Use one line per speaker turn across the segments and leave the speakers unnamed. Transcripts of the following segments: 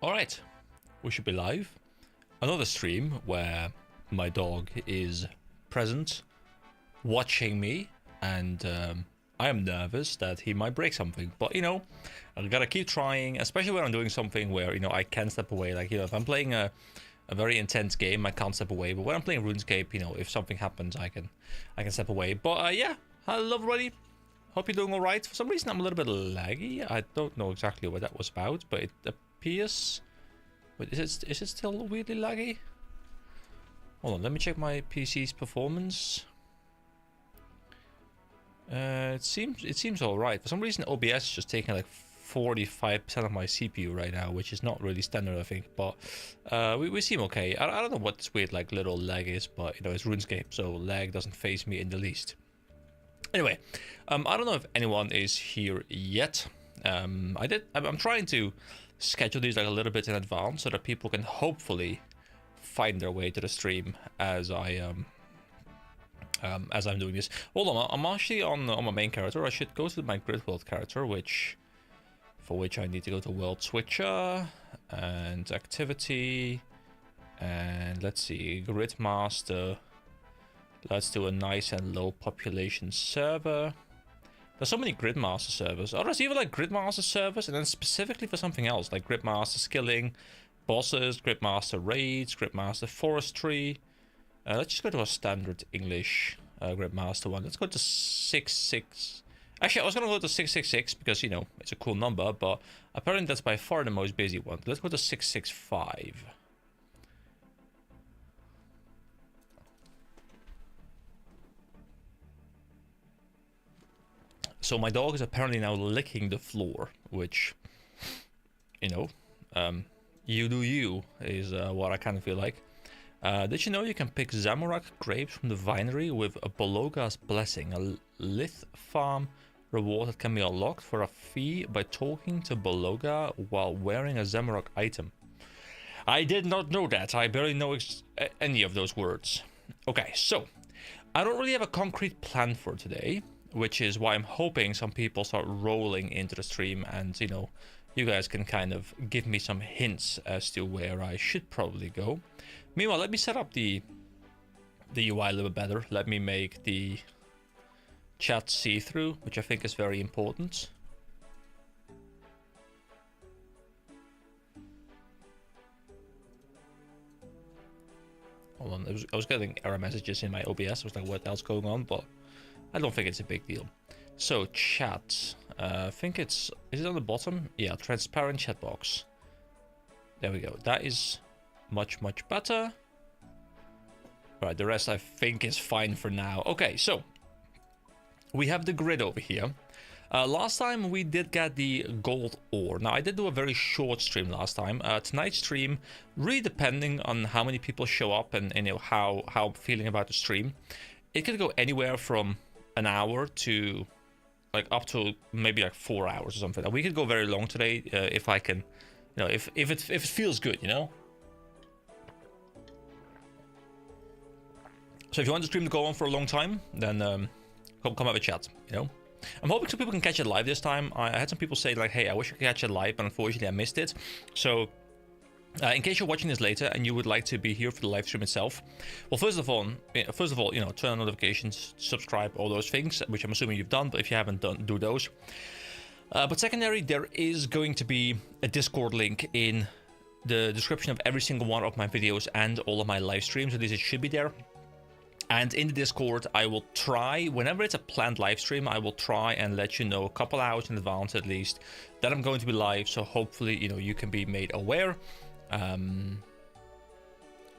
Alright, we should be live. Another stream where my dog is present, watching me, and I am nervous that he might break something. But, you know, I gotta keep trying, especially when I'm doing something where, you know, I can step away. Like, you know, if I'm playing a very intense game, I can't step away. But when I'm playing RuneScape, you know, if something happens, I can step away. But, yeah, hello everybody. Hope you're doing alright. For some reason, I'm a little bit laggy. I don't know exactly what that was about, but it appears... Wait, is it still weirdly laggy? Hold on, let me check my PC's performance. It seems alright. For some reason, OBS is just taking like 45% of my CPU right now, which is not really standard, I think. But we seem okay. I don't know what this weird like little lag is, but you know, it's RuneScape, so lag doesn't faze me in the least. Anyway, I don't know if anyone is here yet. I'm trying to schedule these like a little bit in advance so that people can hopefully find their way to the stream as I'm doing this. Hold on, I'm actually on my main character. I should go to my grid world character, for which I need to go to world switcher and activity, and let's see, grid master. Let's do a nice and low population server. There's so many Gridmaster servers. Oh, there's even like Gridmaster servers, and then specifically for something else, like Gridmaster skilling, bosses, Gridmaster raids, Gridmaster forestry. Let's just go to a standard English Gridmaster one. Let's go to 6.6. Actually, I was gonna go to 6.6.6 because, you know, it's a cool number, but apparently that's by far the most busy one. Let's go to 6.6.5. So my dog is apparently now licking the floor, which, you know, you do you, is what I kind of feel like. Did you know you can pick Zamorak grapes from the vinery with a Bologa's blessing, a Lith farm reward that can be unlocked for a fee by talking to Bologa while wearing a Zamorak item? I did not know that. I barely know any of those words. Okay, so I don't really have a concrete plan for today, which is why I'm hoping some people start rolling into the stream, and, you know, you guys can kind of give me some hints as to where I should probably go. Meanwhile, let me set up the UI a little bit better. Let me make the chat see-through, which I think is very important. Hold on, I was getting error messages in my OBS. I was like, what else going on? But I don't think it's a big deal. So chat, I think is it on the bottom? Yeah, transparent chat box. There we go. That is much better. Right, the rest I think is fine for now. Okay, so we have the grid over here. Last time we did get the gold ore. Now I did do a very short stream last time. Tonight's stream, really depending on how many people show up and you know how I'm feeling about the stream, it could go anywhere from an hour to like up to maybe like 4 hours or something. We could go very long today if I can, you know, if it feels good, you know. So if you want the stream to go on for a long time, then come have a chat, you know. I'm hoping some people can catch it live this time. I had some people say like, hey, I wish I could catch it live, but unfortunately I missed it. So in case you're watching this later and you would like to be here for the live stream itself, well, first of all, you know, turn on notifications, subscribe, all those things, which I'm assuming you've done. But if you haven't done, do those. But secondary, there is going to be a Discord link in the description of every single one of my videos and all of my live streams. So this should be there. And in the Discord, I will try, whenever it's a planned live stream, I will try and let you know a couple hours in advance at least that I'm going to be live. So hopefully, you know, you can be made aware.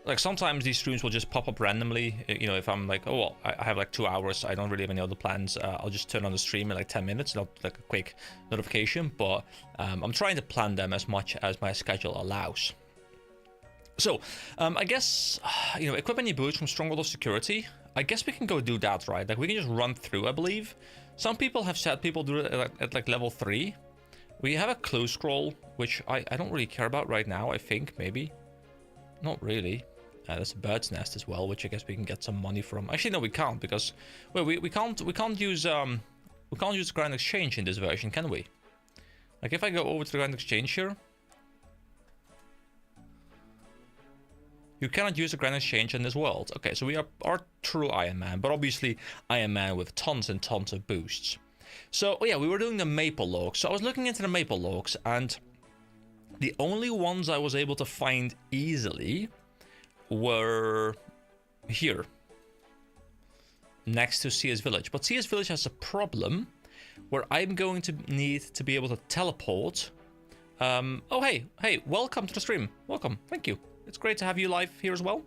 Like sometimes these streams will just pop up randomly, you know, if I'm like, oh well, I have like 2 hours, I don't really have any other plans, I'll just turn on the stream in like 10 minutes, not like a quick notification, but I'm trying to plan them as much as my schedule allows. So I guess, you know, equip any boots from Stronghold of Security. I guess we can go do that, right? Like we can just run through, I believe. Some people have said people do it at like level 3. We have a clue scroll, which I don't really care about right now, I think, maybe. Not really. There's a bird's nest as well, which I guess we can get some money from. Actually, no, we can't, because well, we can't use Grand Exchange in this version, can we? Like if I go over to the Grand Exchange here, You cannot use a Grand Exchange in this world. Okay, so we are true Iron Man, but obviously Iron Man with tons and tons of boosts. So, oh yeah, we were doing the maple logs. So I was looking into the maple logs, and the only ones I was able to find easily were here, next to CS Village. But CS Village has a problem where I'm going to need to be able to teleport. Oh, hey, welcome to the stream. Welcome, thank you. It's great to have you live here as well.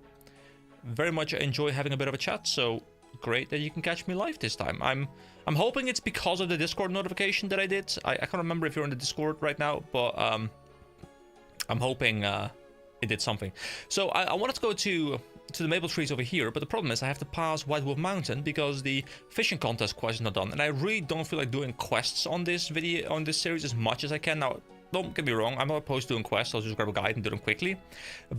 Very much enjoy having a bit of a chat, so great that you can catch me live this time. I'm hoping it's because of the Discord notification that I did. I can't remember if you're in the Discord right now, but I'm hoping it did something. So I wanted to go to the maple trees over here, but the problem is I have to pass White Wolf Mountain because the fishing contest quest is not done, and I really don't feel like doing quests on this series as much as I can. Now, don't get me wrong, I'm not opposed to doing quests. I'll just grab a guide and do them quickly,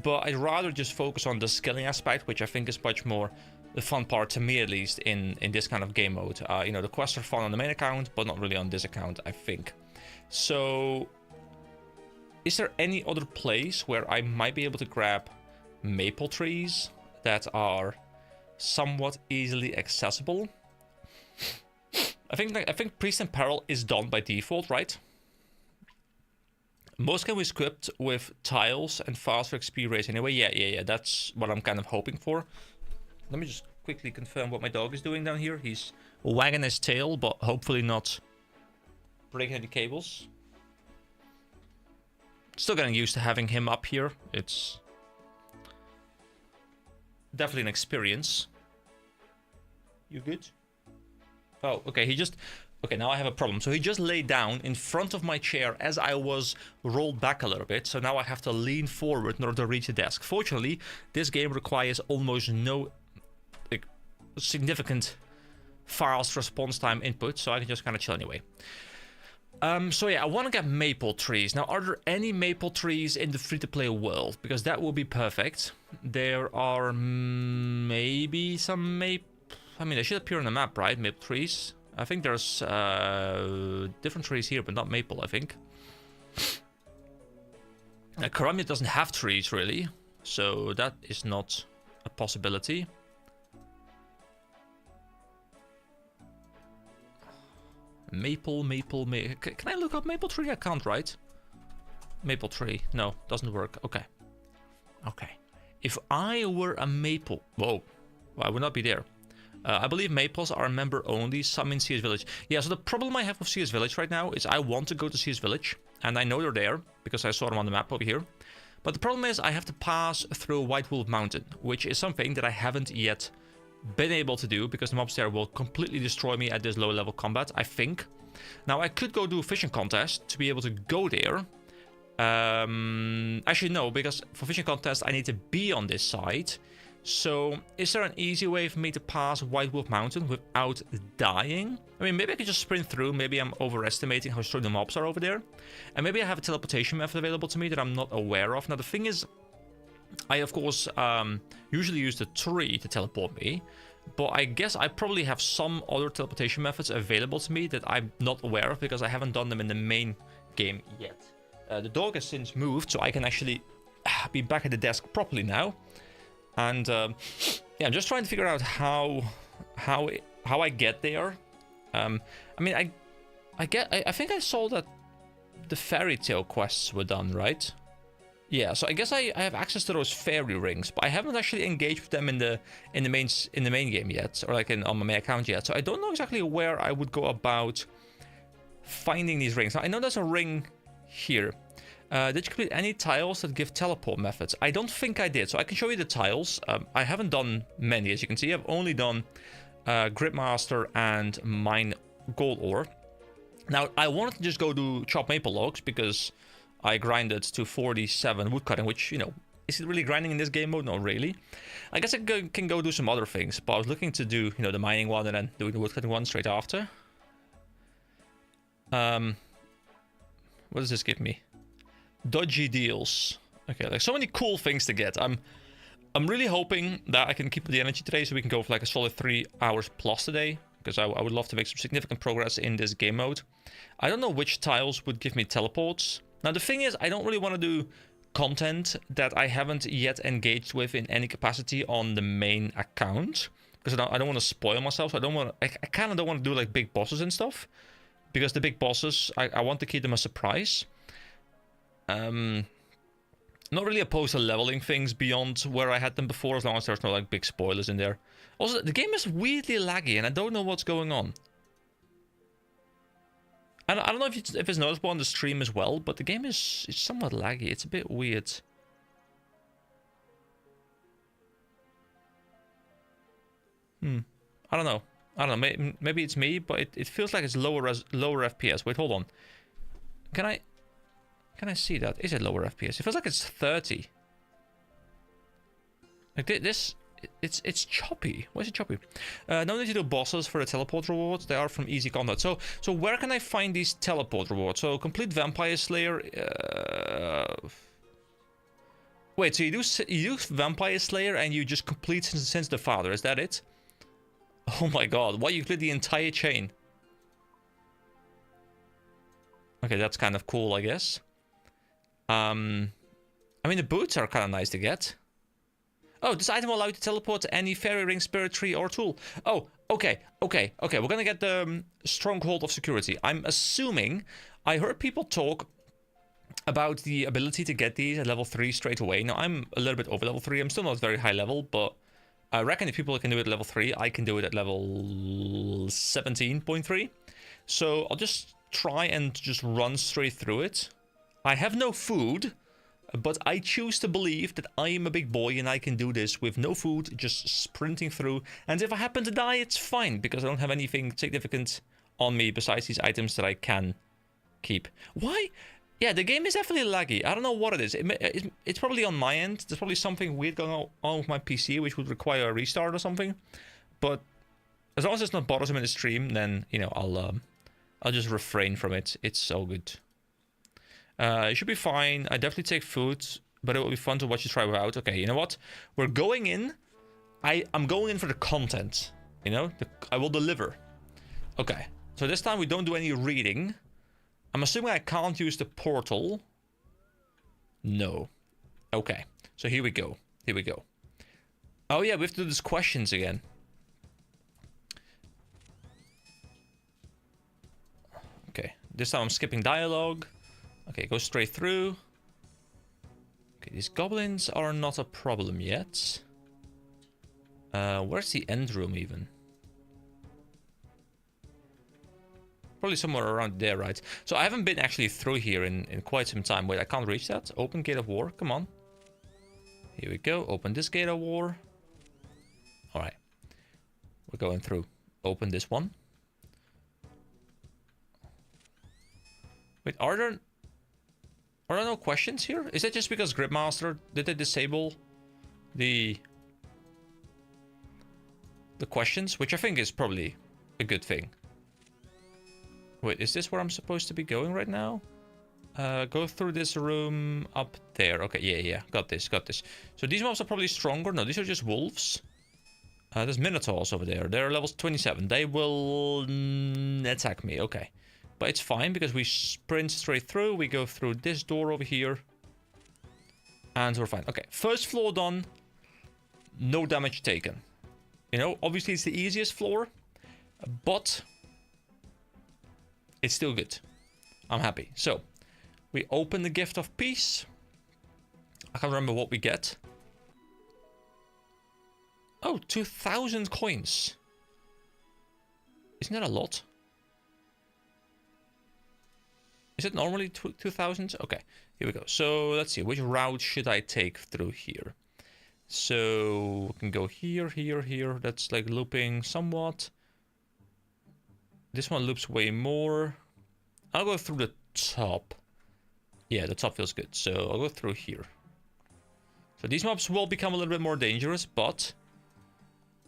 but I'd rather just focus on the skilling aspect, which I think is much more the fun part, to me at least, in this kind of game mode. You know, the quests are fun on the main account, but not really on this account, I think. So, is there any other place where I might be able to grab maple trees that are somewhat easily accessible? I think Priest and Peril is done by default, right? Most can be script with tiles and faster XP rates anyway. Yeah, that's what I'm kind of hoping for. Let me just quickly confirm what my dog is doing down here. He's wagging his tail, but hopefully not breaking any cables. Still getting used to having him up here. It's definitely an experience. You good? Oh, okay, okay, now I have a problem. So he just laid down in front of my chair as I was rolled back a little bit. So now I have to lean forward in order to reach the desk. Fortunately, this game requires almost no significant fast response time input, so I can just kind of chill anyway. So yeah, I want to get maple trees. Now, are there any maple trees in the free-to-play world? Because that will be perfect. There are maybe some maple... I mean, they should appear on the map, right? Maple trees. I think there's different trees here, but not maple, I think. Karamia doesn't have trees, really. So that is not a possibility. Maple. Can I look up maple tree? I can't, right? Maple tree. No, doesn't work. Okay. If I were a maple... Whoa. Well, I would not be there. I believe maples are member only, some in CS Village. Yeah, so the problem I have with CS Village right now is I want to go to CS Village, and I know they're there, because I saw them on the map over here. But the problem is I have to pass through White Wolf Mountain, which is something that I haven't yet been able to do, because the mobs there will completely destroy me at this low level combat, I think. Now, I could go do a fishing contest to be able to go there. Actually, no, because for fishing contest, I need to be on this side. So, is there an easy way for me to pass White Wolf Mountain without dying? I mean, maybe I could just sprint through. Maybe I'm overestimating how strong the mobs are over there. And maybe I have a teleportation method available to me that I'm not aware of. Now, the thing is, I, of course, usually use the tree to teleport me. But I guess I probably have some other teleportation methods available to me that I'm not aware of because I haven't done them in the main game yet. The dog has since moved, so I can actually be back at the desk properly now. And yeah, I'm just trying to figure out how I get there. I mean, I think I saw that the fairy tale quests were done, right? Yeah, so I guess I have access to those fairy rings, but I haven't actually engaged with them in the main game yet, or like on my main account yet. So I don't know exactly where I would go about finding these rings. Now, I know there's a ring here. Did you complete any tiles that give teleport methods? I don't think I did, so I can show you the tiles. I haven't done many, as you can see. I've only done Gridmaster and Mine Gold Ore. Now, I wanted to just go do chop maple logs because I grinded to 47 woodcutting, which, you know, is it really grinding in this game mode? Not really. I guess I can go do some other things, but I was looking to do, you know, the mining one and then doing the woodcutting one straight after. What does this give me? Dodgy deals. Okay, like so many cool things to get. I'm really hoping that I can keep the energy today so we can go for like a solid 3 hours plus today, because I would love to make some significant progress in this game mode. I don't know which tiles would give me teleports. Now, the thing is, I don't really want to do content that I haven't yet engaged with in any capacity on the main account, because I don't want to spoil myself. So I kind of don't want to do like big bosses and stuff, because the big bosses, I want to keep them a surprise. Not really opposed to leveling things beyond where I had them before, as long as there's no like big spoilers in there. Also, the game is weirdly laggy, and I don't know what's going on. I don't know if it's noticeable on the stream as well, but the game is somewhat laggy. It's a bit weird. I don't know. Maybe it's me, but it feels like it's lower FPS. Wait, hold on. Can I see that? Is it lower FPS? It feels like it's 30. Like this, it's choppy. Why is it choppy? No need to do bosses for the teleport rewards. They are from easy content. So where can I find these teleport rewards? So complete Vampire Slayer. Wait, so you do Vampire Slayer and you just complete Since the Father. Is that it? Oh my god! Why you clear the entire chain? Okay, that's kind of cool, I guess. I mean, the boots are kind of nice to get. Oh, this item will allow you to teleport to any fairy ring, spirit tree, or tool. Oh, okay. We're gonna get the Stronghold of Security. I'm assuming I heard people talk about the ability to get these at level 3 straight away. Now, I'm a little bit over level 3. I'm still not very high level, but I reckon if people can do it at level 3, I can do it at level 17.3. So I'll just try and just run straight through it. I have no food, but I choose to believe that I am a big boy and I can do this with no food, just sprinting through. And if I happen to die, it's fine, because I don't have anything significant on me besides these items that I can keep. Why? Yeah, the game is definitely laggy. I don't know what it is. It's probably on my end. There's probably something weird going on with my PC, which would require a restart or something. But as long as it's not bothersome in the stream, then, you know, I'll just refrain from it. It's all good. It should be fine. I definitely take food, but it will be fun to watch you try without. Okay, you know what? We're going in. I'm going in for the content. You know, I will deliver. Okay, so this time we don't do any reading. I'm assuming I can't use the portal. No. Okay, so here we go. Oh yeah, we have to do these questions again. Okay, this time I'm skipping dialogue. Okay, go straight through. Okay, these goblins are not a problem yet. Where's the end room even? Probably somewhere around there, right? So I haven't been actually through here in quite some time. Wait, I can't reach that. Open Gate of War, come on. Here we go, open this Gate of War. Alright. We're going through. Open this one. Wait, are there no questions here? Is that just because Gripmaster did they disable the questions, which I think is probably a good thing. Wait, is this where I'm supposed to be going right now? Go through this room up there. Okay, yeah, got this. So these mobs are probably stronger. No, these are just wolves. There's Minotaurs over there. They're levels 27. They will attack me. Okay. But it's fine because we sprint straight through. We go through this door over here. And we're fine. Okay, first floor done. No damage taken. You know, obviously it's the easiest floor. But it's still good. I'm happy. So, we open the Gift of Peace. I can't remember what we get. Oh, 2,000 coins. Isn't that a lot? Is it normally 2,000? Okay, here we go. So let's see, which route should I take through here? So we can go here. That's like looping somewhat. This one loops way more. I'll go through the top. Yeah, the top feels good. So I'll go through here. So these mobs will become a little bit more dangerous, but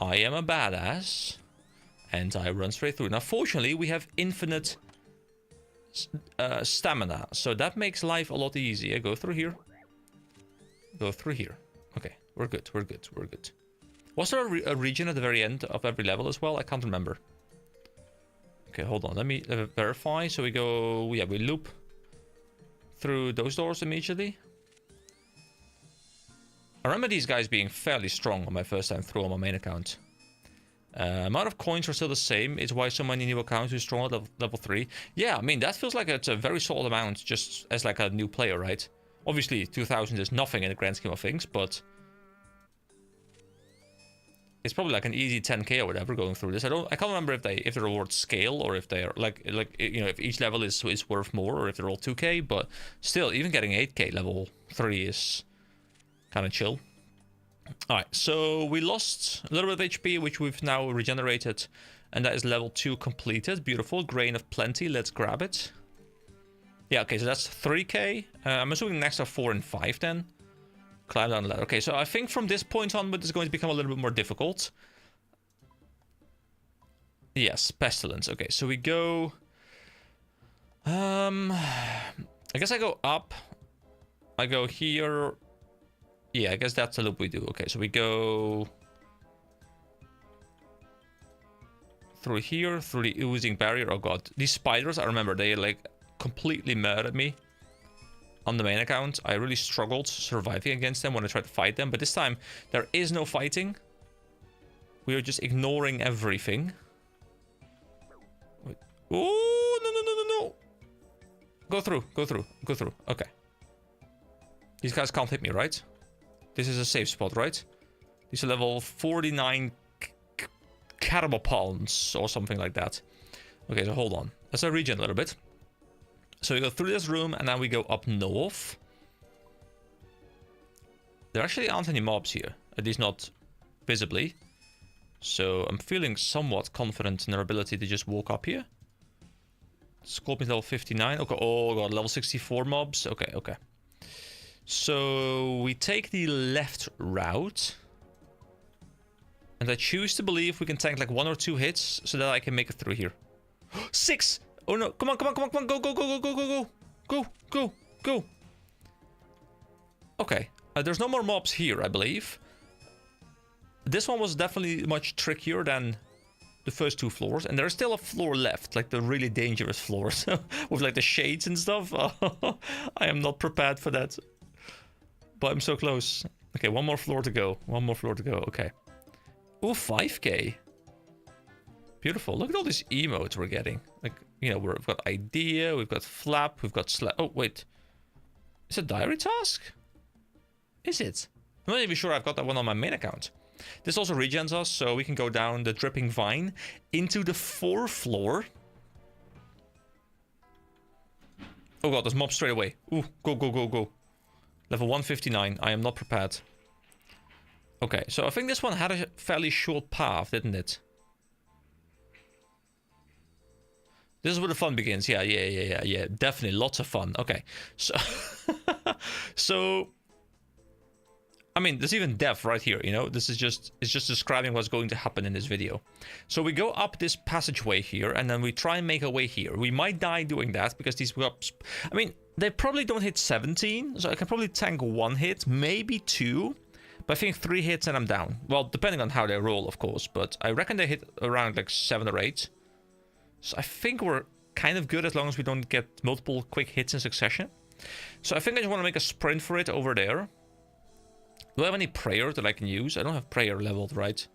I am a badass. And I run straight through. Now, fortunately, we have infinite stamina, so that makes life a lot easier. Go through here. Okay, we're good. Was there a region at the very end of every level as well? I can't remember. Okay, hold on, let me verify. So we go, yeah, we loop through those doors immediately. I remember these guys being fairly strong on my first time through on my main account. Amount of coins are still the same. It's why so many new accounts are strong at level 3. Yeah, I mean, that feels like it's a very solid amount just as like a new player, right? Obviously, 2000 is nothing in the grand scheme of things, but it's probably like an easy 10k or whatever going through this. I can't remember if the rewards scale or if they're like you know, if each level is worth more or if they're all 2k, but still, even getting 8k level 3 is kind of chill. Alright, so we lost a little bit of HP, which we've now regenerated, and that is level 2 completed. Beautiful, grain of plenty, let's grab it. Yeah, okay, so that's 3k. I'm assuming next are 4 and 5 then. Climb down the ladder. Okay, so I think from this point on, it's going to become a little bit more difficult. Yes, pestilence. Okay, so we go... I guess I go up. I go here... Yeah, I guess that's the loop we do. Okay, so we go through here, through the oozing barrier. Oh god, these spiders, I remember, they like completely mad at me on the main account. I really struggled surviving against them when I tried to fight them, but this time there is no fighting. We are just ignoring everything. Wait. Oh, no, no, no, no, no. Go through, go through, go through. Okay. These guys can't hit me, right? This is a safe spot, right? These are level 49 Carabopons or something like that. Okay, so hold on. Let's regen a little bit. So we go through this room and then we go up north. There actually aren't any mobs here, at least not visibly. So I'm feeling somewhat confident in our ability to just walk up here. Scorpion's level 59. Okay, oh god, level 64 mobs. Okay, okay. So we take the left route. And I choose to believe we can tank like 1 or 2 hits so that I can make it through here. 6! Oh no, come on, come on, come on, come on, go, go, go, go, go, go, go. Go, go, go. Okay, there's no more mobs here, I believe. This one was definitely much trickier than the first 2 floors. And there's still a floor left, like the really dangerous floors. With like the shades and stuff. I am not prepared for that. But I'm so close. Okay, 1 more floor to go. 1 more floor to go. Okay. Ooh, 5k. Beautiful. Look at all these emotes we're getting. Like, you know, we've got idea, we've got flap, we've got slap. Oh, wait. Is it diary task? Is it? I'm not even sure I've got that one on my main account. This also regens us, so we can go down the dripping vine into the 4th floor. Oh god, there's mobs straight away. Ooh, go, go, go, go. Level 159. I am not prepared. Okay, so I think this one had a fairly short path, didn't it? This is where the fun begins. Yeah. Definitely lots of fun. Okay, so... so... I mean, there's even death right here, you know? This is just... It's just describing what's going to happen in this video. So we go up this passageway here, and then we try and make a way here. We might die doing that, because these... I mean... They probably don't hit 17, so I can probably tank 1 hit, maybe 2. But I think 3 hits and I'm down. Well, depending on how they roll, of course. But I reckon they hit around like 7 or 8. So I think we're kind of good as long as we don't get multiple quick hits in succession. So I think I just want to make a sprint for it over there. Do I have any prayer that I can use? I don't have prayer leveled, right?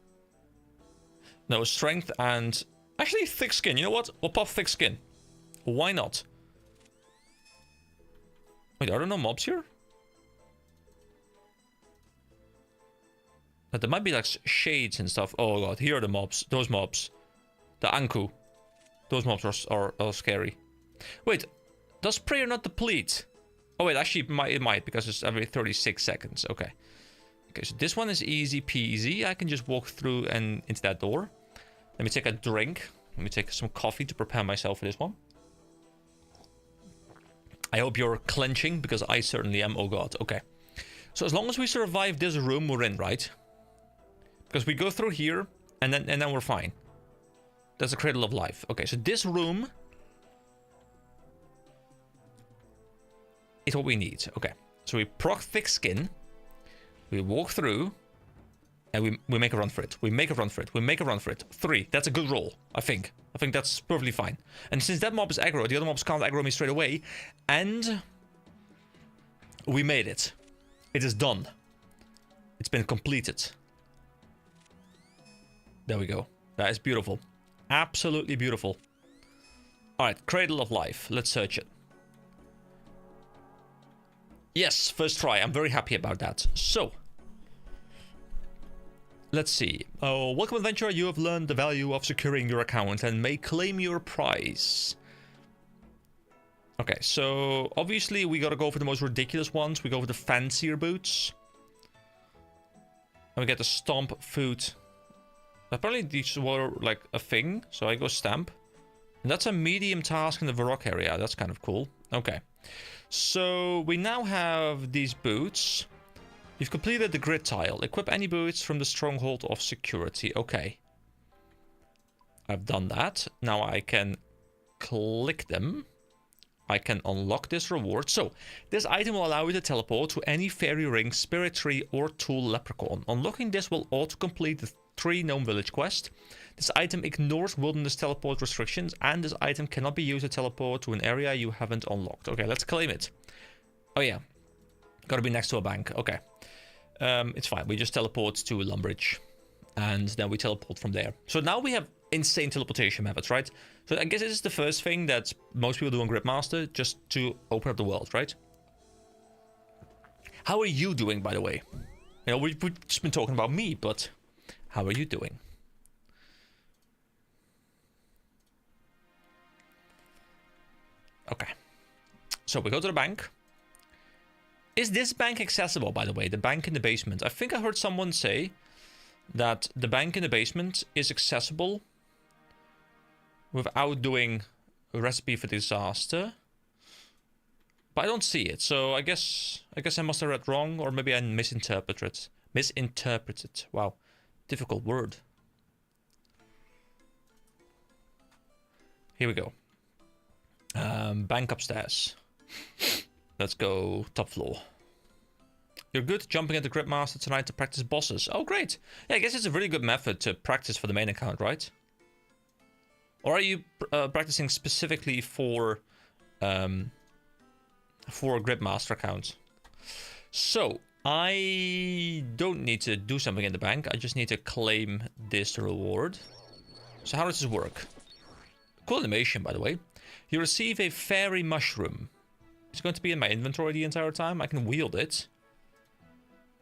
No, strength and... Actually, thick skin. You know what? We'll pop thick skin. Why not? Wait, are there no mobs here? There might be like shades and stuff. Oh god, here are the mobs. Those mobs. The Anku. Those mobs are scary. Wait, does prayer not deplete? Oh wait, actually it might because it's every 36 seconds. Okay. Okay, so this one is easy peasy. I can just walk through and into that door. Let me take a drink. Let me take some coffee to prepare myself for this one. I hope you're clenching, because I certainly am. Oh god, okay. So as long as we survive this room, we're in, right? Because we go through here, and then we're fine. That's a cradle of life. Okay, so this room is what we need. Okay, so we proc thick skin. We walk through, and we make a run for it. We make a run for it. We make a run for it. 3. That's a good roll, I think. I think that's perfectly fine. And since that mob is aggro, the other mobs can't aggro me straight away. And we made it. It is done. It's been completed. There we go. That is beautiful. Absolutely beautiful. Alright, Cradle of Life. Let's search it. Yes, first try. I'm very happy about that. So, let's see. Oh, welcome adventurer. You have learned the value of securing your account and may claim your prize. Okay, so obviously we gotta go for the most ridiculous ones. We go for the fancier boots. And we get the stomp food. Apparently these were like a thing, so I go stamp. And that's a medium task in the Varrock area. That's kind of cool. Okay. So we now have these boots. You've completed the grid tile. Equip any boots from the stronghold of security. Okay. I've done that. Now I can click them. I can unlock this reward. So, this item will allow you to teleport to any fairy ring, spirit tree, or tool leprechaun. Unlocking this will auto-complete the 3 gnome village quest. This item ignores wilderness teleport restrictions, and this item cannot be used to teleport to an area you haven't unlocked. Okay, let's claim it. Oh yeah. Gotta be next to a bank. Okay. It's fine. We just teleport to Lumbridge. And then we teleport from there. So now we have insane teleportation methods, right? So I guess this is the first thing that most people do on Gridmaster, just to open up the world, right? How are you doing, by the way? You know, we've just been talking about me, but how are you doing? Okay. So we go to the bank. Is this bank accessible, by the way? The bank in the basement. I think I heard someone say that the bank in the basement is accessible without doing a recipe for disaster. But I don't see it, so I guess I must have read wrong, or maybe I misinterpreted. Wow, difficult word. Here we go. Bank upstairs. Let's go top floor. You're good jumping at the Gridmaster tonight to practice bosses. Oh, great. Yeah, I guess it's a really good method to practice for the main account, right? Or are you practicing specifically for a Gridmaster account? So, I don't need to do something in the bank. I just need to claim this reward. So how does this work? Cool animation, by the way. You receive a fairy mushroom. It's going to be in my inventory the entire time. I can wield it.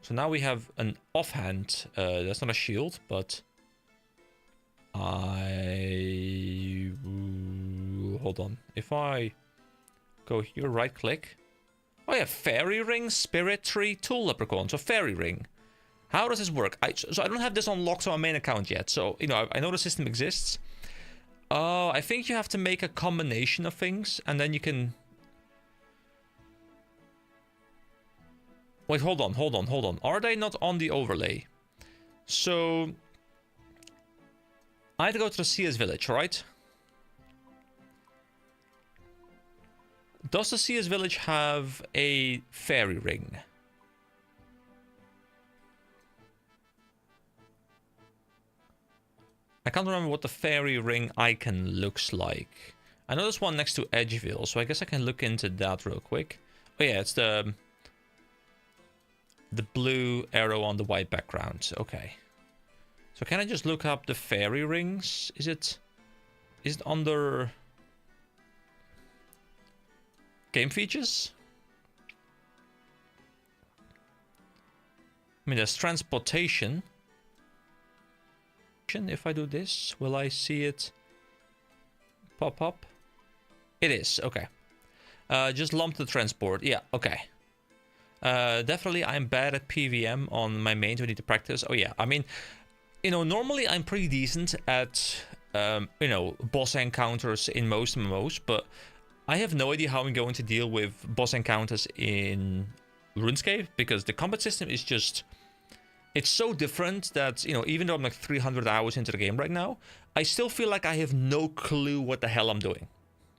So now we have an offhand. That's not a shield, but hold on. If I go here, right click. Oh yeah, fairy ring, spirit tree, tool leprechaun. So fairy ring. How does this work? So I don't have this unlocked on my main account yet. So, you know, I know the system exists. Oh, I think you have to make a combination of things, and then you can... Wait, hold on. Are they not on the overlay? So... I have to go to the CS village, right? Does the CS village have a fairy ring? I can't remember what the fairy ring icon looks like. I know there's one next to Edgeville, so I guess I can look into that real quick. Oh yeah, it's the blue arrow on the white background. Okay. So can I just look up the fairy rings? Is it under game features? I mean, there's transportation. If I do this, will I see it pop up? It is, okay. Just lump the transport. Yeah, okay. Definitely I'm bad at PVM on my main, so I need to practice. Oh yeah, I mean, you know, normally I'm pretty decent at, you know, boss encounters in most MMOs, but I have no idea how I'm going to deal with boss encounters in RuneScape, because the combat system is just... It's so different that, you know, even though I'm like 300 hours into the game right now, I still feel like I have no clue what the hell I'm doing.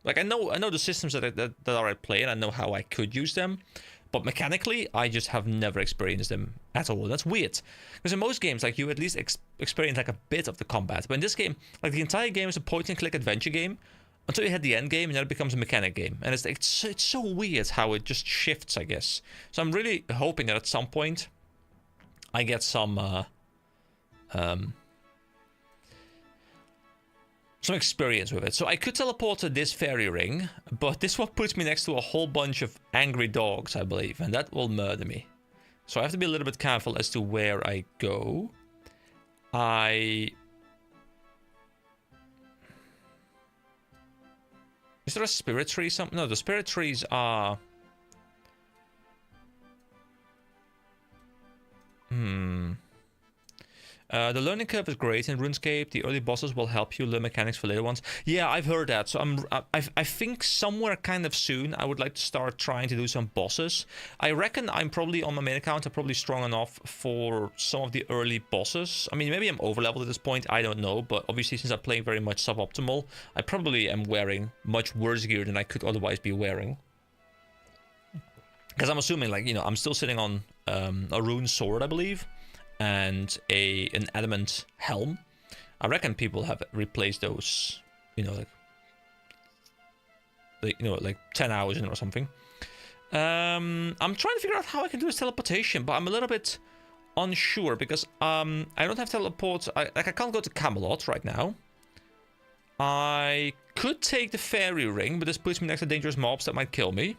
Like, I know the systems that are at play, and I know how I could use them, but mechanically, I just have never experienced them at all. That's weird. Because in most games, like, you at least experience like a bit of the combat. But in this game, like, the entire game is a point-and-click adventure game until you hit the end game, and then it becomes a mechanic game. And it's so weird how it just shifts, I guess. So I'm really hoping that at some point I get some experience with it. So I could teleport to this fairy ring, but this one puts me next to a whole bunch of angry dogs, I believe, and that will murder me. So I have to be a little bit careful as to where I go. Is there a spirit tree? No, the spirit trees are... The learning curve is great in RuneScape. The early bosses will help you learn mechanics for later ones. Yeah, I've heard that. So I think somewhere kind of soon I would like to start trying to do some bosses. I reckon I'm probably on my main account. I'm probably strong enough for some of the early bosses. I mean, maybe I'm overleveled at this point. I don't know. But obviously, since I'm playing very much suboptimal, I probably am wearing much worse gear than I could otherwise be wearing. Because I'm assuming, like, you know, I'm still sitting on a rune sword, I believe, and an adamant helm. I reckon people have replaced those, you know, like 10 hours in or something. I'm trying to figure out how I can do this teleportation, but I'm a little bit unsure because I don't have teleport. I can't go to Camelot right now. I could take the fairy ring, but this puts me next to dangerous mobs that might kill me.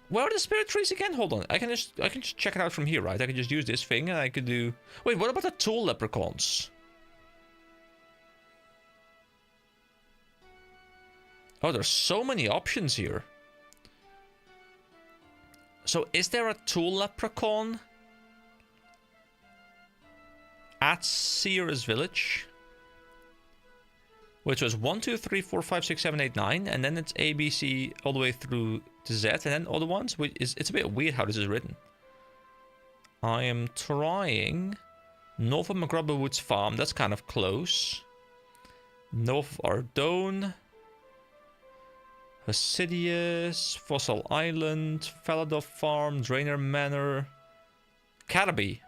Where are the spirit trees again? Hold on. I can just check it out from here, right? I can just use this thing and I could do... Wait, what about the tool leprechauns? Oh, there's so many options here. So is there a tool leprechaun at Seer's Village? Which was 1, 2, 3, 4, 5, 6, 7, 8, 9, and then it's A, B, C all the way through to Z, and then other ones. It's a bit weird how this is written. I am trying north of McGrubber Woods Farm. That's kind of close. North of Ardone, Hasidius, Fossil Island, Faladov Farm, Drainer Manor, Cataby.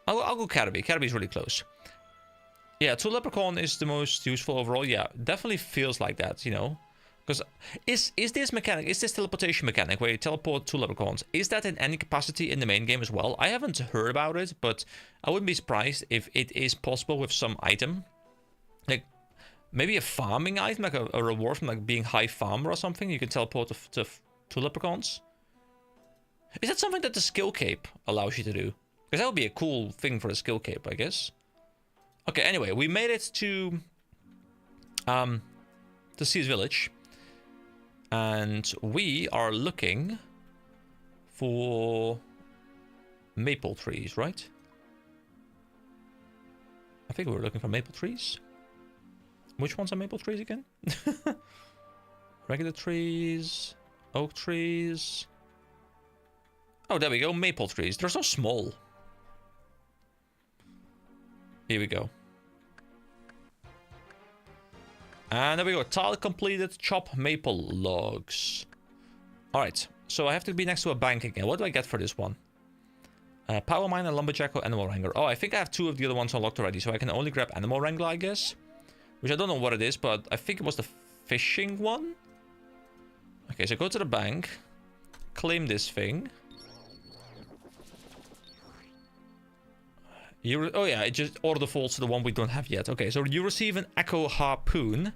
I'll go Cataby. Cataby's really close. Yeah, Tool Leprechaun is the most useful overall. Yeah, definitely feels like that, you know. Because is this mechanic, is this teleportation mechanic where you teleport to leprechauns, is that in any capacity in the main game as well? I haven't heard about it, but I wouldn't be surprised if it is possible with some item. Like, maybe a farming item, like a reward from like being high farmer or something. You can teleport to leprechauns. Is that something that the skill cape allows you to do? Because that would be a cool thing for the skill cape, I guess. Okay, anyway, we made it to Sea's Village. And we are looking for maple trees, right? I think we were looking for maple trees. Which ones are maple trees again? Regular trees, oak trees. Oh, there we go, maple trees. They're so small. Here we go. And there we go. Tile completed. Chop maple logs. Alright. So I have to be next to a bank again. What do I get for this one? Power miner, lumberjack, or animal wrangler. Oh, I think I have 2 of the other ones unlocked already. So I can only grab animal wrangler, I guess. Which I don't know what it is, but I think it was the fishing one. Okay, so go to the bank. Claim this thing. Oh yeah, it just auto defaults to the one we don't have yet. Okay, so you receive an echo harpoon.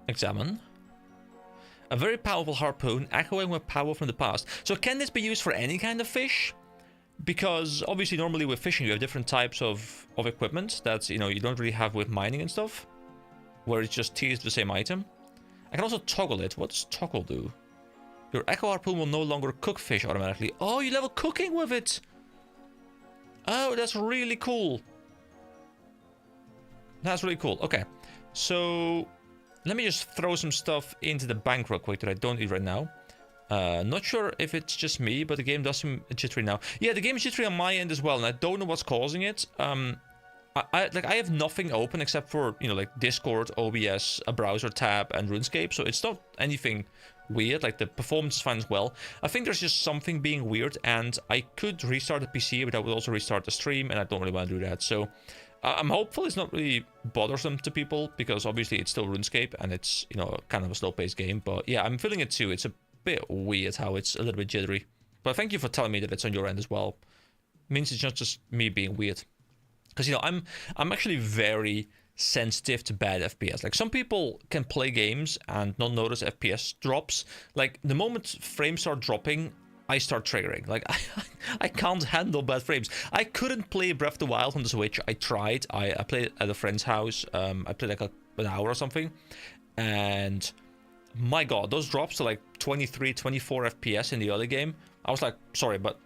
Examine. A very powerful harpoon, echoing with power from the past. So can this be used for any kind of fish? Because obviously normally with fishing you have different types of equipment that, you know, you don't really have with mining and stuff. Where it just tears the same item. I can also toggle it. What does toggle do? Your echo harpoon will no longer cook fish automatically. Oh, you level cooking with it! Oh, that's really cool. That's really cool. Okay, so let me just throw some stuff into the bank real quick that I don't need right now. Not sure if it's just me, but the game does seem jittery now. Yeah, the game is jittery on my end as well, and I don't know what's causing it. I have nothing open except for, you know, like Discord, OBS, a browser tab, and RuneScape, so it's not anything weird. Like, the performance is fine as well. I think there's just something being weird, and I could restart the PC, but I would also restart the stream, and I don't really want to do that. So I'm hopeful it's not really bothersome to people, because obviously it's still RuneScape, and it's, you know, kind of a slow-paced game. But yeah, I'm feeling it too. It's a bit weird how it's a little bit jittery. But thank you for telling me that it's on your end as well. Means it's not just me being weird. Because, you know, I'm actually very sensitive to bad FPS. Like, some people can play games and not notice FPS drops. Like, the moment frames start dropping, I start triggering. Like, I can't handle bad frames. I couldn't play Breath of the Wild on the Switch. I tried. I played at a friend's house. I played like an hour or something. And my god, those drops to like 23, 24 FPS in the early game. I was like, sorry, but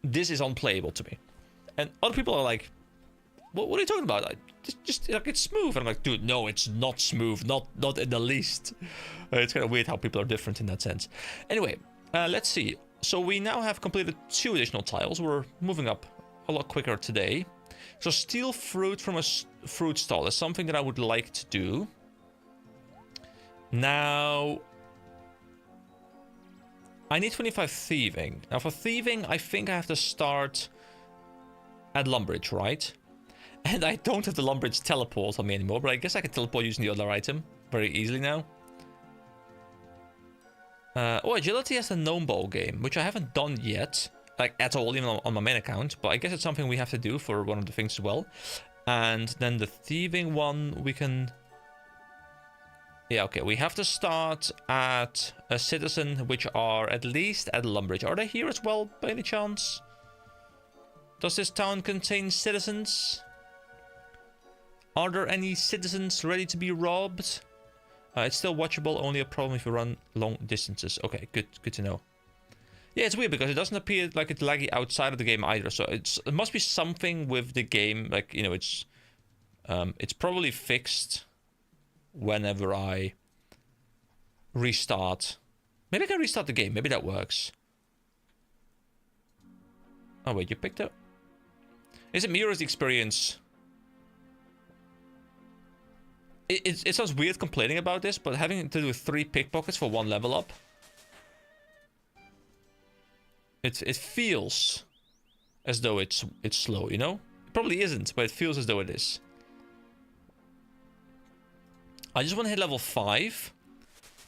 this is unplayable to me. And other people are like, what are you talking about? Just like, it's smooth. And I'm like, dude, no, it's not smooth. Not in the least. It's kind of weird how people are different in that sense. Anyway, let's see. So we now have completed 2 additional tiles. We're moving up a lot quicker today. So steal fruit from a fruit stall is something that I would like to do. Now, I need 25 thieving. Now for thieving, I think I have to start at Lumbridge, right? And I don't have the Lumbridge teleport on me anymore, but I guess I can teleport using the other item very easily now. Oh, Agility has a Gnome Ball game, which I haven't done yet, like at all, even on my main account. But I guess it's something we have to do for one of the things as well. And then the thieving one, we can... Yeah, okay, we have to start at a citizen, which are at least at Lumbridge. Are they here as well, by any chance? Does this town contain citizens? Are there any citizens ready to be robbed? It's still watchable, only a problem if you run long distances. Okay, good to know. Yeah, it's weird because it doesn't appear like it's laggy outside of the game either. So it must be something with the game, like, you know, it's probably fixed whenever I restart. Maybe I can restart the game. Maybe that works. Oh wait, you picked up. Is it me or is the experience? It sounds weird complaining about this, but having to do 3 pickpockets for 1 level up, it feels as though it's slow, you know? It probably isn't, but it feels as though it is. I just want to hit level 5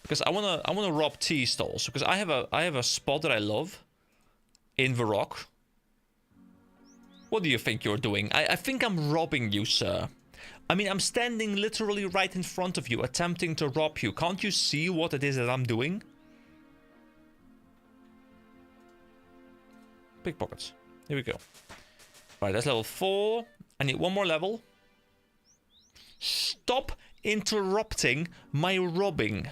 because I wanna rob tea stalls, because I have a spot that I love in the rock. What do you think you're doing? I think I'm robbing you, sir. I mean, I'm standing literally right in front of you, attempting to rob you. Can't you see what it is that I'm doing? Pickpockets. Here we go. Alright, that's level 4. I need 1 more level. Stop interrupting my robbing.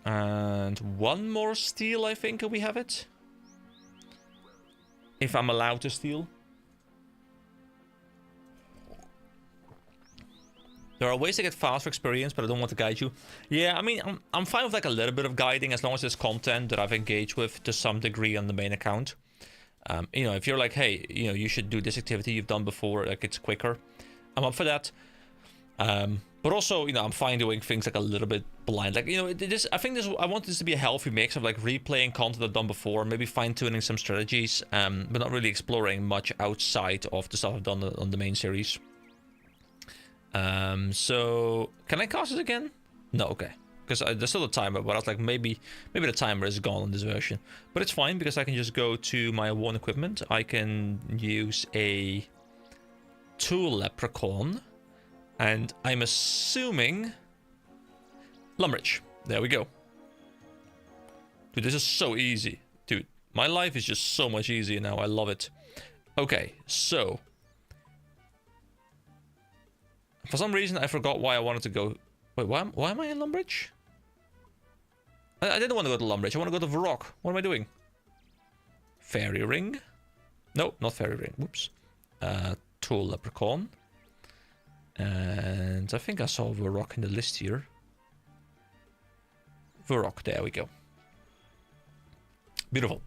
And 1 more steal, I think we have it. If I'm allowed to steal. There are ways to get faster experience, but I don't want to guide you. Yeah, I mean, I'm fine with like a little bit of guiding as long as it's content that I've engaged with to some degree on the main account. You know, if you're like, hey, you know, you should do this activity you've done before, like it's quicker, I'm up for that. But also, you know, I'm fine doing things like a little bit blind. Like, you know, I want this to be a healthy mix of like replaying content I've done before, maybe fine-tuning some strategies, but not really exploring much outside of the stuff I've done on the main series. So can I cast it again? No, okay, because there's still a timer, but I was like, maybe the timer is gone on this version, but it's fine because I can just go to my worn equipment. I can use a tool leprechaun, and I'm assuming Lumbridge. There we go. Dude, this is so easy. Dude, my life is just so much easier now. I love it. Okay, so for some reason, I forgot why I wanted to go... Wait, why am I in Lumbridge? I didn't want to go to Lumbridge. I want to go to Varrock. What am I doing? Fairy Ring? No, not Fairy Ring. Whoops. Tool Leprechaun. And I think I saw Varrock in the list here. Varrock, there we go. Beautiful.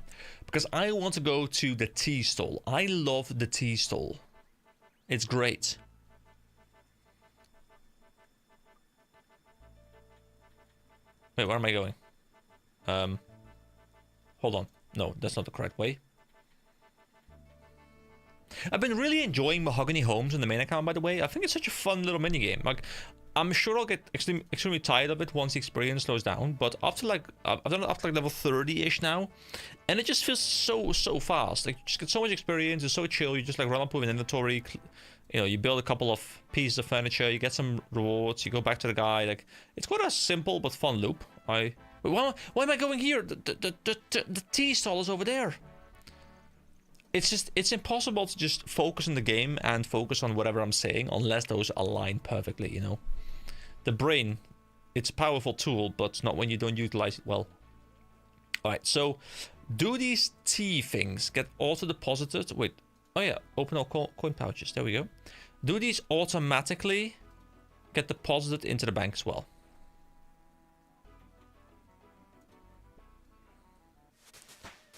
Because I want to go to the tea stall. I love the tea stall. It's great. Wait, where am I going? Hold on. No, that's not the correct way. I've been really enjoying Mahogany Homes in the main account, by the way. I think it's such a fun little minigame. Like, I'm sure I'll get extremely tired of it once the experience slows down, but after like, I've done it after like level 30-ish now, and it just feels so fast. Like, you just get so much experience, it's so chill, you just like run up with an inventory, you know, you build a couple of pieces of furniture, you get some rewards, you go back to the guy, like, it's quite a simple but fun loop. Wait, why am I going here? The tea stall is over there. It's impossible to just focus on the game and focus on whatever I'm saying unless those align perfectly, you know. The brain, it's a powerful tool, but not when you don't utilize it well. Alright, so do these tea things get auto-deposited? Wait, oh yeah, open all coin pouches, there we go. Do these automatically get deposited into the bank as well?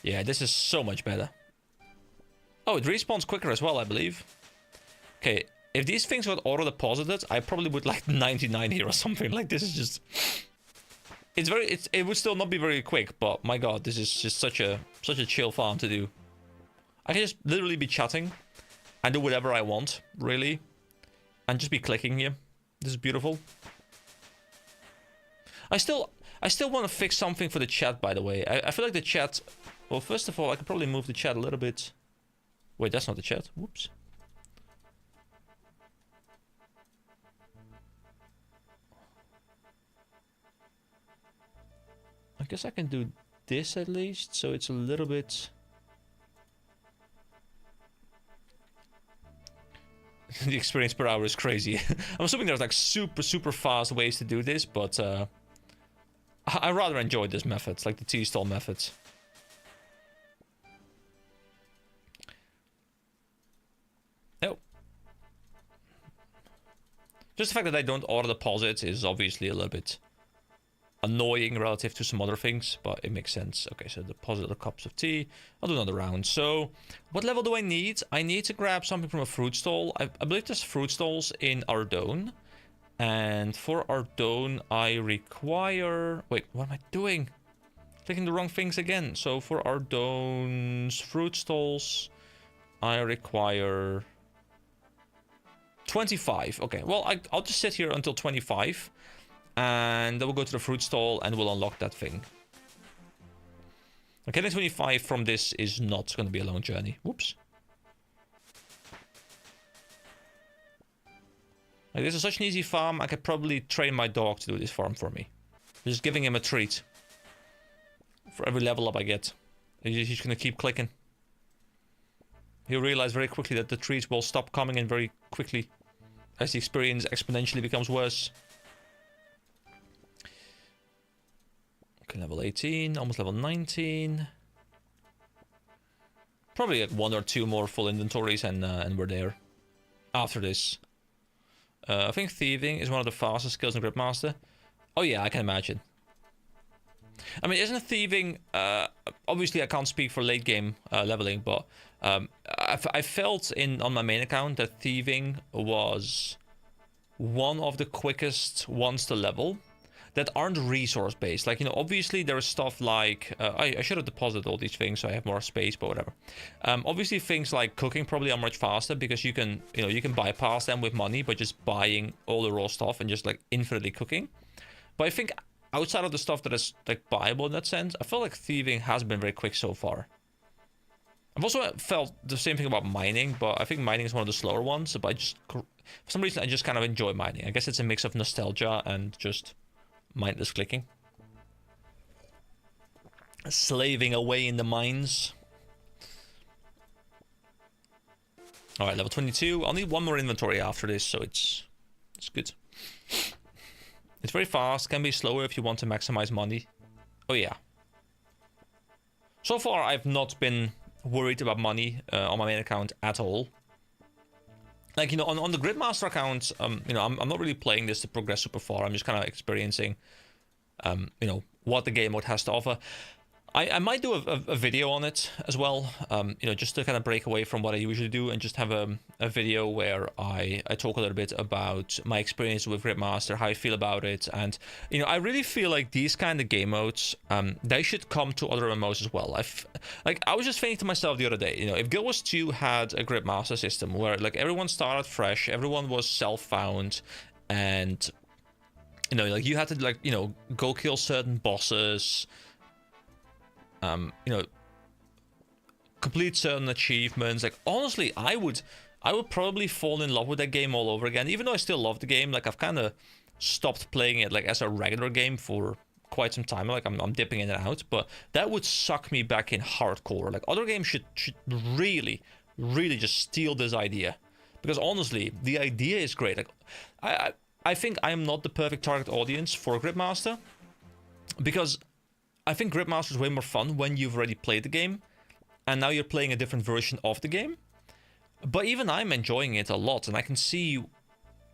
Yeah, this is so much better. Oh, it respawns quicker as well, I believe. Okay, if these things got auto-deposited, I probably would like 99 here or something. Like, this is just... It would still not be very quick, but my god, this is just such a chill farm to do. I can just literally be chatting and do whatever I want, really. And just be clicking here. This is beautiful. I still want to fix something for the chat, by the way. I feel like the chat... Well, first of all, I could probably move the chat a little bit... Wait, that's not the chat. Whoops. I guess I can do this at least, so it's a little bit... The experience per hour is crazy. I'm assuming there's like super fast ways to do this, but I rather enjoy this method, like the T-stall methods. Oh. Just the fact that I don't auto deposit is obviously a little bit annoying relative to some other things, but it makes sense. Okay, so deposit the cups of tea. I'll do another round. So, what level do I need? I need to grab something from a fruit stall. I believe there's fruit stalls in Ardone. And for Ardone, I require... Wait, what am I doing? Clicking the wrong things again. So, for Ardone's fruit stalls, I require 25. Okay, well, I'll just sit here until 25. And then we'll go to the fruit stall and we'll unlock that thing. Getting 25 from this is not going to be a long journey. Whoops. Like, this is such an easy farm. I could probably train my dog to do this farm for me. Just giving him a treat. For every level up I get. He's going to keep clicking. He'll realize very quickly that the treats will stop coming in very quickly. As the experience exponentially becomes worse. Okay, level 18, almost level 19. Probably like 1 or 2 more full inventories and we're there. After this. I think thieving is one of the fastest skills in Gripmaster. Oh yeah, I can imagine. I mean, isn't thieving... obviously I can't speak for late game leveling, but I felt on my main account that thieving was one of the quickest ones to level that aren't resource based. Like, you know, obviously there is stuff like I should have deposited all these things so I have more space, but whatever. Obviously things like cooking probably are much faster because you can, you know, you can bypass them with money by just buying all the raw stuff and just like infinitely cooking. But I think outside of the stuff that is like buyable in that sense, I feel like thieving has been very quick so far. I've also felt the same thing about mining, but I think mining is one of the slower ones. But for some reason I just kind of enjoy mining. I guess it's a mix of nostalgia and just mindless clicking. Slaving away in the mines. Alright, level 22. I'll need 1 more inventory after this, so it's good. It's very fast, can be slower if you want to maximize money. Oh yeah. So far I've not been worried about money on my main account at all. Like, you know, on the Gridmaster account, you know, I'm not really playing this to progress super far. I'm just kind of experiencing, you know, what the game mode has to offer. I might do a video on it as well, you know, just to kind of break away from what I usually do and just have a video where I talk a little bit about my experience with Gridmaster, how I feel about it, and, you know, I really feel like these kind of game modes, they should come to other MMOs as well. Like, I was just thinking to myself the other day, you know, if Guild Wars 2 had a Gridmaster system where, like, everyone started fresh, everyone was self-found, and, you know, like, you had to, like, you know, go kill certain bosses, you know, complete certain achievements. Like, honestly, I would probably fall in love with that game all over again, even though I still love the game. Like, I've kind of stopped playing it like as a regular game for quite some time. Like, I'm dipping in and out, but that would suck me back in hardcore. Like, other games should really just steal this idea, because honestly, the idea is great. Like, I think I am not the perfect target audience for Gridmaster, because I think Gridmaster is way more fun when you've already played the game, and now you're playing a different version of the game. But even I'm enjoying it a lot, and I can see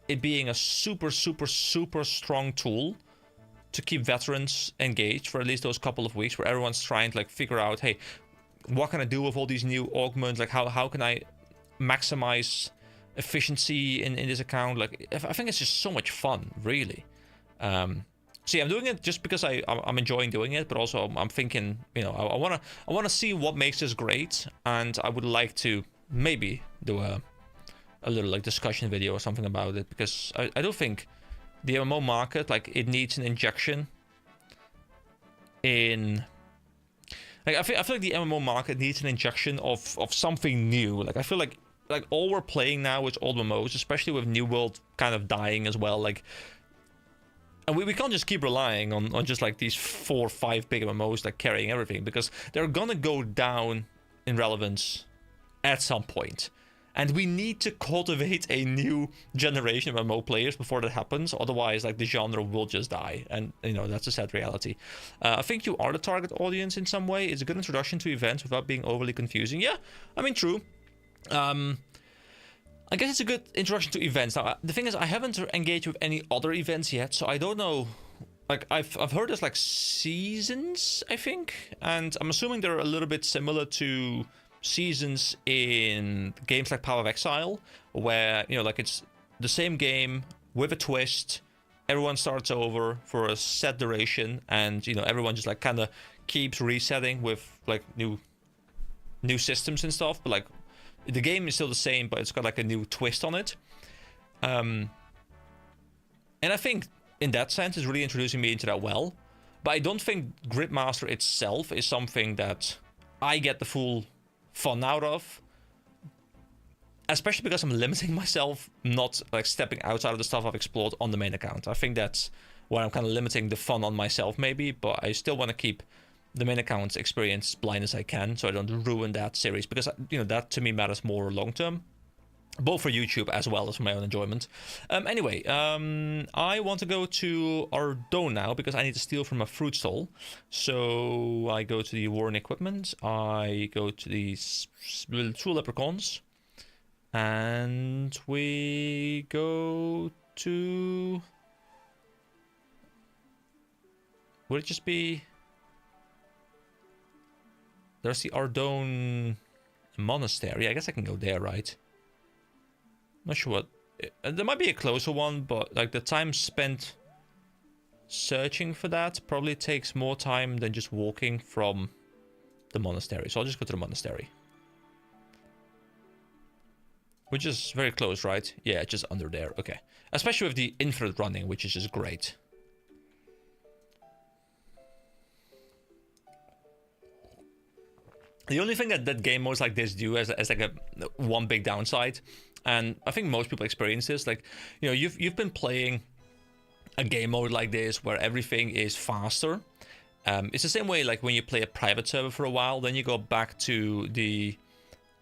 it being a super strong tool to keep veterans engaged for at least those couple of weeks, where everyone's trying to, like, figure out, hey, what can I do with all these new augments? Like, how can I maximize efficiency in this account? Like, I think it's just so much fun, really. So yeah, I'm doing it just because I'm enjoying doing it, but also I'm thinking, you know, I wanna see what makes this great, and I would like to maybe do a little, like, discussion video or something about it, because I do think the MMO market, like, it needs an injection in, like, I feel like the MMO market needs an injection of something new. Like, I feel like all we're playing now is old MMOs, especially with New World kind of dying as well. Like, and we can't just keep relying on just, like, these 4 or 5 big MMOs, like, carrying everything, because they're gonna go down in relevance at some point. And we need to cultivate a new generation of MMO players before that happens. Otherwise, like, the genre will just die. And, you know, that's a sad reality. I think you are the target audience in some way. It's a good introduction to events without being overly confusing. Yeah, I mean, true. I guess it's a good introduction to events. Now, the thing is, I haven't engaged with any other events yet, so I don't know. Like, I've heard there's, like, seasons, I think, and I'm assuming they're a little bit similar to seasons in games like Power of Exile, where, you know, like, it's the same game with a twist. Everyone starts over for a set duration, and, you know, everyone just, like, kind of keeps resetting with, like, new systems and stuff, but, like, the game is still the same, but it's got, like, a new twist on it. And I think in that sense it's really introducing me into that well. But I don't think Gridmaster itself is something that I get the full fun out of. Especially because I'm limiting myself, not, like, stepping outside of the stuff I've explored on the main account. I think that's where I'm kind of limiting the fun on myself, maybe. But I still want to keep the main account's experience blind as I can, so I don't ruin that series, because, you know, that to me matters more long term, both for YouTube as well as for my own enjoyment. Anyway, I want to go to Ardone now, because I need to steal from a fruit stall. So I go to the War and Equipment, I go to the two leprechauns, and we go to... Would it just be... There's the Ardone Monastery. I guess I can go there, right? Not sure what... There might be a closer one, but, like, the time spent searching for that probably takes more time than just walking from the monastery. So I'll just go to the monastery. Which is very close, right? Yeah, just under there. Okay. Especially with the infinite running, which is just great. The only thing that game modes like this do as like a one big downside, and I think most people experience this, like, you know, you've been playing a game mode like this where everything is faster. It's the same way, like, when you play a private server for a while, then you go back to the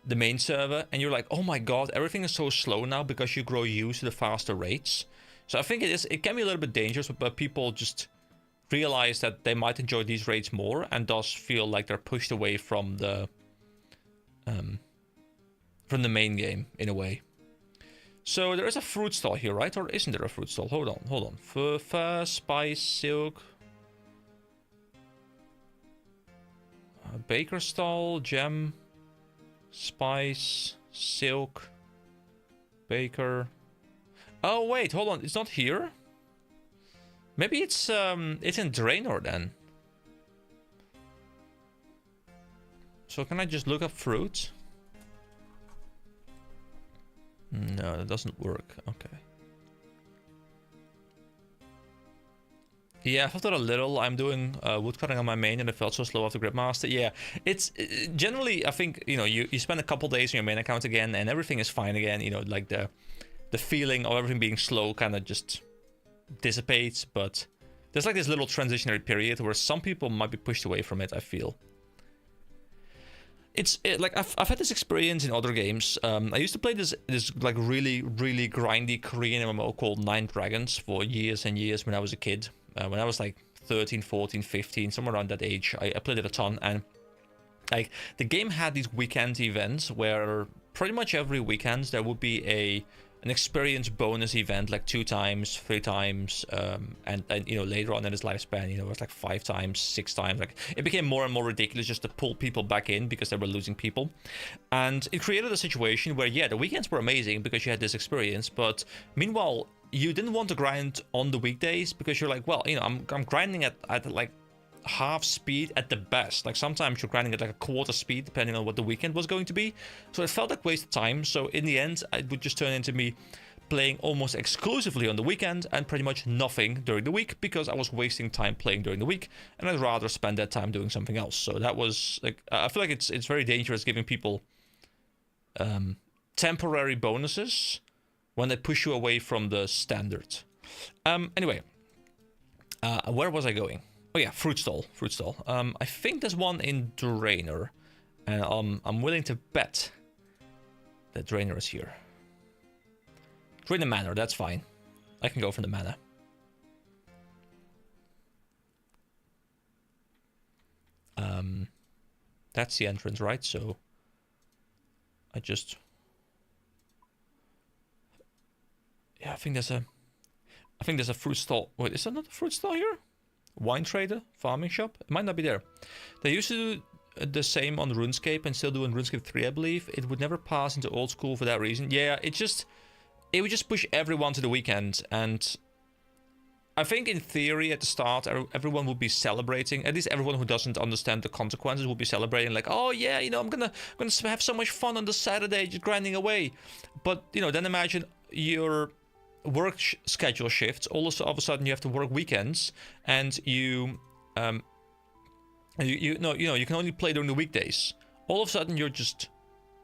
main server and you're like, oh my god, everything is so slow now, because you grow used to the faster rates. So I think it can be a little bit dangerous, but people just realize that they might enjoy these rates more, and thus feel like they're pushed away from the main game in a way. So there is a fruit stall here, right? Or isn't there a fruit stall? Hold on. Fur, spice, silk. Baker stall, gem, spice, silk, baker. Oh wait, hold on, it's not here? Maybe it's in Draenor then. So can I just look up fruit? No, that doesn't work. Okay. Yeah, I felt it a little. I'm doing woodcutting on my main and it felt so slow after Gripmaster. Yeah, it's generally, I think, you know, you spend a couple days on your main account again and everything is fine again. You know, like the feeling of everything being slow kind of just dissipates. But there's like this little transitionary period where some people might be pushed away from it, I feel. It's like I've had this experience in other games. I used to play this like really grindy Korean MMO called Nine Dragons for years and years when I was a kid. When I was like 13, 14, 15, somewhere around that age, I played it a ton. And like the game had these weekend events where pretty much every weekend there would be an experience bonus event, like 2 times, 3 times, and you know, later on in its lifespan, you know, it was like 5 times, 6 times. Like it became more and more ridiculous just to pull people back in because they were losing people, and it created a situation where, yeah, the weekends were amazing because you had this experience, but meanwhile you didn't want to grind on the weekdays because you're like, well, you know, I'm grinding at like half speed at the best. Like sometimes you're grinding at like a quarter speed depending on what the weekend was going to be, so it felt like wasted time. So in the end it would just turn into me playing almost exclusively on the weekend and pretty much nothing during the week because I was wasting time playing during the week and I'd rather spend that time doing something else. So that was like, I feel like it's very dangerous giving people temporary bonuses when they push you away from the standard. Anyway, where was I going? Oh yeah, fruit stall. I think there's one in Draenor, and I'm willing to bet that Draenor is here. Draenor Manor, that's fine. I can go for the manor. That's the entrance, right? So I just, yeah, I think there's a fruit stall. Wait, is there not a fruit stall here? Wine trader, farming shop. It might not be there. They used to do the same on RuneScape and still do in RuneScape 3, I believe. It would never pass into old school for that reason. Yeah, it would just push everyone to the weekend. And I think in theory at the start, everyone would be celebrating. At least everyone who doesn't understand the consequences will be celebrating. Like, oh yeah, you know, I'm gonna have so much fun on the Saturday just grinding away. But, you know, then imagine your work schedule shifts. Also, all of a sudden you have to work weekends, and you can only play during the weekdays. All of a sudden you're just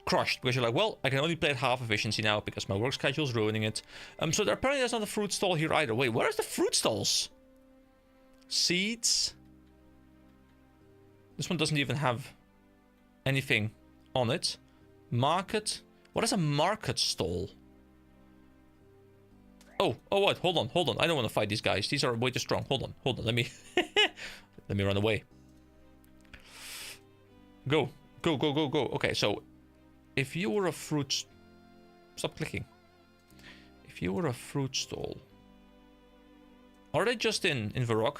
crushed because you're like, well, I can only play at half efficiency now because my work schedule is ruining it. So there apparently there's not a fruit stall here either. Wait, where's the fruit stalls? Seeds. This one doesn't even have anything on it. Market. What is a market stall? Oh, what? Hold on. I don't want to fight these guys. These are way too strong. Hold on. Let me run away. Go. Okay, so if you were a fruit... Stop clicking. If you were a fruit stall... Are they just in Varrock?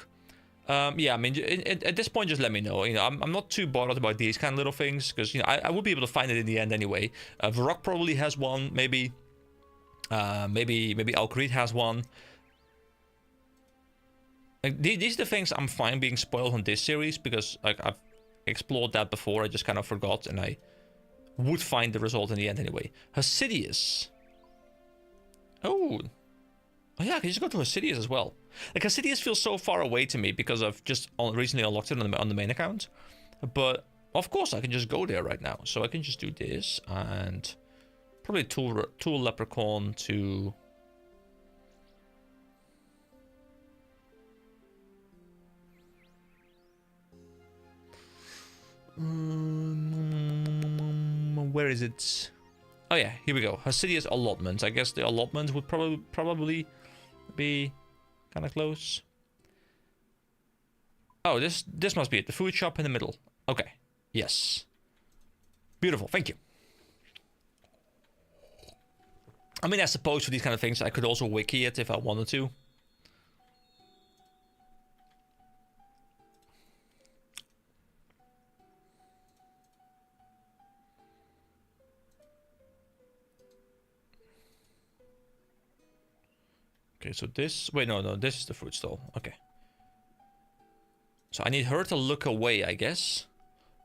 Yeah, I mean, at this point, just let me know. You know, I'm not too bothered about these kind of little things, because, you know, I will be able to find it in the end anyway. Varrock probably has one, maybe... maybe Alcrete has one. Like, these are the things I'm fine being spoiled on this series, because like I've explored that before. I just kind of forgot, and I would find the result in the end anyway. Hasidius. Oh yeah, I can just go to Hasidius as well. Like, Hasidius feels so far away to me because I've just recently unlocked it on the main account. But of course I can just go there right now. So I can just do this and probably tool leprechaun to... where is it? Oh yeah, here we go. Hasidius allotment. I guess the allotment would probably be kind of close. Oh, this must be it. The food shop in the middle. Okay. Yes. Beautiful. Thank you. I mean, I suppose for these kind of things, I could also wiki it if I wanted to. Okay, so this... Wait, no, this is the fruit stall. Okay. So I need her to look away, I guess.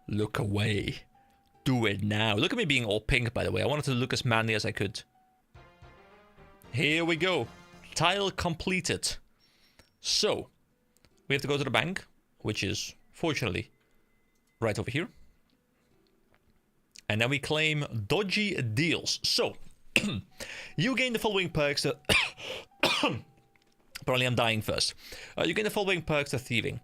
Look away. Do it now. Look at me being all pink, by the way. I wanted to look as manly as I could. Here we go. Tile completed. So, we have to go to the bank, which is, fortunately, right over here. And then we claim dodgy deals. So, you gain the following perks to... Apparently I'm dying first. You gain the following perks to thieving.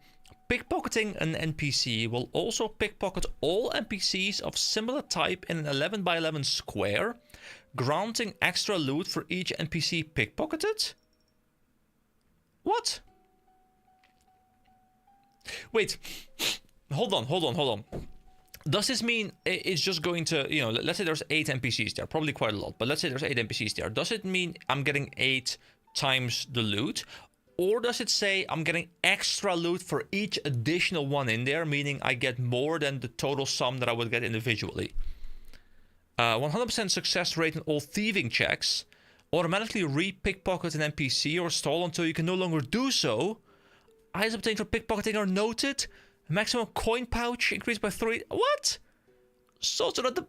Pickpocketing an NPC will also pickpocket all NPCs of similar type in an 11 by 11 square, granting extra loot for each NPC pickpocketed? What? Wait. Hold on. Does this mean it's just going to, you know, let's say there's 8 NPCs there, probably quite a lot, but let's say there's 8 NPCs there. Does it mean I'm getting 8 times the loot? Or does it say I'm getting extra loot for each additional one in there, meaning I get more than the total sum that I would get individually? 100% success rate in all thieving checks. Automatically re-pickpocket an NPC or stall until you can no longer do so. Items obtained for pickpocketing are noted. Maximum coin pouch increased by 3. What? So that the...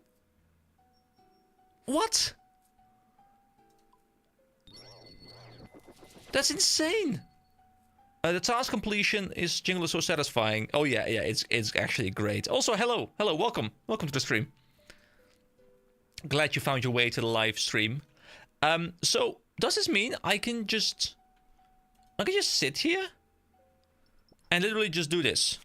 What? That's insane. The task completion is jingle so satisfying. Oh yeah, it's actually great. Also, hello, welcome to the stream. Glad you found your way to the live stream. So does this mean I can just sit here and literally just do this?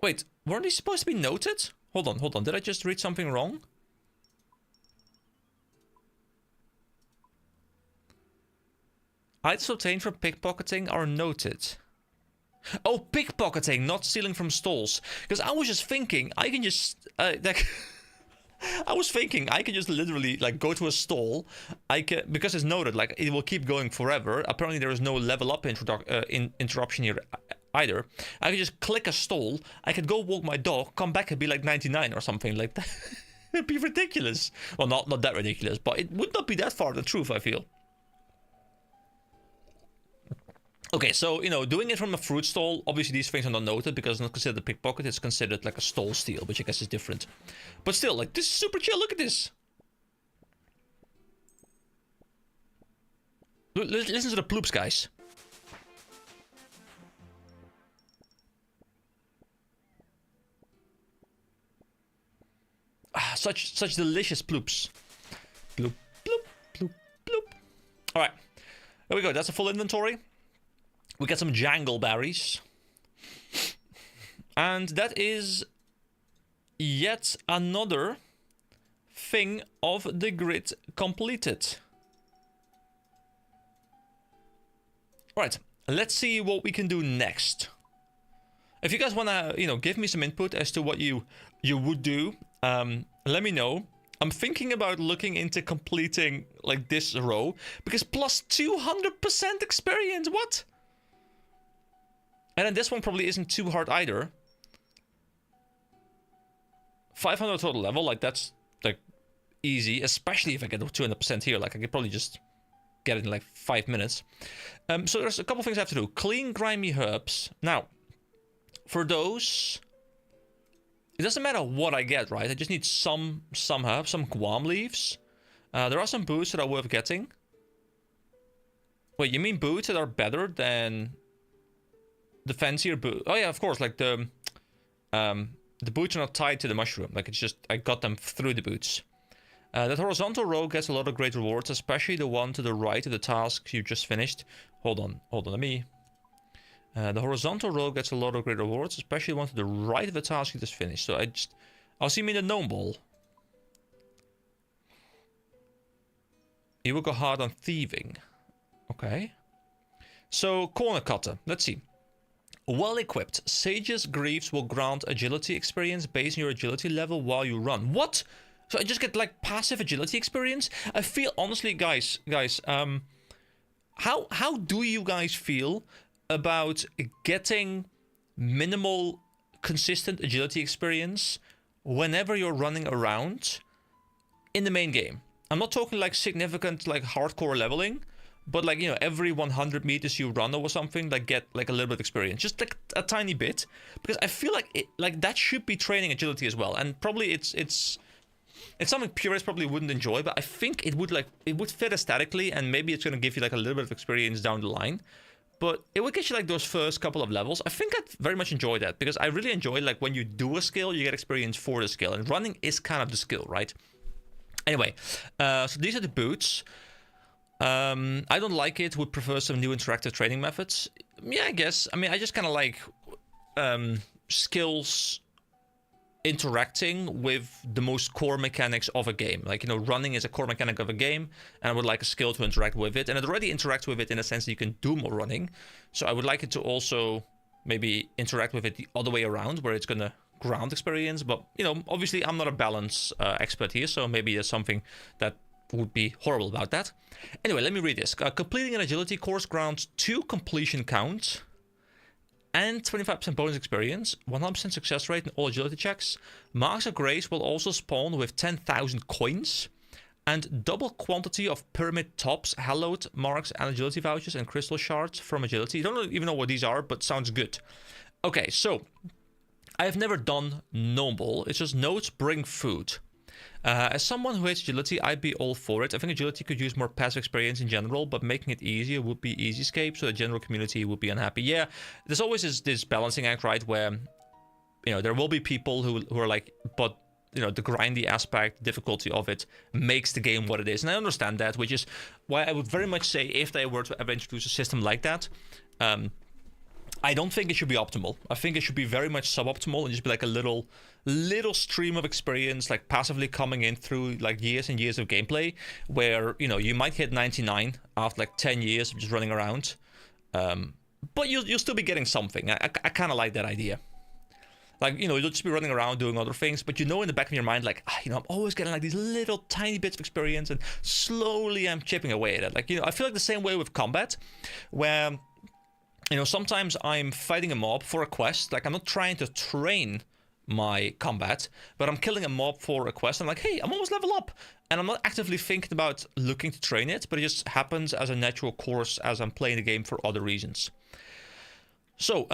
Wait, weren't these supposed to be noted? Hold on. Did I just read something wrong? Items obtained from pickpocketing are noted. Oh, pickpocketing, not stealing from stalls. Because I was just thinking, I can just... I was thinking I can just literally like go to a stall. I can, because it's noted, like it will keep going forever. Apparently there is no level up interruption here either. I could just click a stall. I could go walk my dog, come back and be like 99 or something like that. It'd be ridiculous. Well, not that ridiculous, but it would not be that far the truth, I feel. Okay, so, you know, doing it from a fruit stall, obviously these things are not noted because it's not considered a pickpocket, it's considered like a stall steal, which I guess is different. But still, like, this is super chill, look at this! Listen to the ploops, guys. Ah, such delicious ploops. Bloop, bloop, bloop, bloop. Alright, there we go, that's a full inventory. We get some jangle berries. And that is yet another thing of the grid completed. Alright, let's see what we can do next. If you guys want to, you know, give me some input as to what you would do, let me know. I'm thinking about looking into completing, like, this row. Because plus 200% experience, what? And then this one probably isn't too hard either. 500 total level, like that's like easy, especially if I get 200% here. Like I could probably just get it in like 5 minutes. So there's a couple things I have to do. Clean grimy herbs. Now, for those, it doesn't matter what I get, right? I just need some herbs, some guam leaves. There are some boots that are worth getting. Wait, you mean boots that are better than the fancier boot? Oh yeah, of course, like the boots are not tied to the mushroom. Like it's just, I got them through the boots. That horizontal row gets a lot of great rewards, especially the one to the right of the task you just finished. Hold on, let me... the horizontal row gets a lot of great rewards, especially the one to the right of the task you just finished. So I'll see me in the gnome ball. You will go hard on thieving. Okay. So, corner cutter. Let's see. Well equipped, Sage's Greaves will grant agility experience based on your agility level while you run. What? So I just get like passive agility experience? I feel, honestly, guys, how do you guys feel about getting minimal, consistent agility experience whenever you're running around in the main game? I'm not talking like significant, like hardcore leveling, but like, you know, every 100 meters you run or something, like get like a little bit of experience, just like a tiny bit, because I feel like it, like that should be training agility as well. And probably it's something purists probably wouldn't enjoy, but I think it would fit aesthetically, and maybe it's gonna give you like a little bit of experience down the line. But it would get you like those first couple of levels. I think I'd very much enjoy that, because I really enjoy like when you do a skill, you get experience for the skill, and running is kind of the skill, right? Anyway, so these are the boots. I don't like it. Would prefer some new interactive training methods. Yeah, I guess. I mean, I just kind of like skills interacting with the most core mechanics of a game. Like, you know, running is a core mechanic of a game, and I would like a skill to interact with it. And it already interacts with it in a sense that you can do more running. So I would like it to also maybe interact with it the other way around, where it's going to ground experience. But, you know, obviously I'm not a balance expert here, so maybe there's something that would be horrible about that. Anyway, let me read this. Completing an agility course grounds 2 completion count and 25% bonus experience, 100% success rate in all agility checks. Marks of Grace will also spawn with 10,000 coins, and double quantity of pyramid tops, hallowed marks, and agility vouchers and crystal shards from agility. I don't even know what these are, but sounds good. Okay, so I have never done Noble. It's just notes bring food. As someone who hates agility, I'd be all for it. I think agility could use more passive experience in general, but making it easier would be easy escape, so the general community would be unhappy. Yeah, there's always this balancing act, right, where, you know, there will be people who are like, but, you know, the grindy aspect, difficulty of it makes the game what it is. And I understand that, which is why I would very much say if they were to ever introduce a system like that, I don't think it should be optimal. I think it should be very much suboptimal and just be like a little stream of experience, like passively coming in through like years and years of gameplay, where, you know, you might hit 99 after like 10 years of just running around, but you'll still be getting something. I kind of like that idea. Like, you know, you'll just be running around doing other things, but you know in the back of your mind, like, you know, I'm always getting like these little tiny bits of experience, and slowly I'm chipping away at it. Like, you know, I feel like the same way with combat, where, you know, sometimes I'm fighting a mob for a quest. Like, I'm not trying to train my combat, but I'm killing a mob for a quest. I'm like, hey, I'm almost level up. And I'm not actively thinking about looking to train it, but it just happens as a natural course as I'm playing the game for other reasons. So,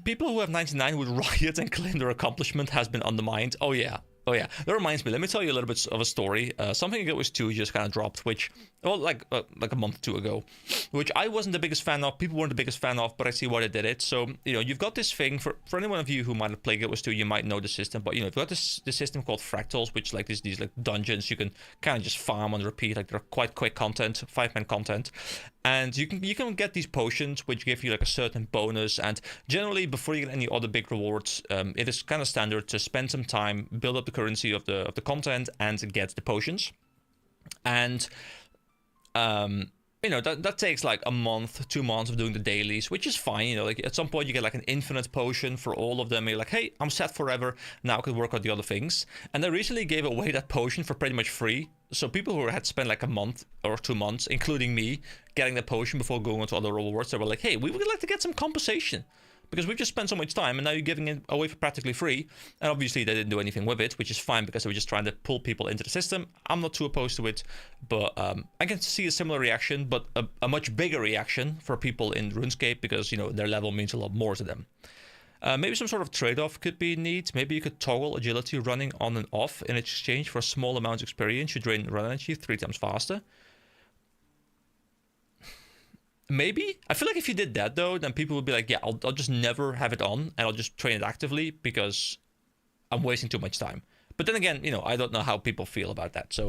people who have 99 would riot and claim their accomplishment has been undermined. Oh yeah. Oh yeah, that reminds me. Let me tell you a little bit of a story. Something It Was 2 just kind of dropped, which, well, like a month or two ago, which I wasn't the biggest fan of. People weren't the biggest fan of, but I see why they did it. So, you know, you've got this thing for any one of you who might have played It Was 2, you might know the system. But, you know, you've got this system called fractals, which like these like dungeons you can kind of just farm on repeat. Like, they're quite quick content, 5-man content. And you can get these potions which give you like a certain bonus, and generally before you get any other big rewards, it is kind of standard to spend some time, build up the currency of the content, and get the potions. And you know, that takes like a month, 2 months of doing the dailies, which is fine. You know, like at some point you get like an infinite potion for all of them. You're like, hey, I'm set forever. Now I can work on the other things. And they recently gave away that potion for pretty much free. So people who had spent like a month or 2 months, including me, getting the potion before going on to other rewards, they were like, hey, we would like to get some compensation, because we've just spent so much time and now you're giving it away for practically free. And obviously they didn't do anything with it, which is fine, because they were just trying to pull people into the system. I'm not too opposed to it, but I can see a similar reaction, but a much bigger reaction for people in RuneScape, because, you know, their level means a lot more to them. Maybe some sort of trade-off could be neat. Maybe you could toggle agility running on and off in exchange for a small amount of experience. You drain run energy 3 times faster. Maybe. I feel like if you did that, though, then people would be like, yeah, I'll just never have it on, and I'll just train it actively, because I'm wasting too much time. But then again, you know, I don't know how people feel about that. So,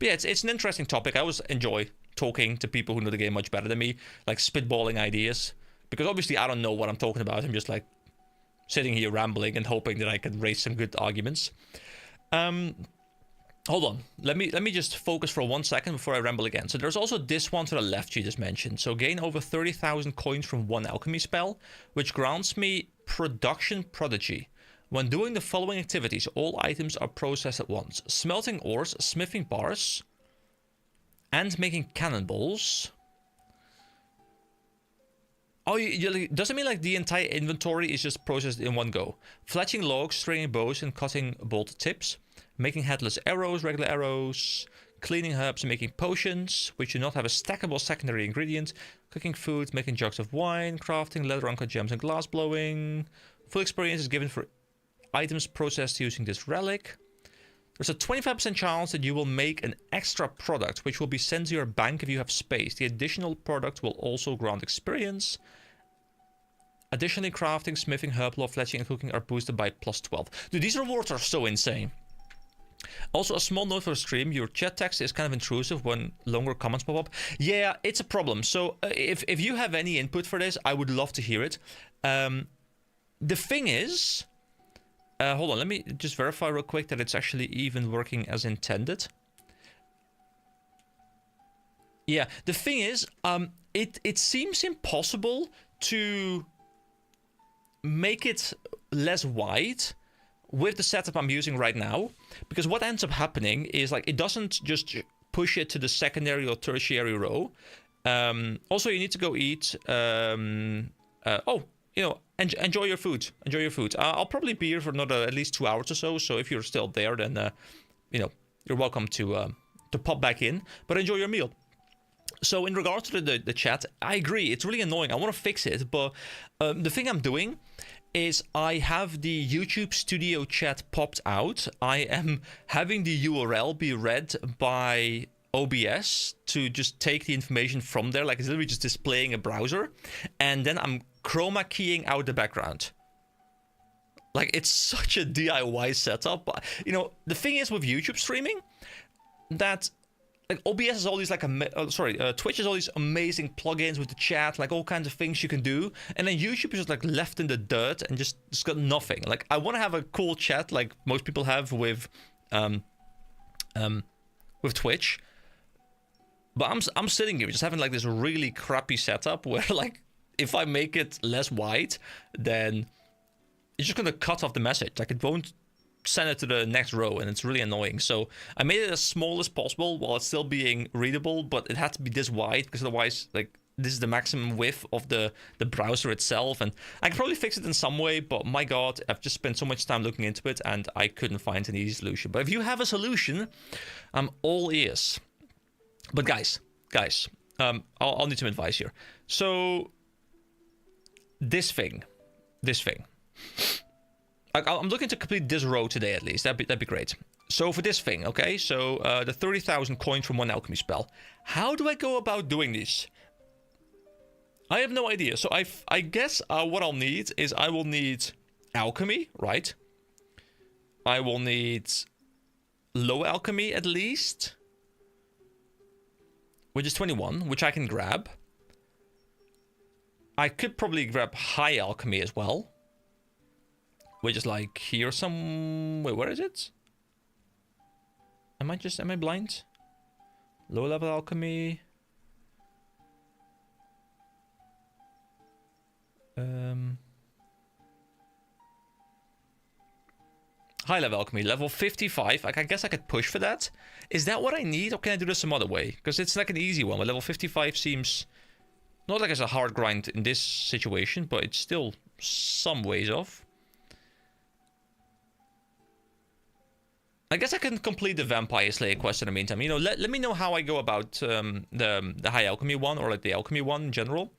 but yeah, it's an interesting topic. I always enjoy talking to people who know the game much better than me, like spitballing ideas, because obviously I don't know what I'm talking about. I'm just like sitting here rambling and hoping that I can raise some good arguments. Hold on, let me just focus for 1 second before I ramble again. So there's also this one to the left you just mentioned. So gain over 30,000 coins from one alchemy spell, which grants me Production Prodigy. When doing the following activities, all items are processed at once: smelting ores, smithing bars, and making cannonballs. Oh, does it mean like the entire inventory is just processed in one go? Fletching logs, stringing bows, and cutting bolt tips. Making headless arrows, regular arrows. cleaning herbs and making potions, which do not have a stackable secondary ingredient, cooking food, making jugs of wine, crafting, leather, uncut gems, and glass blowing. Full experience is given for items processed using this relic. There's a 25% chance that you will make an extra product, which will be sent to your bank if you have space. The additional product will also grant experience. Additionally, crafting, smithing, herb law, fletching, and cooking are boosted by +12. Dude, these rewards are so insane. Also, a small note for the stream. Your chat text is kind of intrusive when longer comments pop up. Yeah, it's a problem. So if you have any input for this, I would love to hear it. The thing is... hold on, let me just verify real quick that it's actually even working as intended. Yeah, the thing is, it seems impossible to make it less wide with the setup I'm using right now, because what ends up happening is like it doesn't just push it to the secondary or tertiary row. Also, you need to go eat. Enjoy your food. Enjoy your food. I'll probably be here for another at least 2 hours or so. So if you're still there, then you're welcome to pop back in. But enjoy your meal. So in regards to the chat, I agree. It's really annoying. I want to fix it, but the thing I'm doing is I have the YouTube Studio chat popped out. I am having the URL be read by OBS to just take the information from there. Like it's literally just displaying a browser, and then I'm chroma keying out the background. Like it's such a DIY setup. The thing is with YouTube streaming that like OBS has all these like Twitch has all these amazing plugins with the chat, like all kinds of things you can do, and then YouTube is just like left in the dirt and just got nothing. Like I want to have a cool chat like most people have with Twitch, but I'm sitting here just having like this really crappy setup where like if I make it less wide, then it's just gonna cut off the message. Like it won't send it to the next row, and it's really annoying. So I made it as small as possible while it's still being readable, but it had to be this wide because otherwise like this is the maximum width of the browser itself. And I can probably fix it in some way, but my god, I've just spent so much time looking into it and I couldn't find an easy solution. But if you have a solution, I'm all ears. But guys, I'll need some advice here. So this thing. I'm looking to complete this row today at least. That'd be great. So for this thing, okay. So the 30,000 coins from one alchemy spell. How do I go about doing this? I have no idea. So I guess what I'll need is I will need alchemy, right? I will need low alchemy at least, which is 21, which I can grab. I could probably grab high alchemy as well, which is like here some... Wait, where is it? Am I blind? Low level alchemy. High level alchemy, level 55. I guess I could push for that. Is that what I need, or can I do this some other way? Because it's like an easy one, but level 55 seems not like it's a hard grind in this situation, but it's still some ways off. I guess I can complete the Vampire Slayer quest in the meantime. Let me know how I go about the high alchemy one, or like the alchemy one in general.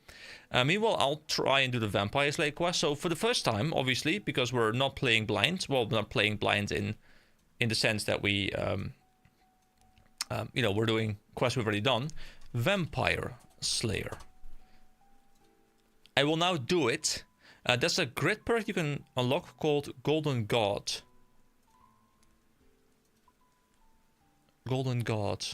Meanwhile, I'll try and do the Vampire Slayer quest. So for the first time, obviously, because we're not playing blind. Well, we're not playing blind in the sense that we, we're doing quests we've already done. Vampire Slayer. I will now do it. There's a grid perk you can unlock called Golden God. Golden God.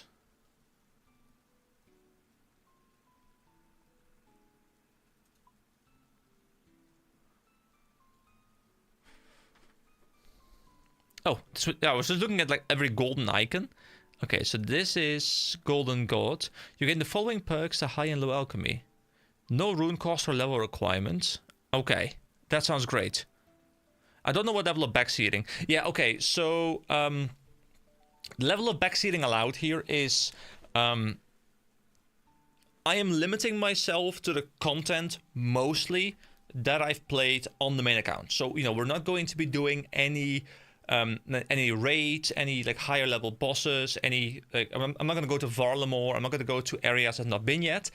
Oh, I was just looking at like every golden icon. Okay, so this is Golden God. You gain the following perks to high and low alchemy. No rune cost or level requirements. Okay, that sounds great. I don't know what level of backseating. Yeah, okay, so the level of backseating allowed here is I am limiting myself to the content mostly that I've played on the main account. So, we're not going to be doing any any raids, any like higher level bosses, any like I'm not gonna go to Varlamore. I'm not gonna go to areas I've not been yet.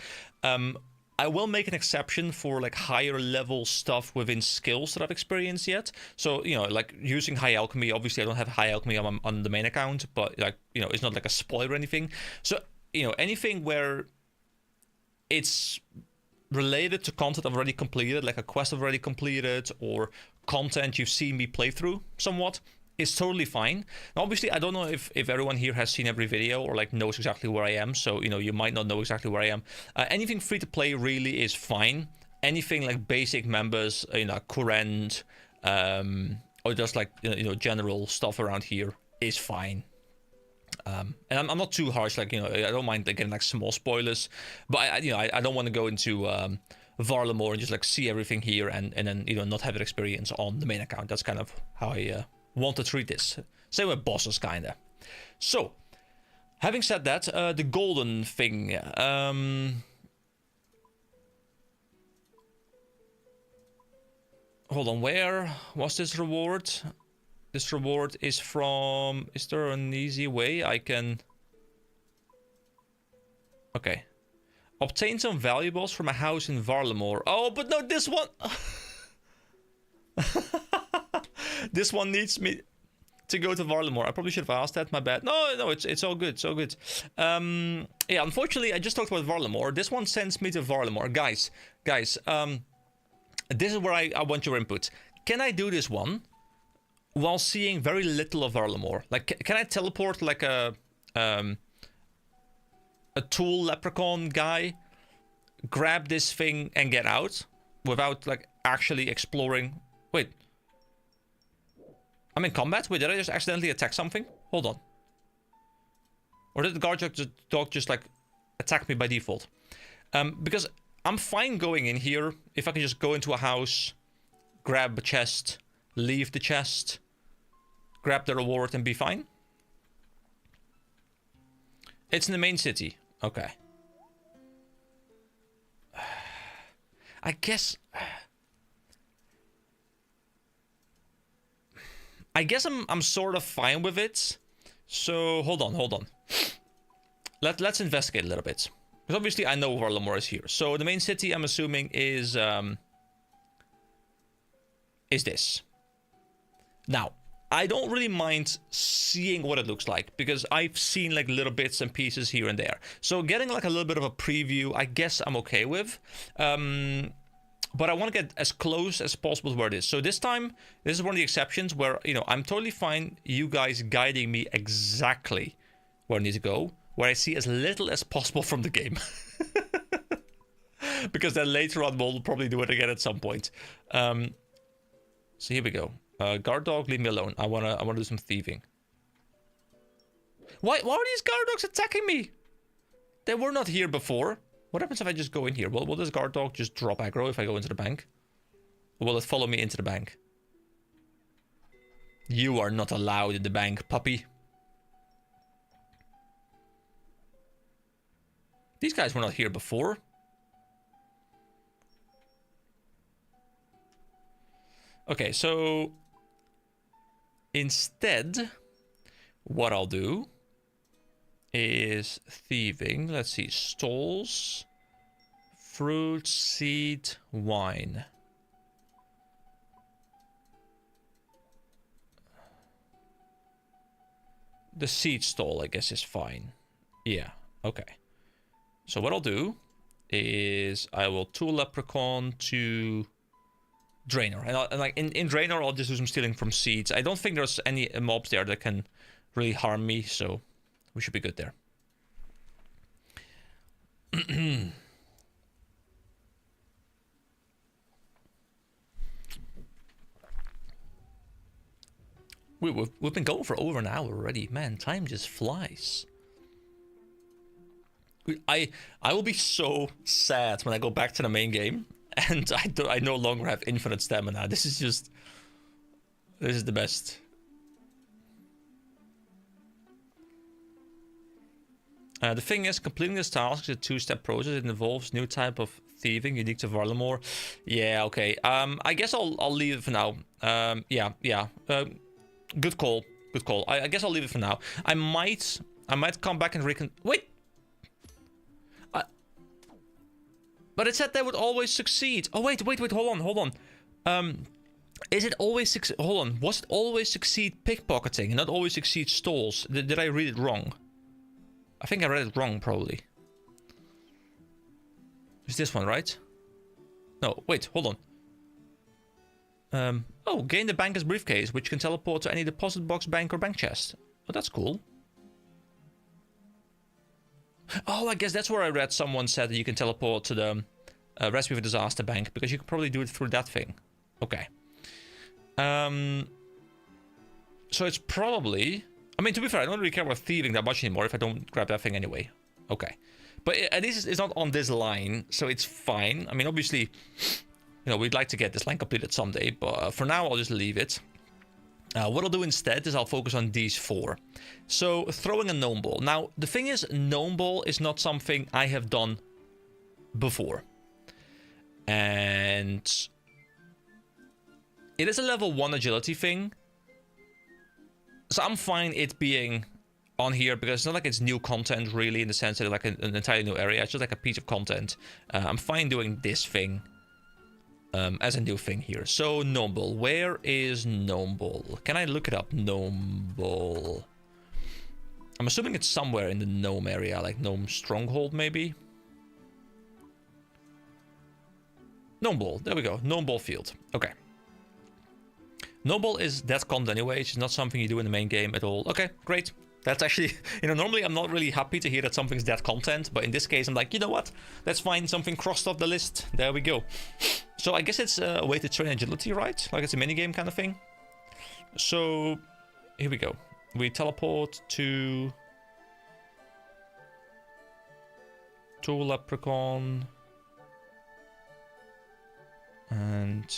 I will make an exception for like higher level stuff within skills that I've experienced yet. So, you know, like using high alchemy, obviously I don't have high alchemy on the main account, but like, you know, it's not like a spoiler or anything. So, you know, anything where it's related to content I've already completed, like a quest I've already completed, or content you've seen me play through somewhat, is totally fine. Now, obviously, I don't know if everyone here has seen every video or like knows exactly where I am, so, you know, you might not know exactly where I am. Anything free to play really is fine. Anything like basic members, you know, current, or just like, you know, general stuff around here is fine. And I'm not too harsh, like, you know, I don't mind like, getting like small spoilers, but I don't want to go into Varlamore and just like see everything here and then, you know, not have an experience on the main account. That's kind of how I want to treat this. Same with bosses, kinda. So, having said that, the golden thing. Hold on, where was this reward? This reward is from... Is there an easy way I can... Okay. Obtain some valuables from a house in Varlamore. Oh, but no, this one... This one needs me to go to Varlamore. I probably should have asked that, my bad. No, it's all good, it's all good. Yeah, unfortunately, I just talked about Varlamore. This one sends me to Varlamore. Guys, this is where I want your input. Can I do this one while seeing very little of Varlamore? Like, can I teleport like a tool leprechaun guy, grab this thing and get out without like actually exploring? Wait, I'm in combat? Wait, did I just accidentally attack something? Hold on. Or did the guard dog just like attack me by default? Because I'm fine going in here if I can just go into a house, grab a chest, leave the chest, grab the reward and be fine. It's in the main city. Okay. I guess I'm sort of fine with it. So hold on. Let's investigate a little bit. Because obviously I know Varlamore is here. So the main city, I'm assuming, is this. Now, I don't really mind seeing what it looks like, because I've seen like little bits and pieces here and there. So getting like a little bit of a preview, I guess I'm okay with. But I want to get as close as possible to where it is. So this time, this is one of the exceptions where, you know, I'm totally fine you guys guiding me exactly where I need to go, where I see as little as possible from the game. Because then later on, we'll probably do it again at some point. So here we go. Guard dog, leave me alone. I wanna do some thieving. Why are these guard dogs attacking me? They were not here before. What happens if I just go in here? Will this guard dog just drop aggro if I go into the bank? Or will it follow me into the bank? You are not allowed in the bank, puppy. These guys were not here before. Okay, so instead, what I'll do is thieving. Let's see, stalls, fruit, seed, wine. The seed stall, I guess, is fine. Yeah, okay. So what I'll do is I will tool leprechaun to Draenor, and like in Draenor, I'll just do some stealing from seeds. I don't think there's any mobs there that can really harm me, so we should be good there. We've been going for over an hour already. Man, time just flies. I will be so sad when I go back to the main game and I no longer have infinite stamina. This is the best. The thing is, completing this task is a two-step process. It involves new type of thieving unique to Varlamore. Yeah, okay. I guess I'll leave it for now. Yeah. Good call. Good call. I guess I'll leave it for now. I might come back and wait. But it said they would always succeed. Oh wait. Hold on. Is it always hold on? Was it always succeed pickpocketing and not always succeed stalls? Did I read it wrong? I think I read it wrong, probably. It's this one, right? No, wait, hold on. Oh, gain the banker's briefcase, which can teleport to any deposit box, bank, or bank chest. Oh, that's cool. Oh, I guess that's where I read someone said that you can teleport to the Recipe for Disaster bank, because you could probably do it through that thing. Okay. So it's probably... I mean, to be fair, I don't really care about thieving that much anymore if I don't grab that thing anyway. Okay. But at least it's not on this line, so it's fine. I mean, obviously, you know, we'd like to get this line completed someday, but for now, I'll just leave it. What I'll do instead is I'll focus on these 4. So, throwing a gnome ball. Now, the thing is, gnome ball is not something I have done before. And it is a level 1 agility thing. So I'm fine it being on here, because it's not like it's new content really, in the sense that it's like an entirely new area. It's just like a piece of content. I'm fine doing this thing as a new thing here. So gnome ball, where is gnome ball? Can I look it up? Gnome ball. I'm assuming it's somewhere in the gnome area, like gnome stronghold maybe. Gnome ball, there we go. Gnome ball field. Okay. Gnome ball is dead content anyway. It's not something you do in the main game at all. Okay, great. That's actually, you know, normally I'm not really happy to hear that something's dead content, but in this case I'm like, you know what? Let's find something crossed off the list. There we go. So I guess it's a way to train agility, right? Like it's a minigame kind of thing. So here we go. We teleport to Leprechaun. And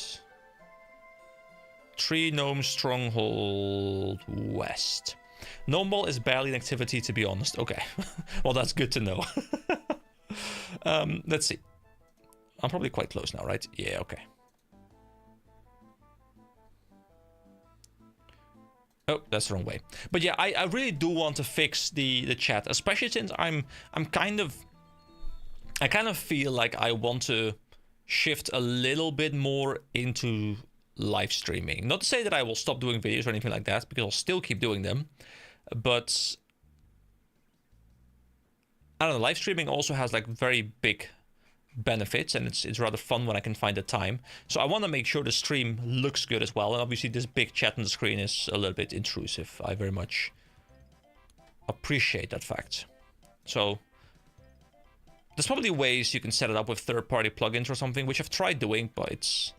Tree Gnome Stronghold West. Gnome Ball is barely an activity, to be honest. Okay. Well, that's good to know. Let's see. I'm probably quite close now, right? Yeah, okay. Oh, that's the wrong way. But yeah, I really do want to fix the chat, especially since I kind of feel like I want to shift a little bit more into live streaming. Not to say that I will stop doing videos or anything like that, because I'll still keep doing them. But I don't know, live streaming also has like very big benefits, and it's rather fun when I can find the time. So I want to make sure the stream looks good as well. And obviously this big chat on the screen is a little bit intrusive. I very much appreciate that fact. So there's probably ways you can set it up with third-party plugins or something, which I've tried doing, but it's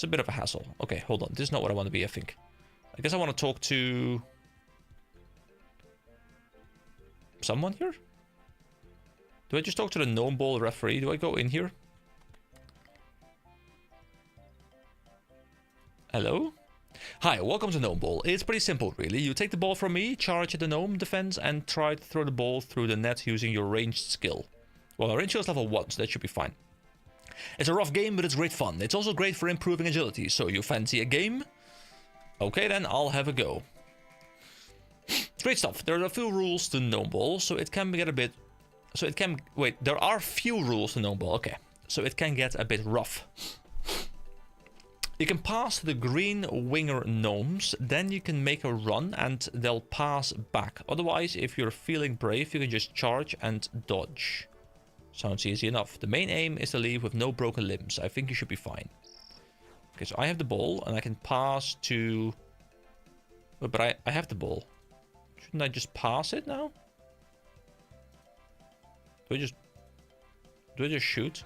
a bit of a hassle. Okay, hold on. This is not what I want to be, I think. I guess I want to talk to someone here? Do I just talk to the gnome ball referee? Do I go in here? Hello? Hi, welcome to Gnome Ball. It's pretty simple, really. You take the ball from me, charge at the gnome defense, and try to throw the ball through the net using your ranged skill. Well, our ranged skill is level 1, so that should be fine. It's a rough game, but it's great fun. It's also great for improving agility, so you fancy a game? Okay, then I'll have a go. Great stuff. There are a few rules to Gnome Ball, so it can get a bit... So it can... Wait, there are few rules to Gnome Ball. Okay, so it can get a bit rough. You can pass the green winger gnomes, then you can make a run and they'll pass back. Otherwise, if you're feeling brave, you can just charge and dodge. Sounds easy enough. The main aim is to leave with no broken limbs. I think you should be fine. Okay, so I have the ball and I can pass to... But I have the ball. Shouldn't I just pass it now? Do I just shoot?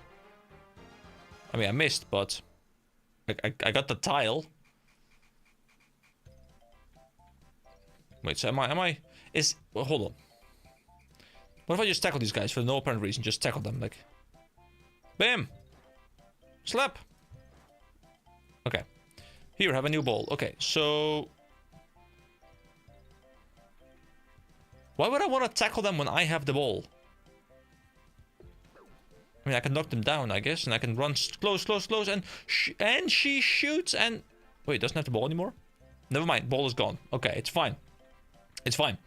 I mean, I missed, but I got the tile. Wait, so am I well, hold on. What if I just tackle these guys for no apparent reason? Just tackle them, like... Bam! Slap! Okay. Here, have a new ball. Okay, so... Why would I want to tackle them when I have the ball? I mean, I can knock them down, I guess, and I can run close, and she shoots, and... Wait, doesn't have the ball anymore? Never mind, ball is gone. Okay, it's fine. It's fine.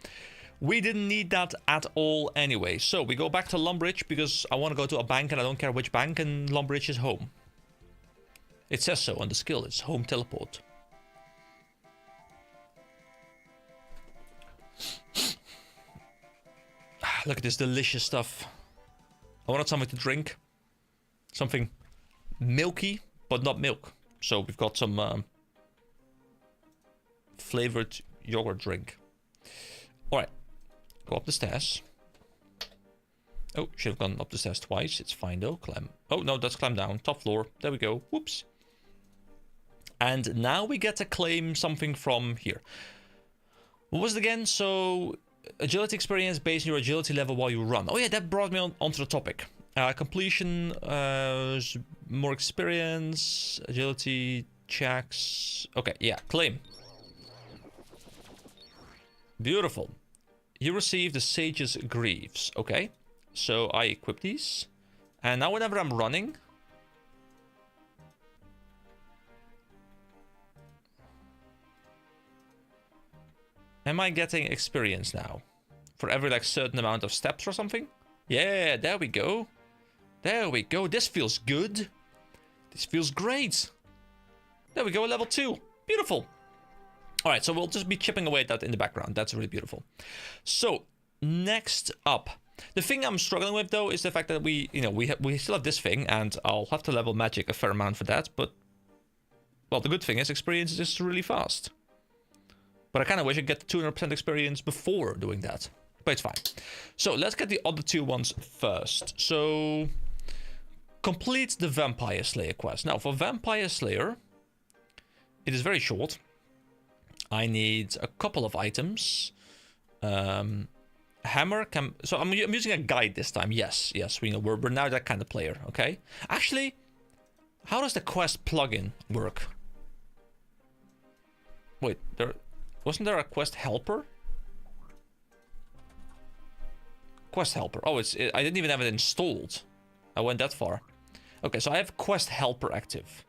We didn't need that at all anyway. So we go back to Lumbridge because I want to go to a bank and I don't care which bank, and Lumbridge is home. It says so on the skill. It's home teleport. Look at this delicious stuff. I wanted something to drink. Something milky, but not milk. So we've got some flavored yogurt drink. Alright. Go up the stairs. Oh, should have gone up the stairs twice. It's fine though. Climb. Oh, no, that's climb down. Top floor. There we go. Whoops. And now we get to claim something from here. What was it again? So, agility experience based on your agility level while you run. Oh yeah, that brought me onto the topic. Completion, more experience, agility checks. Okay, yeah, claim. Beautiful. You receive the Sage's Greaves. Okay, so I equip these. And now whenever I'm running... Am I getting experience now? For every like certain amount of steps or something? Yeah, there we go. There we go. This feels good. This feels great. There we go, level 2. Beautiful. Alright, so we'll just be chipping away at that in the background. That's really beautiful. So, next up. The thing I'm struggling with though is the fact that we still have this thing, and I'll have to level magic a fair amount for that, but well, the good thing is experience is just really fast. But I kind of wish I get 200% experience before doing that. But it's fine. So let's get the other two ones first. So complete the Vampire Slayer quest. Now for Vampire Slayer, it is very short. I need a couple of items. Hammer can... So I'm using a guide this time. Yes, we know. We're now that kind of player, okay? Actually, how does the quest plugin work? Wait, wasn't there a quest helper? Quest helper. Oh, I didn't even have it installed. I went that far. Okay, so I have quest helper active.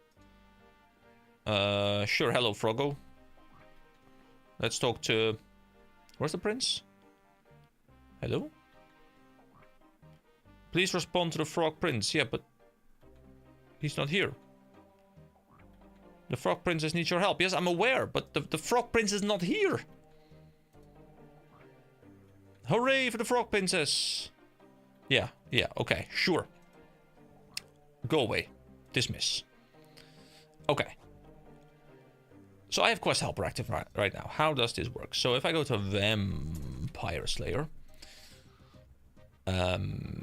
Sure. Hello, Froggo. Let's talk to... Where's the prince? Hello? Please respond to the frog prince. Yeah, but... he's not here. The frog princess needs your help. Yes, I'm aware, but the frog prince is not here. Hooray for the frog princess. Yeah, okay, sure. Go away. Dismiss. Okay. So I have quest helper active right now. How does this work? So if I go to Vampire Slayer.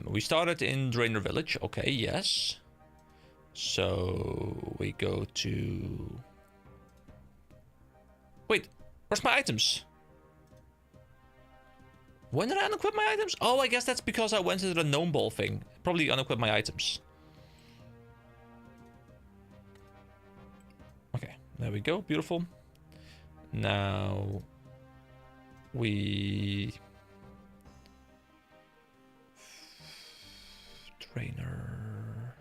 We started in Drainer Village. Okay, yes. So we go to... Wait, where's my items? When did I unequip my items? Oh, I guess that's because I went into the gnome ball thing. Probably unequip my items. Okay, there we go. Beautiful. Now we... Trainer...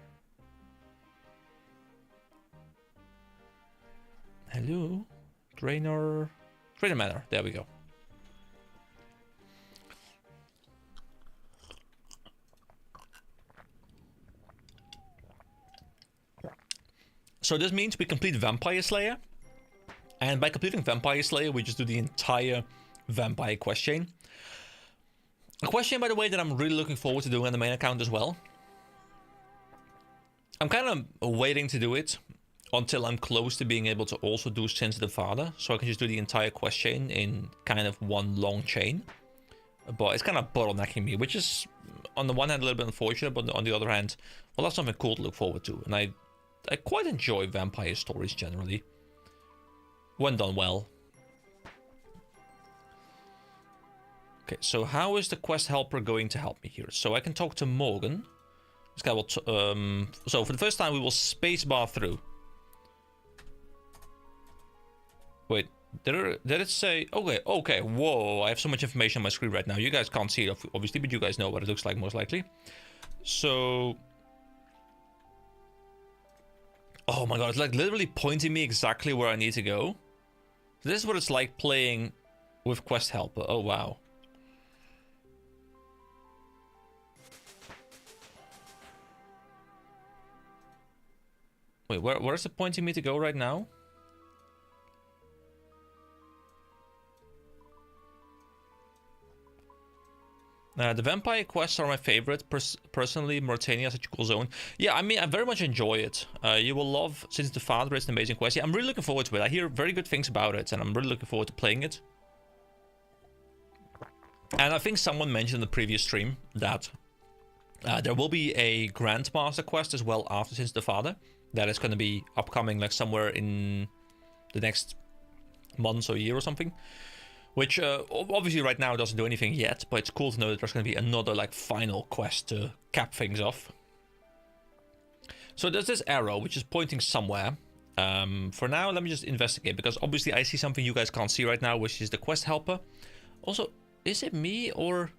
Hello? Trainer Manor. There we go. So this means we complete Vampire Slayer. And by completing Vampire Slayer, we just do the entire Vampire quest chain. A quest chain, by the way, that I'm really looking forward to doing on the main account as well. I'm kind of waiting to do it until I'm close to being able to also do Sensitive Father. So I can just do the entire quest chain in kind of one long chain. But it's kind of bottlenecking me, which is on the one hand a little bit unfortunate, but on the other hand, well, that's something cool to look forward to. And I quite enjoy vampire stories generally. When done well. Okay, so how is the quest helper going to help me here? So I can talk to Morgan. This guy will... so for the first time we will spacebar through. Wait, did it say... Okay, whoa, I have so much information on my screen right now. You guys can't see it, obviously, but you guys know what it looks like, most likely. So... Oh my god, it's like literally pointing me exactly where I need to go. This is what it's like playing with Quest Helper. Oh, wow. Wait, where's it pointing me to go right now? The vampire quests are my favorite. Personally, Mauritania is such a cool zone. Yeah, I mean, I very much enjoy it. You will love Since the Father. It's an amazing quest. Yeah, I'm really looking forward to it. I hear very good things about it, and I'm really looking forward to playing it. And I think someone mentioned in the previous stream that there will be a Grandmaster quest as well after Since the Father. That is going to be upcoming like somewhere in the next month or year or something. Which obviously right now doesn't do anything yet, but it's cool to know that there's going to be another like final quest to cap things off. So there's this arrow which is pointing somewhere. For now, let me just investigate, because obviously I see something you guys can't see right now, which is the quest helper. Also, is it me or...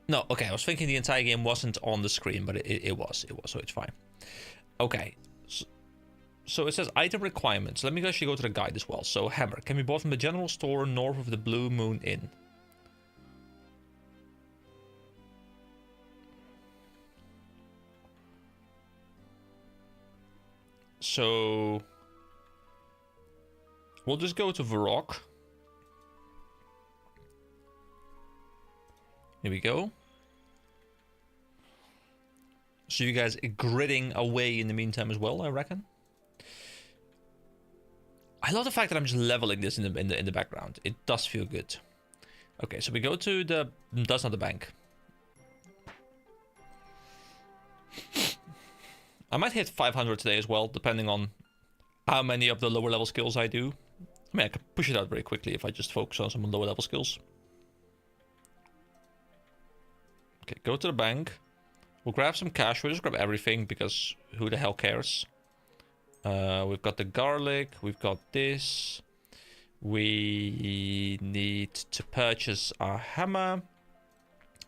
No, okay, I was thinking the entire game wasn't on the screen, but it was, so it's fine. Okay. So it says item requirements. Let me actually go to the guide as well. So hammer can be bought from the general store north of the Blue Moon Inn. So we'll just go to Varrock. Here we go. So you guys are gritting away in the meantime as well, I reckon. I love the fact that I'm just leveling this in the background. It does feel good. Okay, so we go to the... That's not the bank. I might hit 500 today as well, depending on how many of the lower level skills I do. I mean, I could push it out very quickly if I just focus on some lower level skills. Okay, go to the bank. We'll grab some cash. We'll just grab everything, because who the hell cares? We've got the garlic, we've got this. We need to purchase our hammer.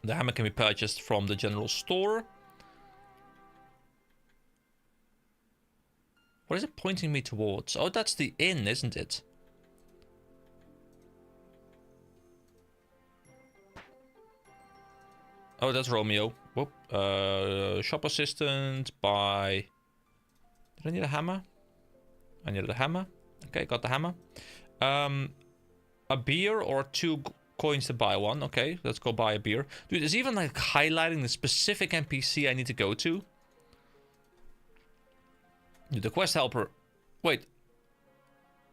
The hammer can be purchased from the general store. What is it pointing me towards? Oh, that's the inn, isn't it? Oh, that's Romeo. Whoop. Shop assistant, buy... Did I need a hammer? I needed a hammer. Okay, got the hammer. A beer or 2 coins to buy one. Okay, let's go buy a beer. Dude, it's even like highlighting the specific NPC I need to go to. Dude, the quest helper. Wait.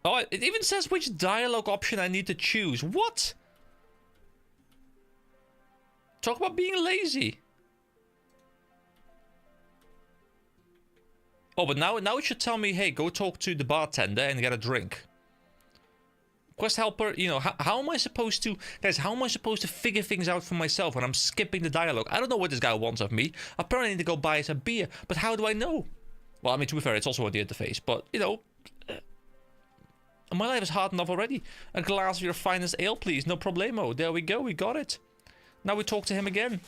Oh, it even says which dialogue option I need to choose. What? Talk about being lazy. Oh, but now it should tell me, hey, go talk to the bartender and get a drink. Quest helper, you know, how am I supposed to... Guys, how am I supposed to figure things out for myself when I'm skipping the dialogue? I don't know what this guy wants of me. Apparently I need to go buy some beer, but how do I know? Well, I mean, to be fair, it's also on the interface, but, you know... my life is hard enough already. A glass of your finest ale, please. No problemo. There we go, we got it. Now we talk to him again.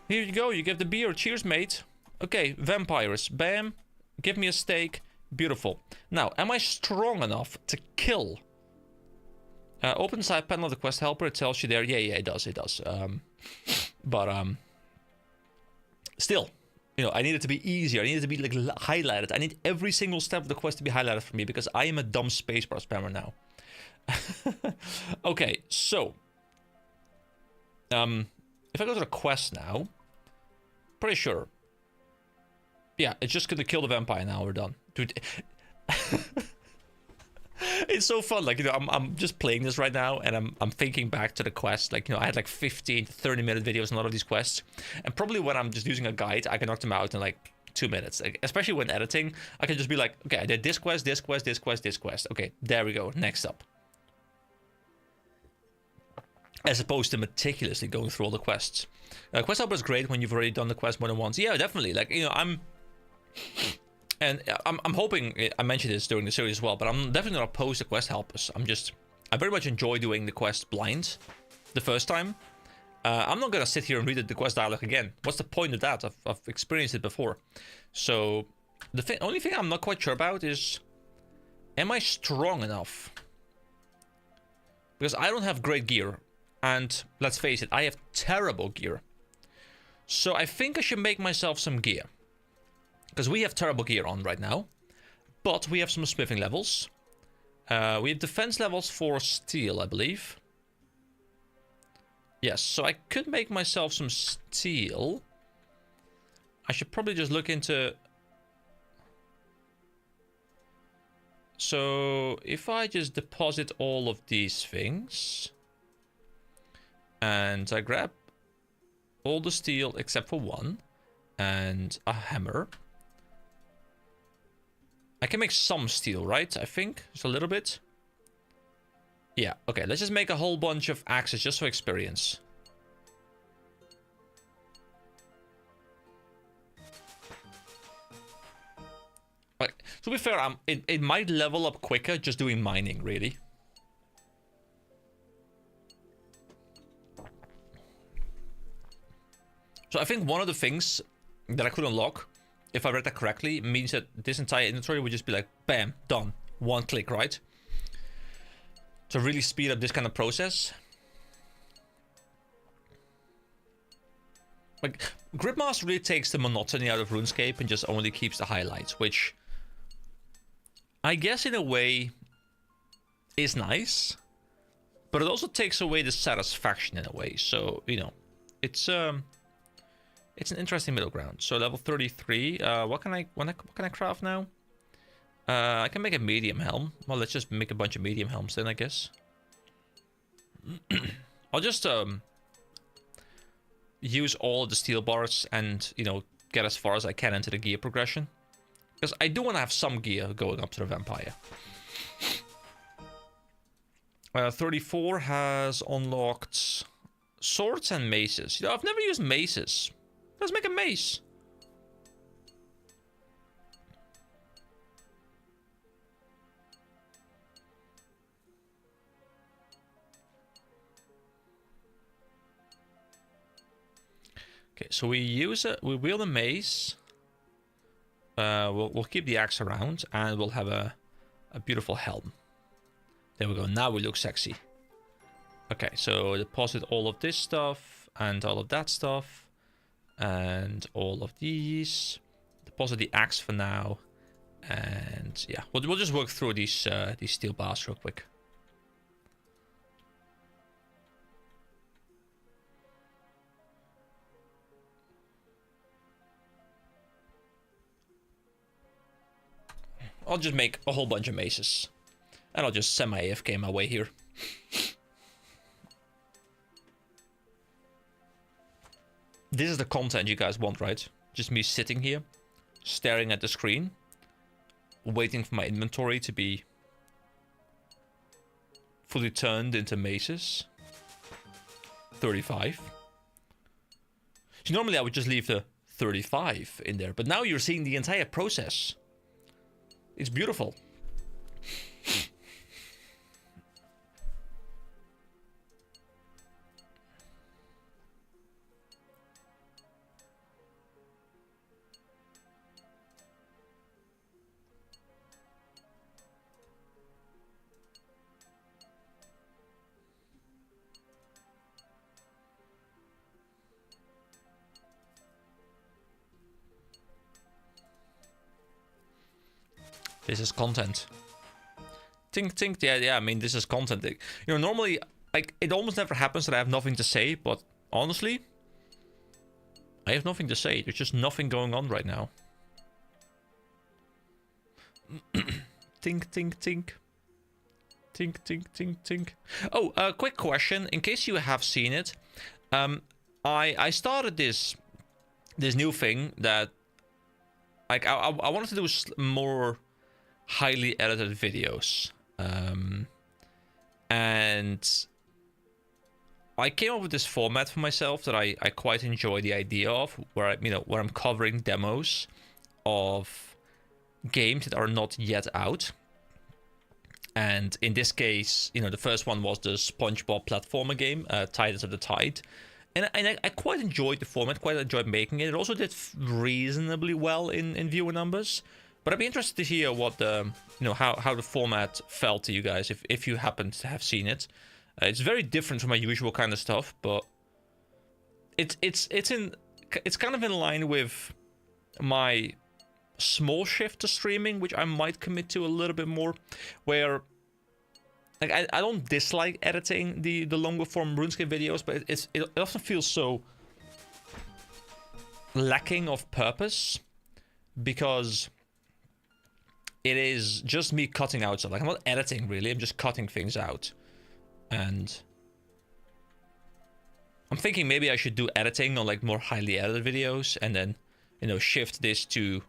Here you go, you give the beer. Cheers, mate. Okay, vampires. Bam. Give me a steak. Beautiful. Now, am I strong enough to kill? Open the side panel of the quest helper. It tells you there. Yeah, it does. Still, you know, I need it to be easier. I need it to be like highlighted. I need every single step of the quest to be highlighted for me, because I am a dumb spacebar spammer now. Okay, so if I go to the quest now, pretty sure. Yeah, it's just gonna kill the vampire now. We're done, dude. It's so fun. Like, you know, I'm just playing this right now, and I'm thinking back to the quest. Like, you know, I had like 15 to 30-minute videos on a lot of these quests, and probably when I'm just using a guide, I can knock them out in like 2 minutes. Like, especially when editing, I can just be like, okay, I did this quest, this quest, this quest, this quest. Okay, there we go. Next up. As opposed to meticulously going through all the quests. Quest helper is great when you've already done the quest more than once. Yeah, definitely. Like, you know, I'm hoping I mentioned this during the series as well, but I'm definitely not opposed to quest helpers. I very much enjoy doing the quest blind the first time. I'm not gonna sit here and read the quest dialogue again. What's the point of that? I've experienced it before. So the only thing I'm not quite sure about is Am I strong enough? Because I don't have great gear. And let's face it, I have terrible gear. So I think I should make myself some gear. Because we have terrible gear on right now. But we have some smithing levels. We have defense levels for steel, I believe. Yes, so I could make myself some steel. I should probably just look into... So, if I just deposit all of these things... And I grab all the steel except for one. And a hammer. I can make some steel, right? I think. Just a little bit. Yeah, okay. Let's just make a whole bunch of axes just for experience. Like, to be fair, it might level up quicker just doing mining, really. So I think one of the things that I could unlock, if I read that correctly, means that this entire inventory would just be like, bam, done. One click, right? To really speed up this kind of process. Like, Gridmaster really takes the monotony out of RuneScape and just only keeps the highlights, which I guess in a way is nice, but it also takes away the satisfaction in a way. So, you know, it's an interesting middle ground. So level 33, what can I craft now? I can make a medium helm. Well, let's just make a bunch of medium helms then, I guess. I'll just use all the steel bars and, you know, get as far as I can into the gear progression. Because I do want to have some gear going up to the vampire. 34 has unlocked swords and maces. You know, I've never used maces. Let's make a mace. Okay, so we wield a mace. We'll keep the axe around, and we'll have a beautiful helm. There we go. Now we look sexy. Okay, so deposit all of this stuff and all of that stuff, and all of these. Deposit the axe for now, and yeah, we'll just work through these steel bars real quick. I'll just make a whole bunch of maces. And I'll just semi-AFK my way here. This is the content you guys want, right? Just me sitting here, staring at the screen, waiting for my inventory to be fully turned into maces. 35. So normally I would just leave the 35 in there, but now you're seeing the entire process. It's beautiful. This is content. Tink, yeah, I mean, this is content. You know, normally, like, it almost never happens that I have nothing to say, but honestly, I have nothing to say. There's just nothing going on right now. Tink. Oh, quick question, in case you have seen it. I started this new thing that, like, I wanted to do more highly edited videos, and I came up with this format for myself that I quite enjoy the idea of, where where I'm covering demos of games that are not yet out. And in this case, you know, the first one was the SpongeBob platformer game, Titans of the Tide. And I quite enjoyed the format, quite enjoyed making it. It also did reasonably well in viewer numbers. But I'd be interested to hear what the, how the format felt to you guys, if you happen to have seen it. It's very different from my usual kind of stuff, but it's kind of in line with my small shift to streaming, which I might commit to a little bit more, where like I don't dislike editing the longer form RuneScape videos, but it often feels so lacking of purpose, because it is just me cutting out stuff. Like, I'm not editing really, I'm just cutting things out. And I'm thinking maybe I should do editing on like more highly edited videos, and then, shift this to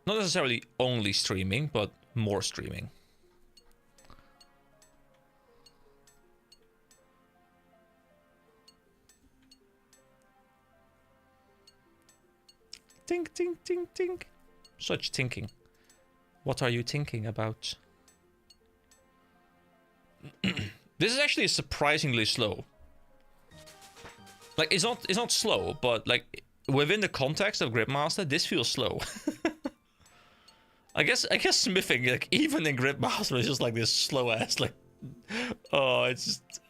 not necessarily only streaming, but more streaming. Tink, tink, tink, tink. Such thinking. What are you thinking about? This is actually surprisingly slow. Like, it's not slow, but like within the context of Gripmaster, this feels slow. I guess smithing, like even in Gripmaster, is just like this slow ass, like, oh, it's just.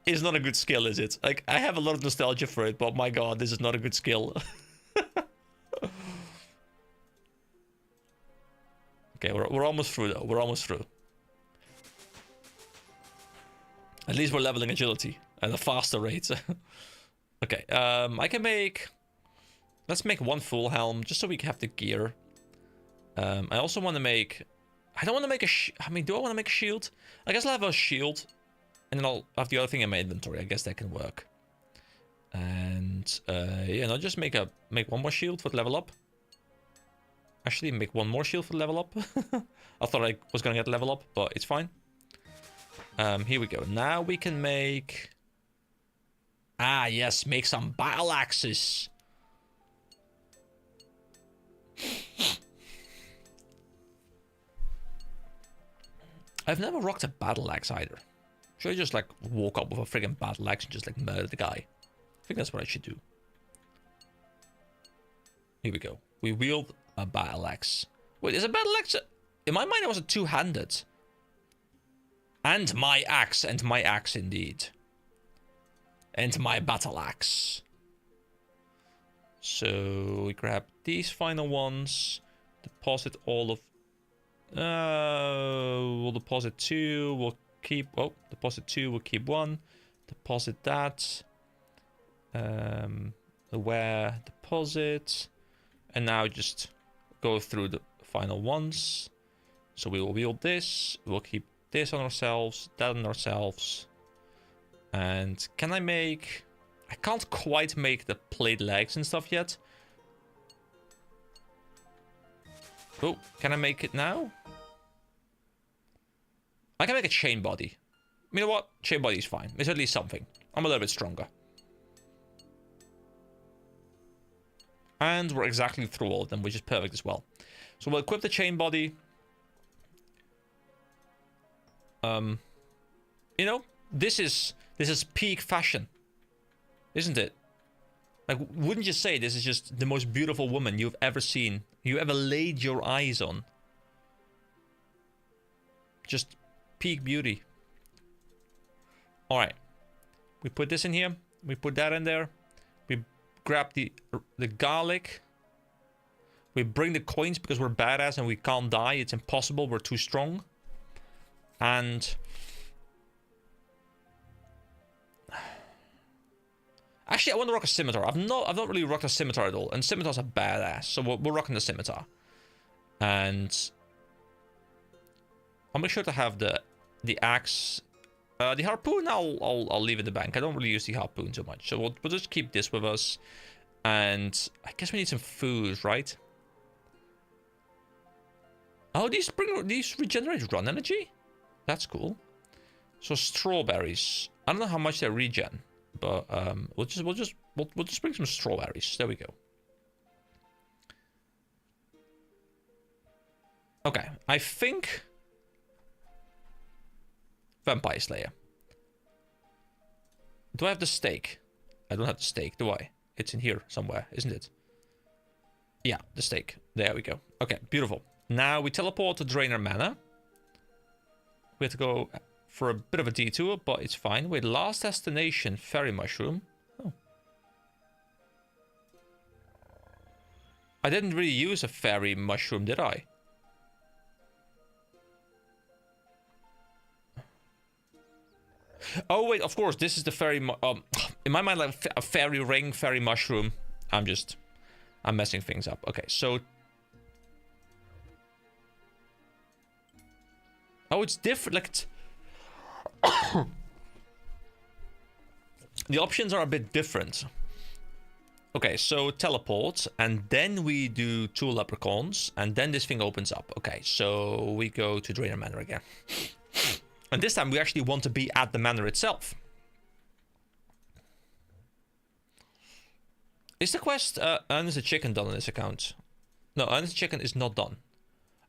It's not a good skill, is it? Like, I have a lot of nostalgia for it, but my god, this is not a good skill. Okay, we're almost through though. We're almost through. At least we're leveling agility at a faster rate. Okay, I can make. Let's make one full helm just so we can have the gear. I also want to make. I don't want to make a. Do I want to make a shield? I guess I'll have a shield, and then I'll have the other thing in my inventory. I guess that can work. And yeah, and I'll just make one more shield for the level up. Actually, make one more shield for the level up. I thought I was gonna get level up, but it's fine. Here we go. Now we can make. Ah, yes, make some battle axes. I've never rocked a battle axe either. Should I just like walk up with a friggin' battle axe and just like murder the guy? I think that's what I should do. Here we go. We wield a battle axe. Wait, is a battle axe? In my mind, it was a two-handed. And my axe indeed. And my battle axe. So we grab these final ones. Deposit all of. We'll deposit 2. We'll keep. Oh, deposit 2. We'll keep 1. Deposit that. Where deposit. And now just go through the final ones. So we will wield this. We'll keep this on ourselves, that on ourselves. And can I make... I can't quite make the plate legs and stuff yet. Oh, can I make it now? I can make a chain body. You know what? Chain body is fine. It's at least something. I'm a little bit stronger. And we're exactly through all of them, which is perfect as well. So we'll equip the chain body. You know, this is peak fashion, isn't it? Like, wouldn't you say this is just the most beautiful woman you've ever seen, you ever laid your eyes on? Just peak beauty. All right, we put this in here. We put that in there. We grab the garlic. We bring the coins because we're badass and we can't die. It's impossible. We're too strong. And actually, I want to rock a scimitar. I've not really rocked a scimitar at all, and scimitars are badass. So we're rocking the scimitar, and I'll make sure to have the axe. The harpoon, I'll leave in the bank. I don't really use the harpoon so much, so we'll just keep this with us. And I guess we need some food, right? Oh, these regenerate run energy. That's cool. So strawberries. I don't know how much they regen, but we'll just bring some strawberries. There we go. Okay, I think Vampire Slayer. Do I have the steak? I don't have the steak, do I? It's in here somewhere, isn't it? Yeah, the stake. There we go. Okay, beautiful. Now we teleport to Drainer Manor. We have to go for a bit of a detour, but it's fine. Wait, last destination, Fairy Mushroom. Oh. I didn't really use a Fairy Mushroom, did I? Oh, wait, of course, this is the Fairy... in my mind, like a Fairy Ring, Fairy Mushroom. I'm messing things up. Okay, so... Oh, it's different, like... The options are a bit different. Okay, so teleport, and then we do 2 leprechauns, and then this thing opens up. Okay, so we go to Drainer Manor again. And this time we actually want to be at the manor itself. Is the quest Earn as a Chicken done on this account? No, Earn as a Chicken is not done.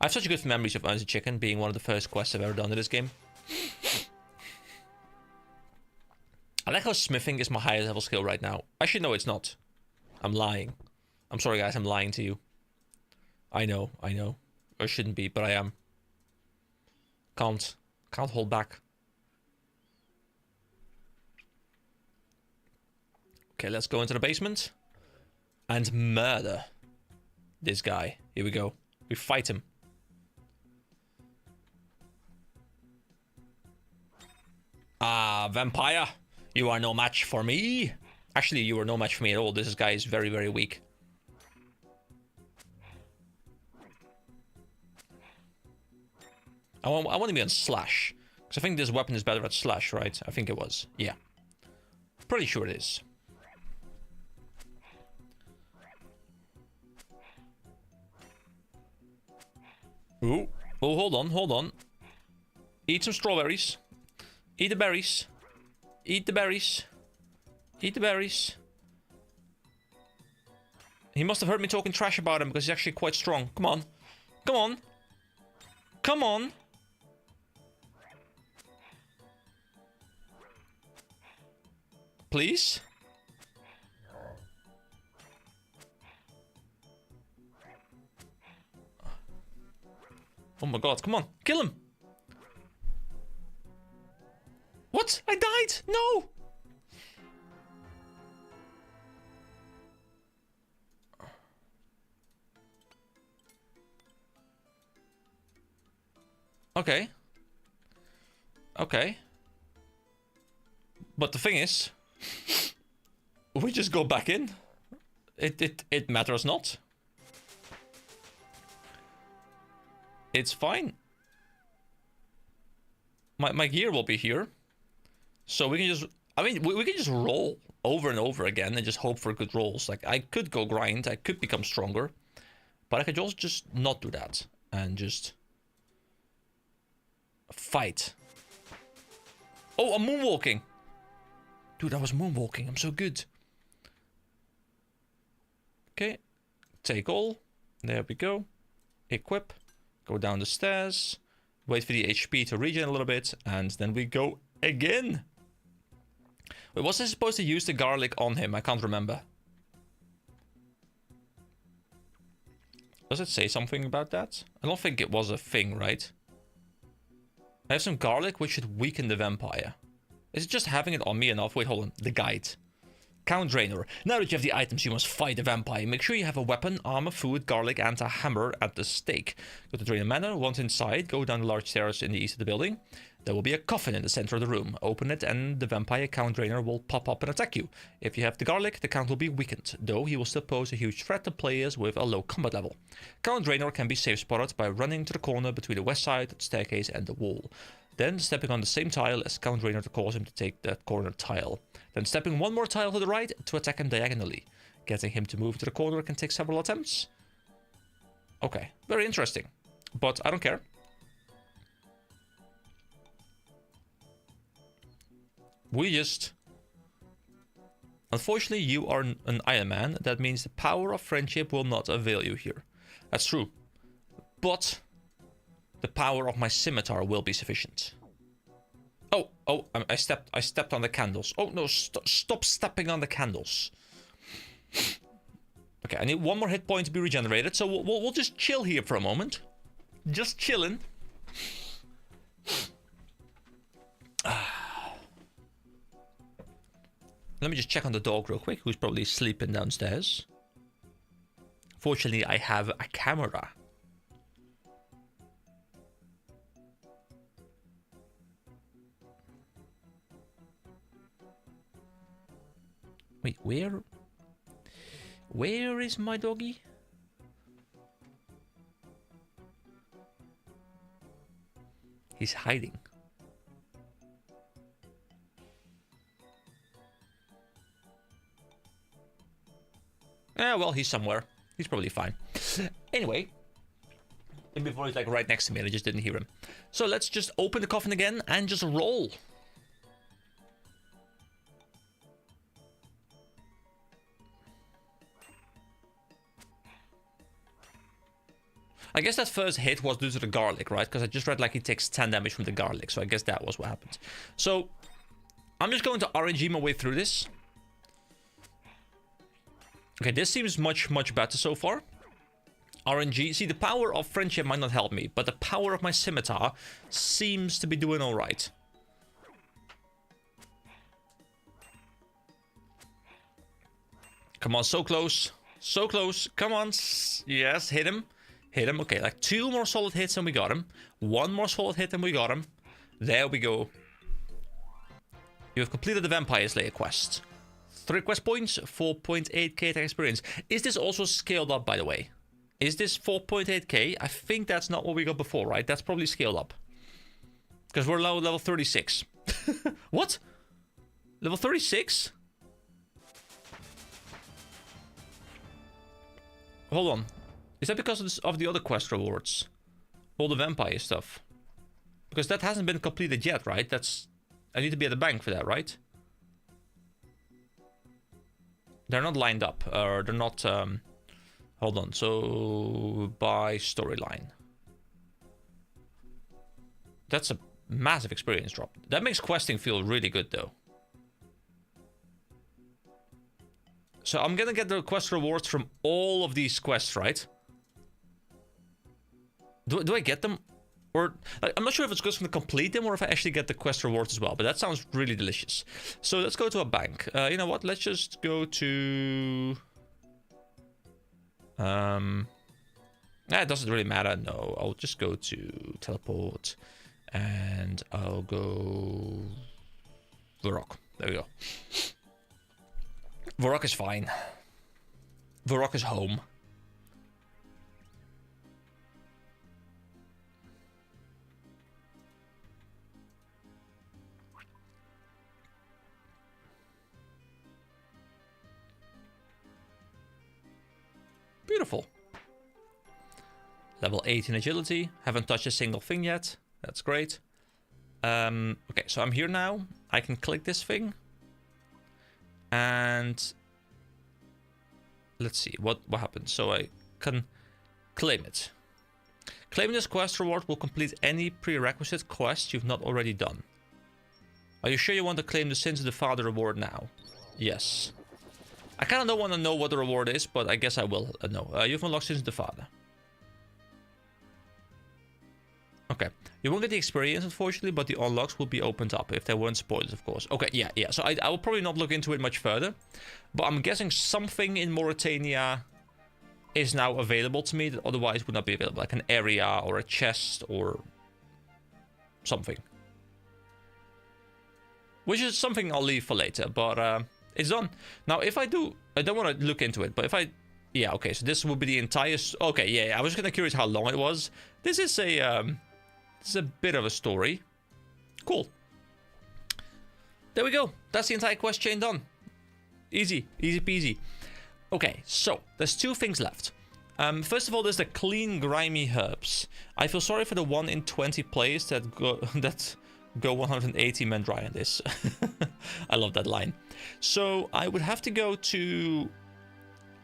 I have such good memories of Earn as a Chicken being one of the first quests I've ever done in this game. I like how smithing is my highest level skill right now. Actually, no, it's not. I'm lying. I'm sorry, guys. I'm lying to you. I know. I shouldn't be, but I am. Can't hold back. Okay, let's go into the basement. And murder this guy. Here we go. We fight him. Ah, vampire. You are no match for me. Actually, you are no match for me at all. This guy is very, very weak. I want to be on slash. Because I think this weapon is better at slash, right? I think it was. Yeah. Pretty sure it is. Ooh. Oh, hold on. Eat some strawberries. Eat the berries. Eat the berries. Eat the berries. He must have heard me talking trash about him because he's actually quite strong. Come on. Come on. Come on. Please? Oh my god, come on. Kill him. What? I died. No. Okay. Okay. But the thing is, we just go back in. It matters not. It's fine. My gear will be here. So we can just... I mean, we can just roll over and over again and just hope for good rolls. Like, I could go grind. I could become stronger. But I could also just not do that. And just... fight. Oh, I'm moonwalking. Dude, I was moonwalking. I'm so good. Okay. Take all. There we go. Equip. Go down the stairs. Wait for the HP to regen a little bit. And then we go again. Wait, was I supposed to use the garlic on him? I can't remember. Does it say something about that? I don't think it was a thing, right? I have some garlic, which should weaken the vampire. Is it just having it on me enough? Wait, hold on. The guide. Count Drainer. Now that you have the items, you must fight the vampire. Make sure you have a weapon, armor, food, garlic, and a hammer at the stake. Go to Drainer Manor. Once inside, go down the large stairs in the east of the building. There will be a coffin in the center of the room. Open it and the vampire Count Drainer will pop up and attack you. If you have the garlic, the Count will be weakened, though he will still pose a huge threat to players with a low combat level. Count Drainer can be safe spotted by running to the corner between the west side, the staircase, and the wall. Then stepping on the same tile as Count Drainer to cause him to take that corner tile. Then stepping one more tile to the right to attack him diagonally. Getting him to move to the corner can take several attempts. Okay, very interesting. But I don't care. We just... Unfortunately, you are an Iron Man. That means the power of friendship will not avail you here. That's true. But... the power of my scimitar will be sufficient. Oh, I stepped on the candles. Oh no, stop stepping on the candles. Okay, I need one more hit point to be regenerated, so we'll just chill here for a moment. Just chilling. Let me just check on the dog real quick, who's probably sleeping downstairs. Fortunately, I have a camera. Wait, where is my doggy? He's hiding. Well, he's somewhere. He's probably fine. Anyway, and before he's like right next to me and I just didn't hear him. So let's just open the coffin again and just roll. I guess that first hit was due to the garlic, right? Because I just read like he takes 10 damage from the garlic. So I guess that was what happened. So I'm just going to RNG my way through this. Okay, this seems much, much better so far. RNG. See, the power of friendship might not help me, but the power of my scimitar seems to be doing all right. Come on, so close. So close. Come on. Yes, hit him. Hit him. Okay, like 2 more solid hits and we got him. 1 more solid hit and we got him. There we go. You have completed the Vampire Slayer quest. 3 quest points, 4.8k attack experience. Is this also scaled up, by the way? Is this 4.8k? I think that's not what we got before, right? That's probably scaled up. Because we're now level 36. What? Level 36? Hold on. Is that because of the other quest rewards? All the vampire stuff? Because that hasn't been completed yet, right? I need to be at the bank for that, right? They're not lined up, or they're not... hold on, so... by storyline. That's a massive experience drop. That makes questing feel really good, though. So I'm gonna get the quest rewards from all of these quests, right? Do I get them? Or, like, I'm not sure if it's good for me to complete them or if I actually get the quest rewards as well. But that sounds really delicious. So let's go to a bank. You know what? Let's just go to... it doesn't really matter. No, I'll just go to teleport. And I'll go... Varrock. There we go. Varrock is fine. Varrock is home. Beautiful. Level 18 agility. Haven't touched a single thing yet. That's great. Okay, so I'm here now. I can click this thing. And let's see what happens. So I can claim it. Claiming this quest reward will complete any prerequisite quest you've not already done. Are you sure you want to claim the Sins of the Father reward now? Yes. I kind of don't want to know what the reward is, but I guess I will know. You've unlocked Sins of the Father. Okay. You won't get the experience, unfortunately, but the unlocks will be opened up if there weren't spoilers, of course. Okay, yeah. So I will probably not look into it much further. But I'm guessing something in Mauritania is now available to me that otherwise would not be available. Like an area or a chest or something. Which is something I'll leave for later, but it's done. Now, if I do... I don't want to look into it, but if I... Yeah, okay, so this will be the entire... Okay, yeah, I was kind of curious how long it was. This is a... This is a bit of a story. Cool. There we go. That's the entire quest chain done. Easy. Easy peasy. Okay, so there's 2 things left. First of all, there's the clean, grimy herbs. I feel sorry for the 1 in 20 players that go 180 men dry on this. I love that line. So I would have to go to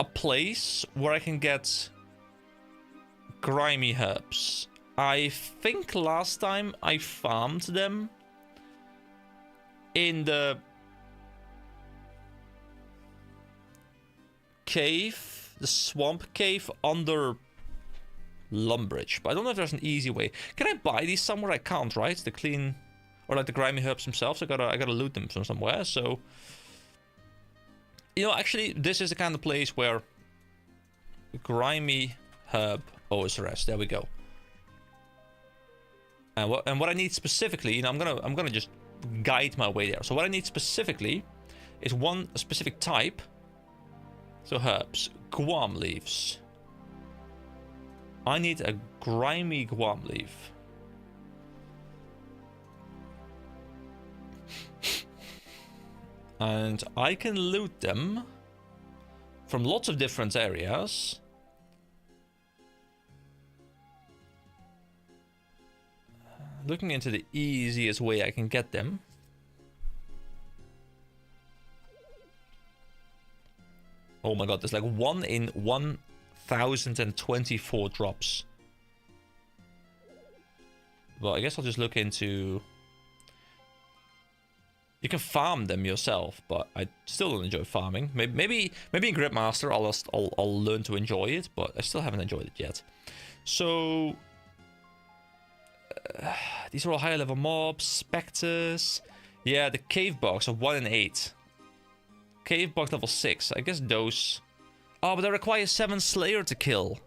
a place where I can get grimy herbs. I think last time I farmed them in the cave the swamp cave under Lumbridge, but I don't know if there's an easy way. Can I buy these somewhere? I can't, right? The clean, or like the grimy herbs themselves. I gotta loot them from somewhere. So, you know, actually, this is the kind of place where grimy herb OSRS. There we go. And what I need specifically, you know, I'm gonna just guide my way there. So what I need specifically is one specific type. So herbs, guam leaves. I need a grimy guam leaf. And I can loot them from lots of different areas. Looking into the easiest way I can get them. Oh my god, there's like 1 in 1,024 drops. Well, I guess I'll just look into... You can farm them yourself, but I still don't enjoy farming. Maybe in Gripmaster I'll learn to enjoy it, but I still haven't enjoyed it yet. So... these are all higher level mobs, specters. Yeah, the cave bugs are 1 in 8. Cave bug level 6. I guess those... Oh, but that requires 7 Slayer to kill.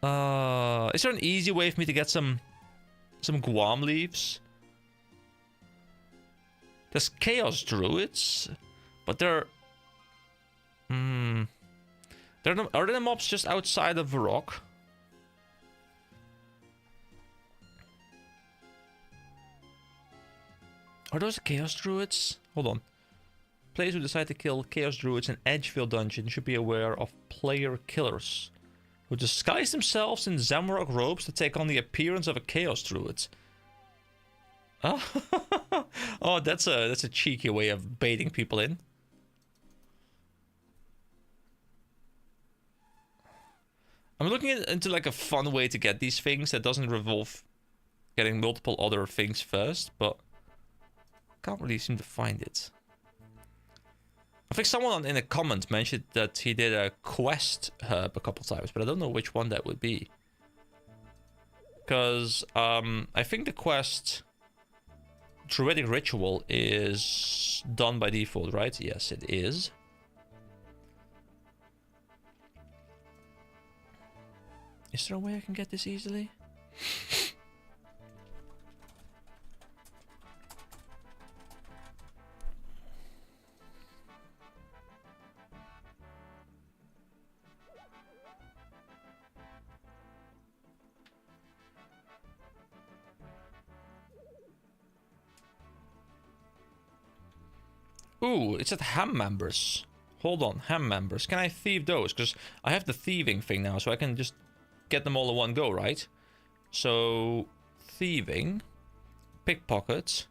Is there an easy way for me to get some guam leaves? There's Chaos Druids, but they're... are the mobs just outside of the rock? Are those Chaos Druids? Hold on. Players who decide to kill Chaos Druids in Edgefield Dungeon should be aware of player killers who disguise themselves in Zamrock robes to take on the appearance of a Chaos Druid. Oh, oh, that's a cheeky way of baiting people in. I'm looking into like a fun way to get these things that doesn't revolve getting multiple other things first, but can't really seem to find it. I think someone in a comment mentioned that he did a quest herb a couple times, but I don't know which one that would be. Because I think the quest Druidic Ritual is done by default, right? Yes, it is. Is there a way I can get this easily? Ooh, it's at ham members. Hold on, ham members. Can I thieve those? Because I have the thieving thing now, so I can just get them all in one go, right? So, thieving, pickpocket,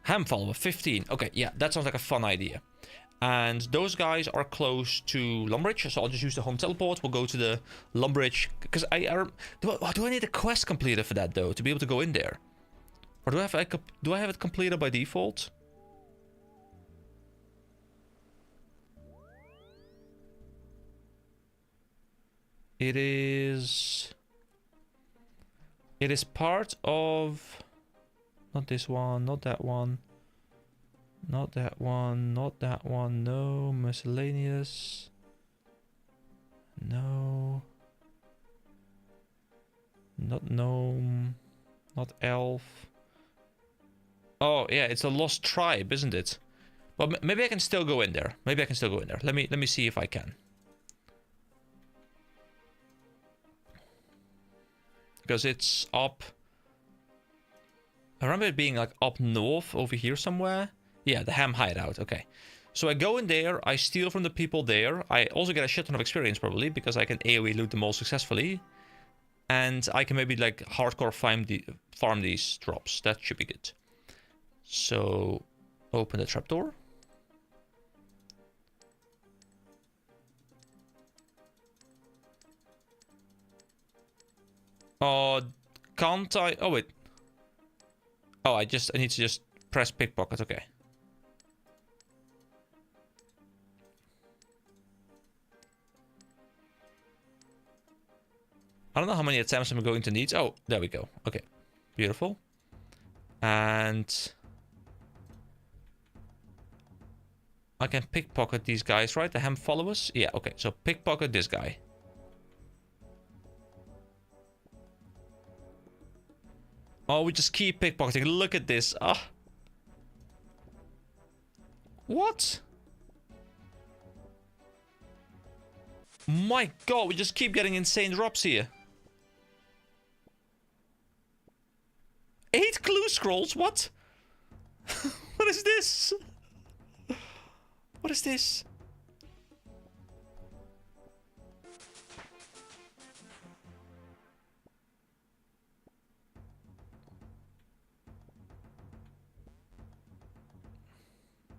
ham follower, 15. Okay, yeah, that sounds like a fun idea. And those guys are close to Lumbridge, so I'll just use the home teleport. We'll go to the Lumbridge, because do I need a quest completed for that though, to be able to go in there? Or do I have it completed by default? It is part of... Not this one, not that one. Not that one, not that one, no. Miscellaneous. No. Not gnome. Not elf. Oh, yeah, it's a lost tribe, isn't it? Well, maybe I can still go in there. Maybe I can still go in there. Let me see if I can. Because it's up... I remember it being like up north over here somewhere. Yeah, the ham hideout, okay. So I go in there, I steal from the people there. I also get a shit ton of experience probably, because I can AoE loot them all successfully. And I can maybe like hardcore farm these drops. That should be good. So, open the trapdoor. Can't I? Oh, wait. Oh, I need to just press pickpocket. Okay. I don't know how many attempts I'm going to need. Oh, there we go. Okay, beautiful. And I can pickpocket these guys, right? The ham followers? Yeah, okay. So pickpocket this guy. Oh, we just keep pickpocketing. Look at this. Ah. What? My god, we just keep getting insane drops here. 8 clue scrolls? What? What is this? What is this?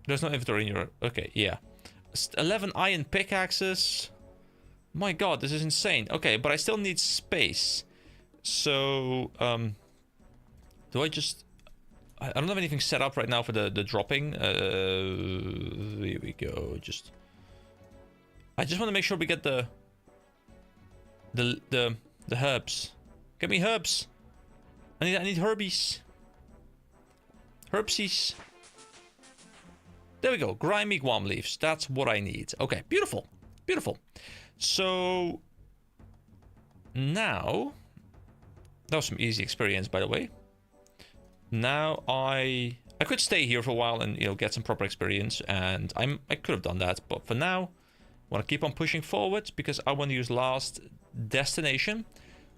There's no inventory in your... Okay, yeah. 11 iron pickaxes. My god, this is insane. Okay, but I still need space. So, do I just... I don't have anything set up right now for the dropping. Here we go. I just want to make sure we get the herbs. Get me herbs. I need herbies. Herbsies. There we go. Grimy guam leaves. That's what I need. Okay, beautiful. Beautiful. So now that was some easy experience, by the way. Now I could stay here for a while and, you know, get some proper experience, and I could have done that, but for now I want to keep on pushing forward because I want to use last destination.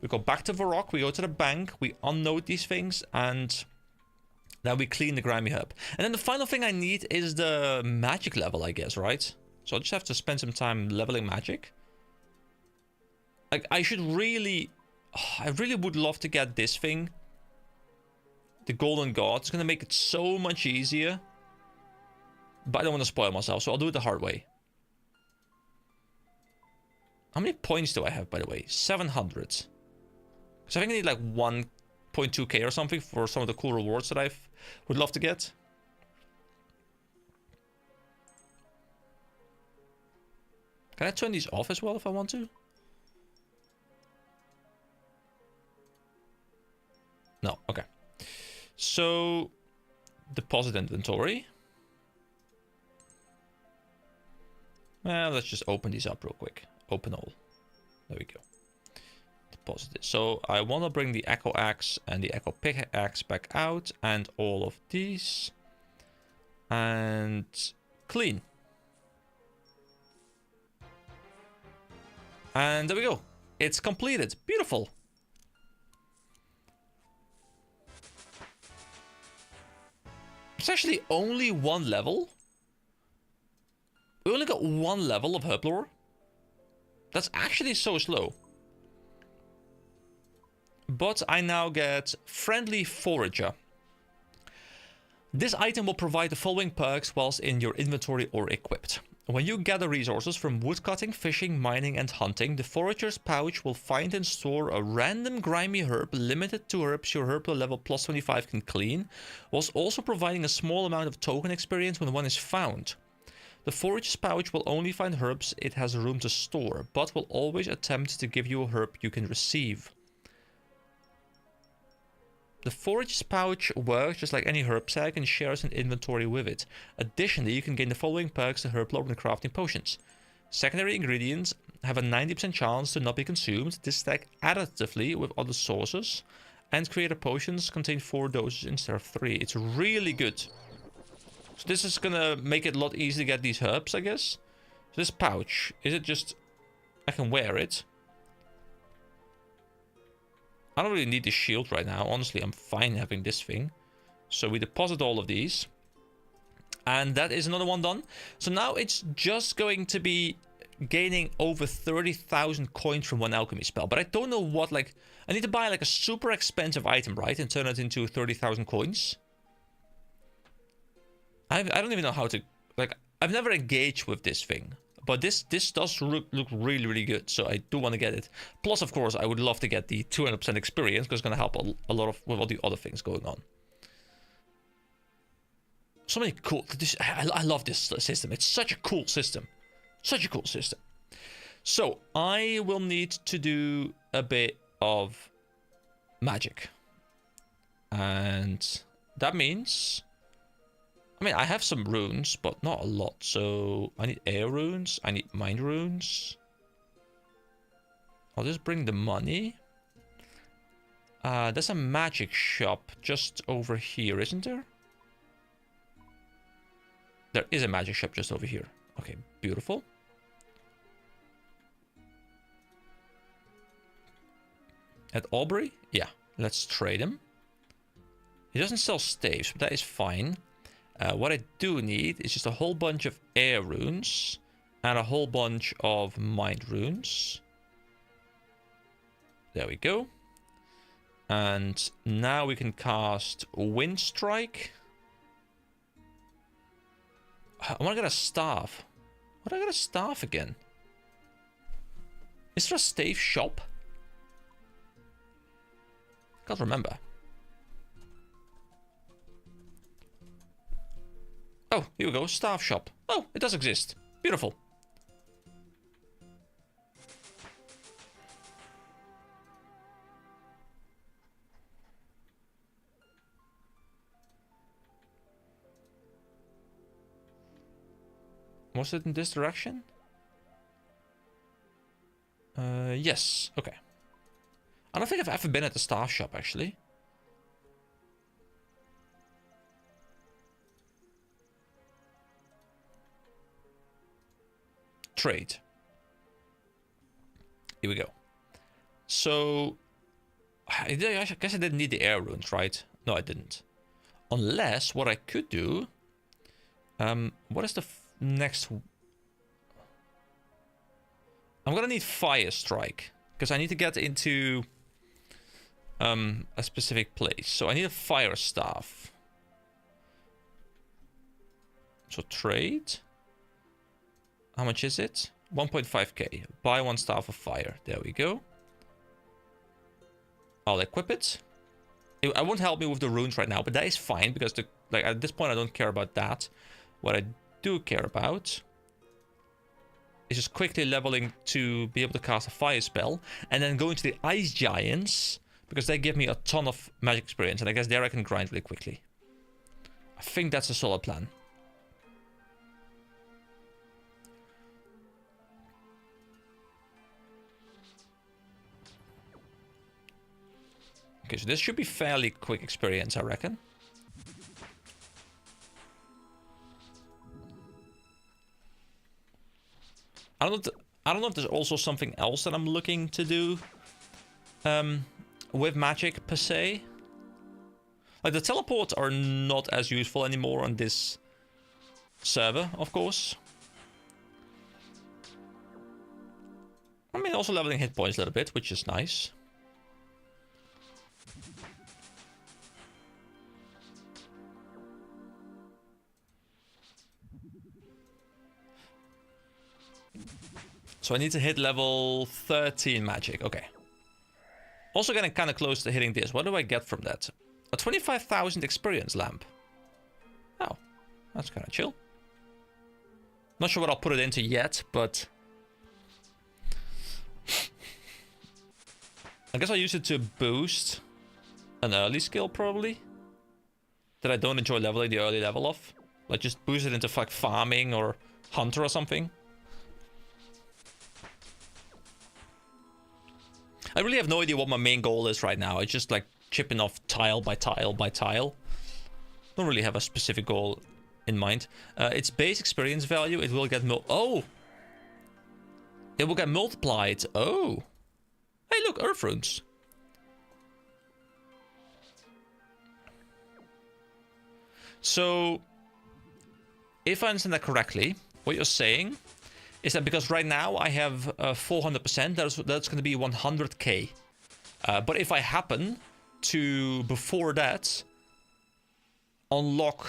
We go back to Varrock, we go to the bank, we unload these things, and then we clean the grimy herb. And then the final thing I need is the magic level, I guess, right? So I just have to spend some time leveling magic. Like, I really would love to get this thing. The Golden God. It's going to make it so much easier. But I don't want to spoil myself, so I'll do it the hard way. How many points do I have, by the way? 700. Because I think I need like 1.2k or something for some of the cool rewards that I would love to get. Can I turn these off as well if I want to? No, okay. So, deposit inventory. Well, let's just open these up real quick. Open all. There we go. Deposit it. So, I want to bring the Echo Axe and the Echo Pickaxe back out, and all of these. And clean. And there we go. It's completed. Beautiful. It's actually only one level. We only got one level of Herblore. That's actually so slow. But I now get Friendly Forager. This item will provide the following perks whilst in your inventory or equipped. When you gather resources from woodcutting, fishing, mining and hunting, the forager's pouch will find and store a random grimy herb limited to herbs your herb level plus 25 can clean, whilst also providing a small amount of token experience when one is found. The forager's pouch will only find herbs it has room to store, but will always attempt to give you a herb you can receive. The forager's pouch works just like any herb sack and shares an inventory with it. Additionally, you can gain the following perks to herb lore when crafting potions. Secondary ingredients have a 90% chance to not be consumed. This stack additively with other sources. And creator potions contain 4 doses instead of 3. It's really good. So this is gonna make it a lot easier to get these herbs, I guess. So this pouch, is it just... I can wear it. I don't really need the shield right now. Honestly, I'm fine having this thing. So we deposit all of these. And that is another one done. So now it's just going to be gaining over 30,000 coins from one alchemy spell. But I don't know what, like... I need to buy like a super expensive item, right? And turn it into 30,000 coins. I don't even know how to... Like, I've never engaged with this thing. But this does look really, really good. So I do want to get it. Plus, of course, I would love to get the 200% experience. Because it's going to help a lot of with all the other things going on. So many cool... I love this system. It's such a cool system. Such a cool system. So, I will need to do a bit of magic. And that means... I mean, I have some runes, but not a lot. So I need air runes. I need mind runes. I'll just bring the money. There's a magic shop just over here, isn't there? There is a magic shop just over here. Okay, beautiful. At Aubrey? Yeah, let's trade him. He doesn't sell staves, but that is fine. What I do need is just a whole bunch of air runes and a whole bunch of mind runes. There we go. And now we can cast Wind Strike. I want to get a staff. What do I get a staff again? Is there a stave shop? Can't remember. Oh, here we go, staff shop. Oh, it does exist. Beautiful. Was it in this direction? Yes, okay. I don't think I've ever been at the staff shop, actually. Trade. Here we go. So, I guess I didn't need the air runes, right? No, I didn't. Unless, what I could do... what is the next... I'm gonna need Fire Strike. Because I need to get into... a specific place. So I need a Fire Staff. So trade... How much is it? 1.5k. Buy one Staff of Fire. There we go. I'll equip it. It won't help me with the runes right now, but that is fine because at this point I don't care about that. What I do care about is just quickly leveling to be able to cast a fire spell and then going to the Ice Giants because they give me a ton of magic experience and I guess there I can grind really quickly. I think that's a solid plan. Okay, so this should be fairly quick experience, I reckon. I don't know if there's also something else that I'm looking to do with magic per se. Like the teleports are not as useful anymore on this server, of course. I mean, also leveling hit points a little bit, which is nice. So I need to hit level 13 magic. Okay. Also getting kind of close to hitting this. What do I get from that? A 25,000 experience lamp. Oh, that's kind of chill. Not sure what I'll put it into yet, but... I guess I'll use it to boost an early skill, probably. That I don't enjoy leveling the early level of. Like, just boost it into, like, farming or hunter or something. I really have no idea what my main goal is right now. It's just like chipping off tile by tile by tile. Don't really have a specific goal in mind. Its base experience value, it will get it will get multiplied. Oh. Hey, look, earth runes. So, if I understand that correctly, what you're saying is that because right now I have 400%, that's going to be 100k. But if I happen to, before that, unlock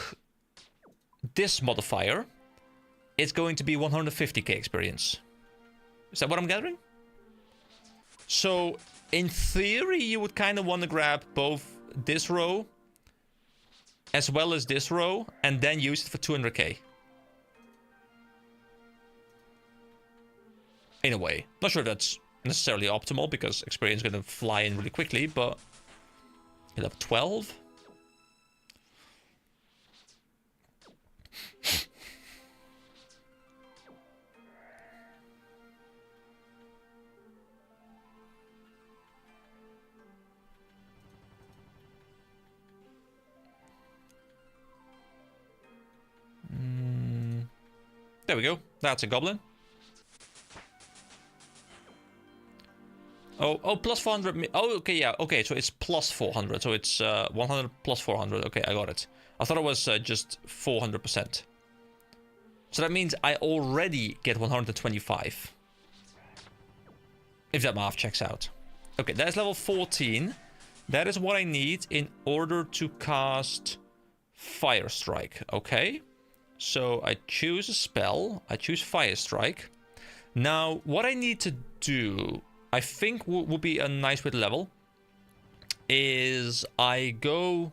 this modifier, it's going to be 150k experience. Is that what I'm gathering? So, in theory, you would kind of want to grab both this row as well as this row and then use it for 200k. In a way. Not sure that's necessarily optimal because experience is going to fly in really quickly, but you have 12. There we go. That's a goblin. Oh, plus 400. Oh, okay, yeah. Okay, so it's plus 400. So it's 100 plus 400. Okay, I got it. I thought it was just 400%. So that means I already get 125. If that math checks out. Okay, that is level 14. That is what I need in order to cast Fire Strike. Okay. So I choose a spell. I choose Fire Strike. Now, what I need to do, I think would be a nice way to level, is I go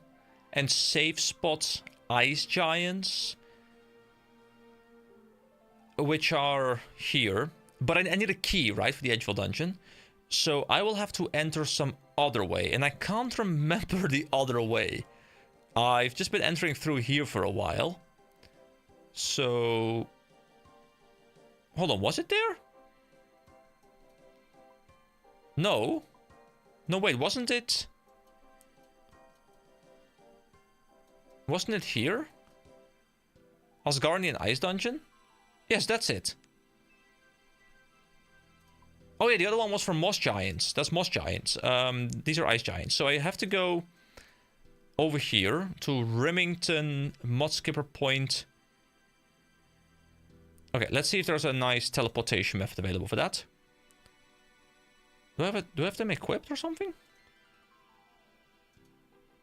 and save spot Ice Giants, which are here. But I need a key, right, for the Edgeville dungeon. So I will have to enter some other way, and I can't remember the other way. I've just been entering through here for a while. So, hold on, was it there? No. No, wait, wasn't it? Wasn't it here? Asgardian Ice Dungeon? Yes, that's it. Oh yeah, the other one was for Moss Giants. That's Moss Giants. These are Ice Giants. So I have to go over here to Remington Mudskipper Point. Okay, let's see if there's a nice teleportation method available for that. Do I have them equipped or something?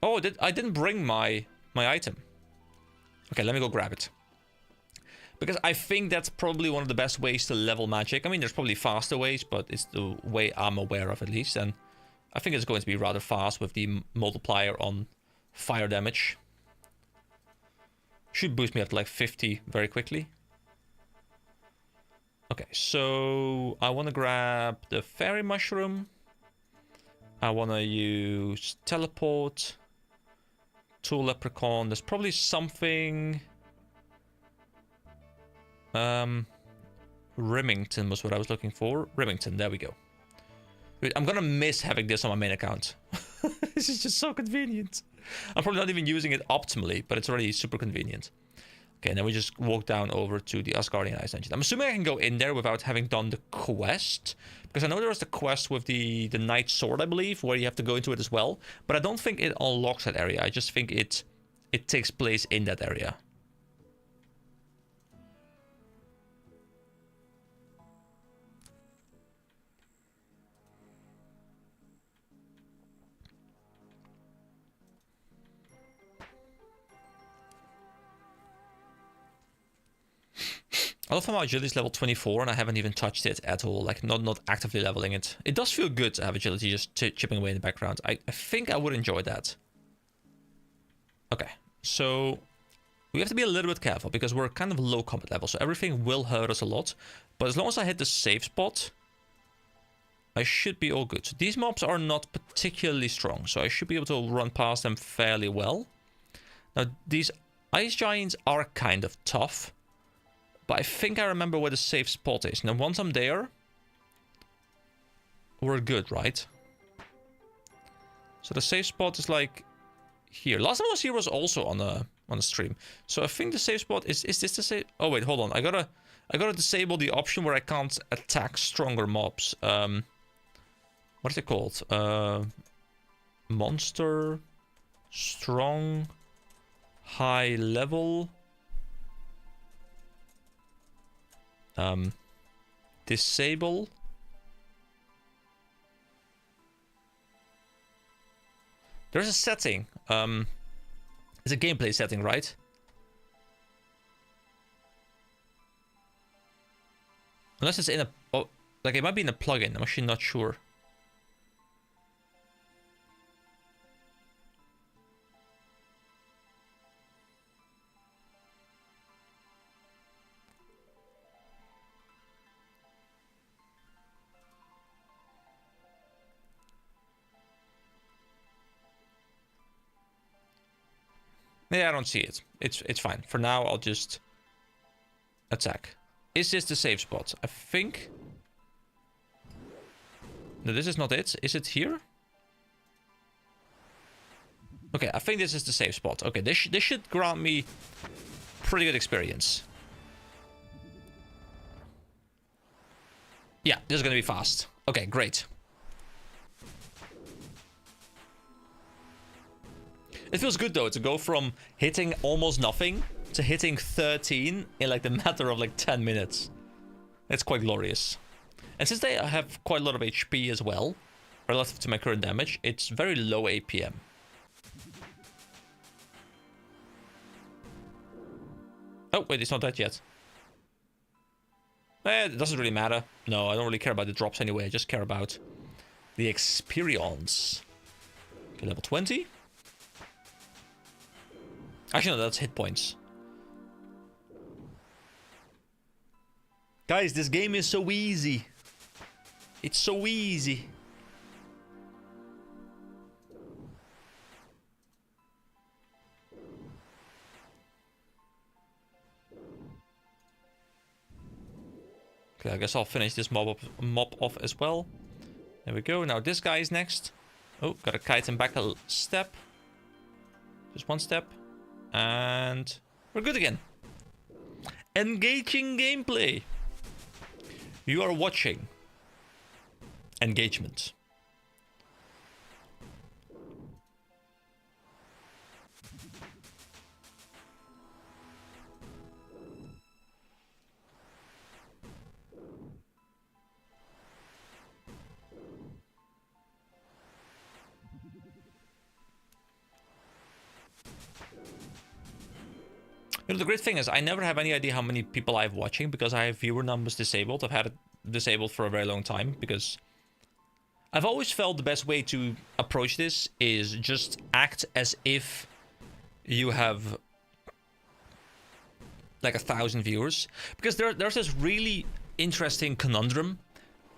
Oh, I didn't bring my item. Okay, let me go grab it. Because I think that's probably one of the best ways to level magic. I mean, there's probably faster ways, but it's the way I'm aware of at least. And I think it's going to be rather fast with the multiplier on fire damage. Should boost me up to like 50 very quickly. Okay, so I want to grab the fairy mushroom. I want to use teleport. Tool leprechaun. There's probably something... Remington was what I was looking for. Remington, there we go. Wait, I'm gonna miss having this on my main account. This is just so convenient. I'm probably not even using it optimally, but it's already super convenient. Okay, and then we just walk down over to the Asgardian Ice Dungeon. I'm assuming I can go in there without having done the quest. Because I know there was the quest with the Knight's Sword, I believe, where you have to go into it as well. But I don't think it unlocks that area. I just think it takes place in that area. I love how my agility is level 24 and I haven't even touched it at all, like not actively leveling it. It does feel good to have agility just chipping away in the background. I think I would enjoy that. Okay, so we have to be a little bit careful because we're kind of low combat level, so everything will hurt us a lot. But as long as I hit the safe spot, I should be all good. So these mobs are not particularly strong, so I should be able to run past them fairly well. Now, these ice giants are kind of tough. But I think I remember where the safe spot is. Now, once I'm there, we're good, right? So the safe spot is like here. Last time I was here was also on a stream. So I think the safe spot is this the safe? Oh wait, hold on. I gotta disable the option where I can't attack stronger mobs. What is it called? Monster, strong, high level. Disable. There's a setting. It's a gameplay setting, right? Unless it's in a... Oh, like it might be in a plugin. I'm actually not sure. Yeah, I don't see it. It's fine. For now, I'll just attack. Is this the safe spot? I think... No, this is not it. Is it here? Okay, I think this is the safe spot. Okay, this should grant me pretty good experience. Yeah, this is gonna be fast. Okay, great. It feels good though to go from hitting almost nothing to hitting 13 in like the matter of like 10 minutes. It's quite glorious. And since they have quite a lot of HP as well, relative to my current damage, it's very low APM. Oh, wait, it's not dead yet. It doesn't really matter. No, I don't really care about the drops anyway. I just care about the experience. Okay, level 20. Actually, no, that's hit points. Guys, this game is so easy. It's so easy. Okay, I guess I'll finish this mob off as well. There we go. Now this guy is next. Oh, gotta kite him back a step. Just one step. And we're good again. Engaging gameplay. You are watching engagement. You know, the great thing is I never have any idea how many people I have watching because I have viewer numbers disabled. I've had it disabled for a very long time because I've always felt the best way to approach this is just act as if you have like 1,000 viewers. Because there's this really interesting conundrum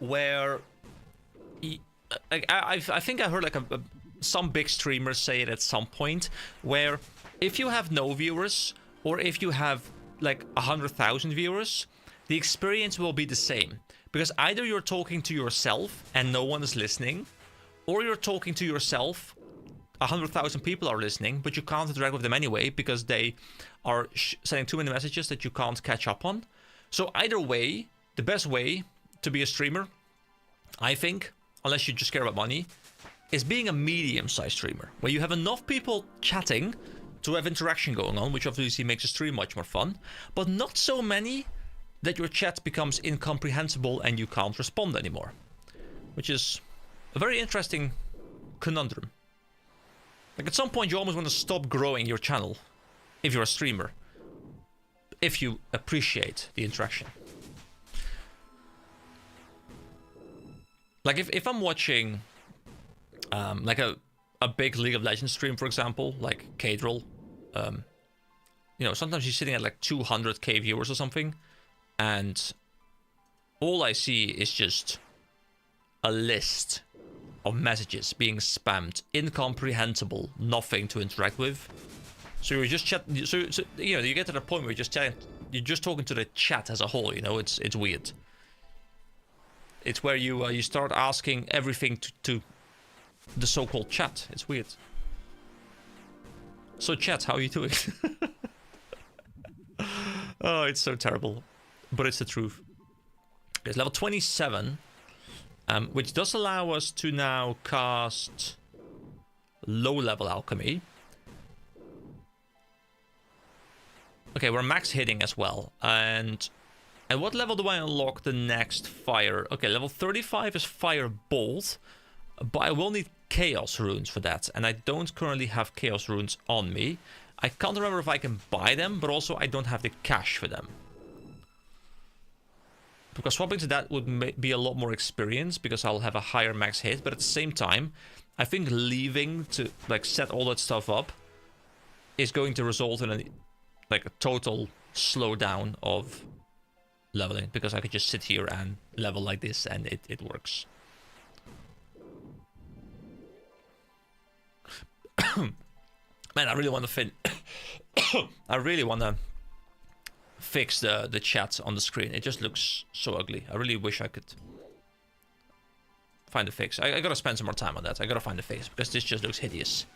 where I think I heard like some big streamers say it at some point where if you have no viewers or if you have like 100,000 viewers, the experience will be the same. Because either you're talking to yourself and no one is listening, or you're talking to yourself, 100,000 people are listening, but you can't interact with them anyway because they are sending too many messages that you can't catch up on. So either way, the best way to be a streamer, I think, unless you just care about money, is being a medium-sized streamer, where you have enough people chatting to have interaction going on, which obviously makes a stream much more fun, but not so many that your chat becomes incomprehensible and you can't respond anymore. Which is a very interesting conundrum. Like at some point you almost want to stop growing your channel if you're a streamer, if you appreciate the interaction. Like if I'm watching like a big League of Legends stream, for example, like Cadril, you know, sometimes he's sitting at like 200k viewers or something, and all I see is just a list of messages being spammed, incomprehensible, nothing to interact with. So you're just chat. So you know, you get to the point where you're just chatting, you're just talking to the chat as a whole. You know, it's weird. It's where you start asking everything to the so-called chat. It's weird. So chat, how are you doing? Oh, it's so terrible, but it's the truth. It's level 27, which does allow us to now cast low-level alchemy. Okay, we're max hitting as well. And at what level do I unlock the next fire? Okay, level 35 is fire bolt, but I will need chaos runes for that, and I don't currently have chaos runes on me. I can't remember if I can buy them, but also I don't have the cash for them. Because swapping to that would be a lot more experience because I'll have a higher max hit, but at the same time, I think leaving to like set all that stuff up is going to result in a total slowdown of leveling, because I could just sit here and level like this and it works. Man, I really want to I really want to fix the chat on the screen. It just looks so ugly. I really wish I could find a fix. I gotta spend some more time on that. I gotta find a fix because this just looks hideous.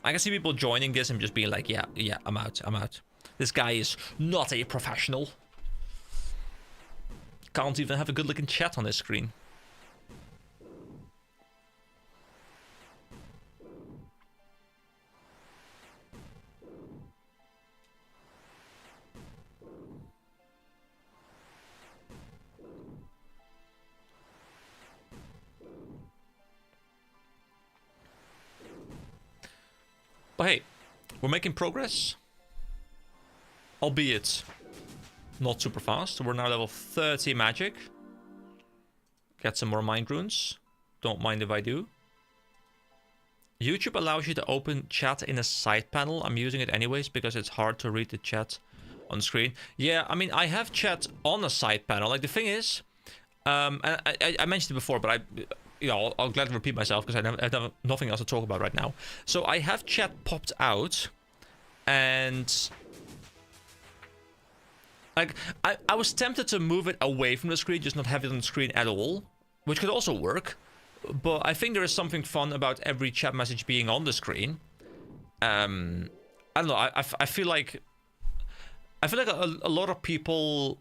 I can see people joining this and just being like, yeah, I'm out. This guy is not a professional. Can't even have a good looking chat on his screen. But hey, we're making progress. Albeit not super fast. We're now level 30 magic. Get some more mind runes. Don't mind if I do. YouTube allows you to open chat in a side panel. I'm using it anyways because it's hard to read the chat on screen. Yeah, I mean, I have chat on a side panel. Like, the thing is, and I mentioned it before, but I'll gladly repeat myself because I have nothing else to talk about right now. So I have chat popped out, and like I was tempted to move it away from the screen, just not have it on the screen at all, which could also work. But I think there is something fun about every chat message being on the screen. I don't know. I feel like a lot of people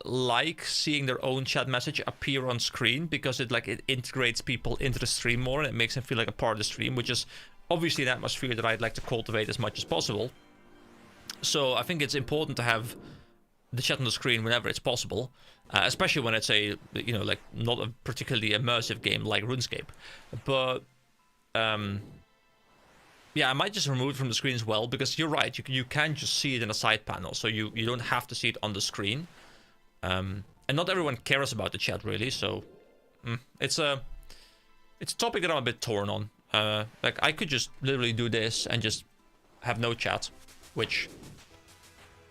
like seeing their own chat message appear on screen because it integrates people into the stream more and it makes them feel like a part of the stream, which is obviously an atmosphere that I'd like to cultivate as much as possible. So I think it's important to have the chat on the screen whenever it's possible, especially when it's a like not a particularly immersive game like RuneScape. But yeah, I might just remove it from the screen as well because you're right, you can just see it in a side panel, so you don't have to see it on the screen. And not everyone cares about the chat really, so it's a topic that I'm a bit torn on. Like, I could just literally do this and just have no chat, which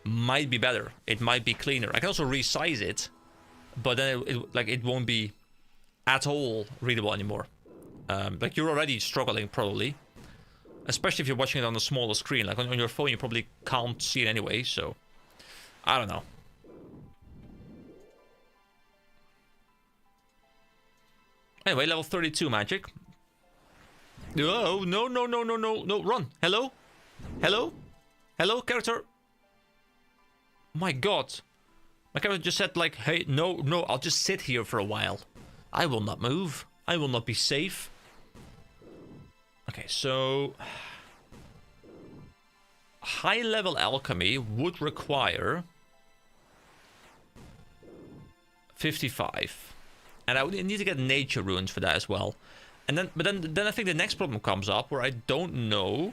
might be better. It might be cleaner. I can also resize it, but then it won't be at all readable anymore. Like, you're already struggling probably, especially if you're watching it on a smaller screen. Like on your phone, you probably can't see it anyway. So I don't know. Anyway, level 32 magic. Oh, no, run. Hello? Hello, character? My god. My character just said, like, hey, no, I'll just sit here for a while. I will not move. I will not be safe. Okay, so high level alchemy would require 55. And I would need to get nature runes for that as well. And then, but then I think the next problem comes up where I don't know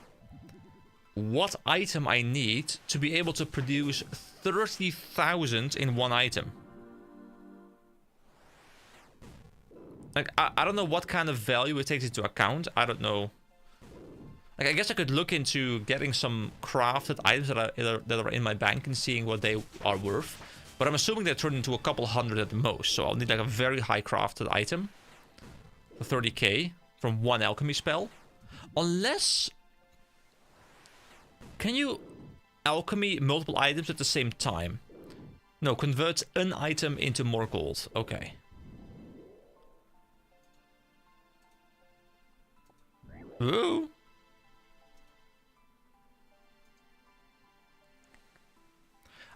what item I need to be able to produce 30,000 in one item. Like, I don't know what kind of value it takes into account. I don't know. Like, I guess I could look into getting some crafted items that are in my bank and seeing what they are worth. But I'm assuming they turn into a couple hundred at the most. So I'll need like a very high crafted item for 30k from one alchemy spell. Unless... Can you alchemy multiple items at the same time? No, convert an item into more gold. Okay. Ooh.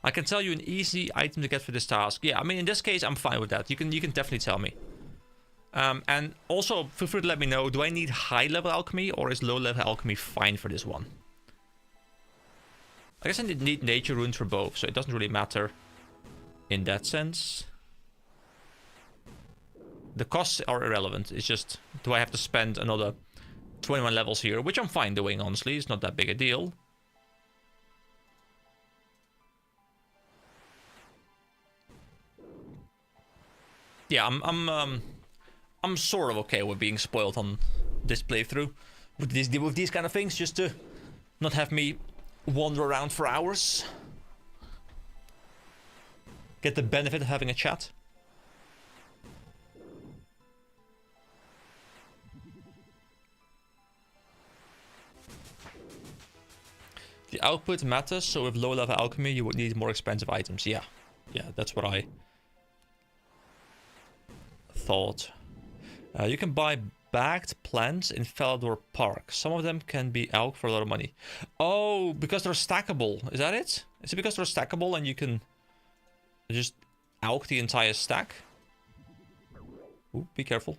I can tell you an easy item to get for this task. Yeah, I mean, in this case, I'm fine with that. You can definitely tell me. And also, feel free to let me know, do I need high-level alchemy, or is low-level alchemy fine for this one? I guess I need nature runes for both, so it doesn't really matter in that sense. The costs are irrelevant. It's just, do I have to spend another 21 levels here, which I'm fine doing, honestly. It's not that big a deal. Yeah, I'm sort of okay with being spoiled on this playthrough with these kind of things, just to not have me wander around for hours. Get the benefit of having a chat. The output matters, so with low level alchemy you would need more expensive items. Yeah, that's what I thought. You can buy bagged plants in Falador Park. Some of them can be elk for a lot of money. Oh, because they're stackable. Is that it? Is it because they're stackable and you can just elk the entire stack? Ooh, be careful.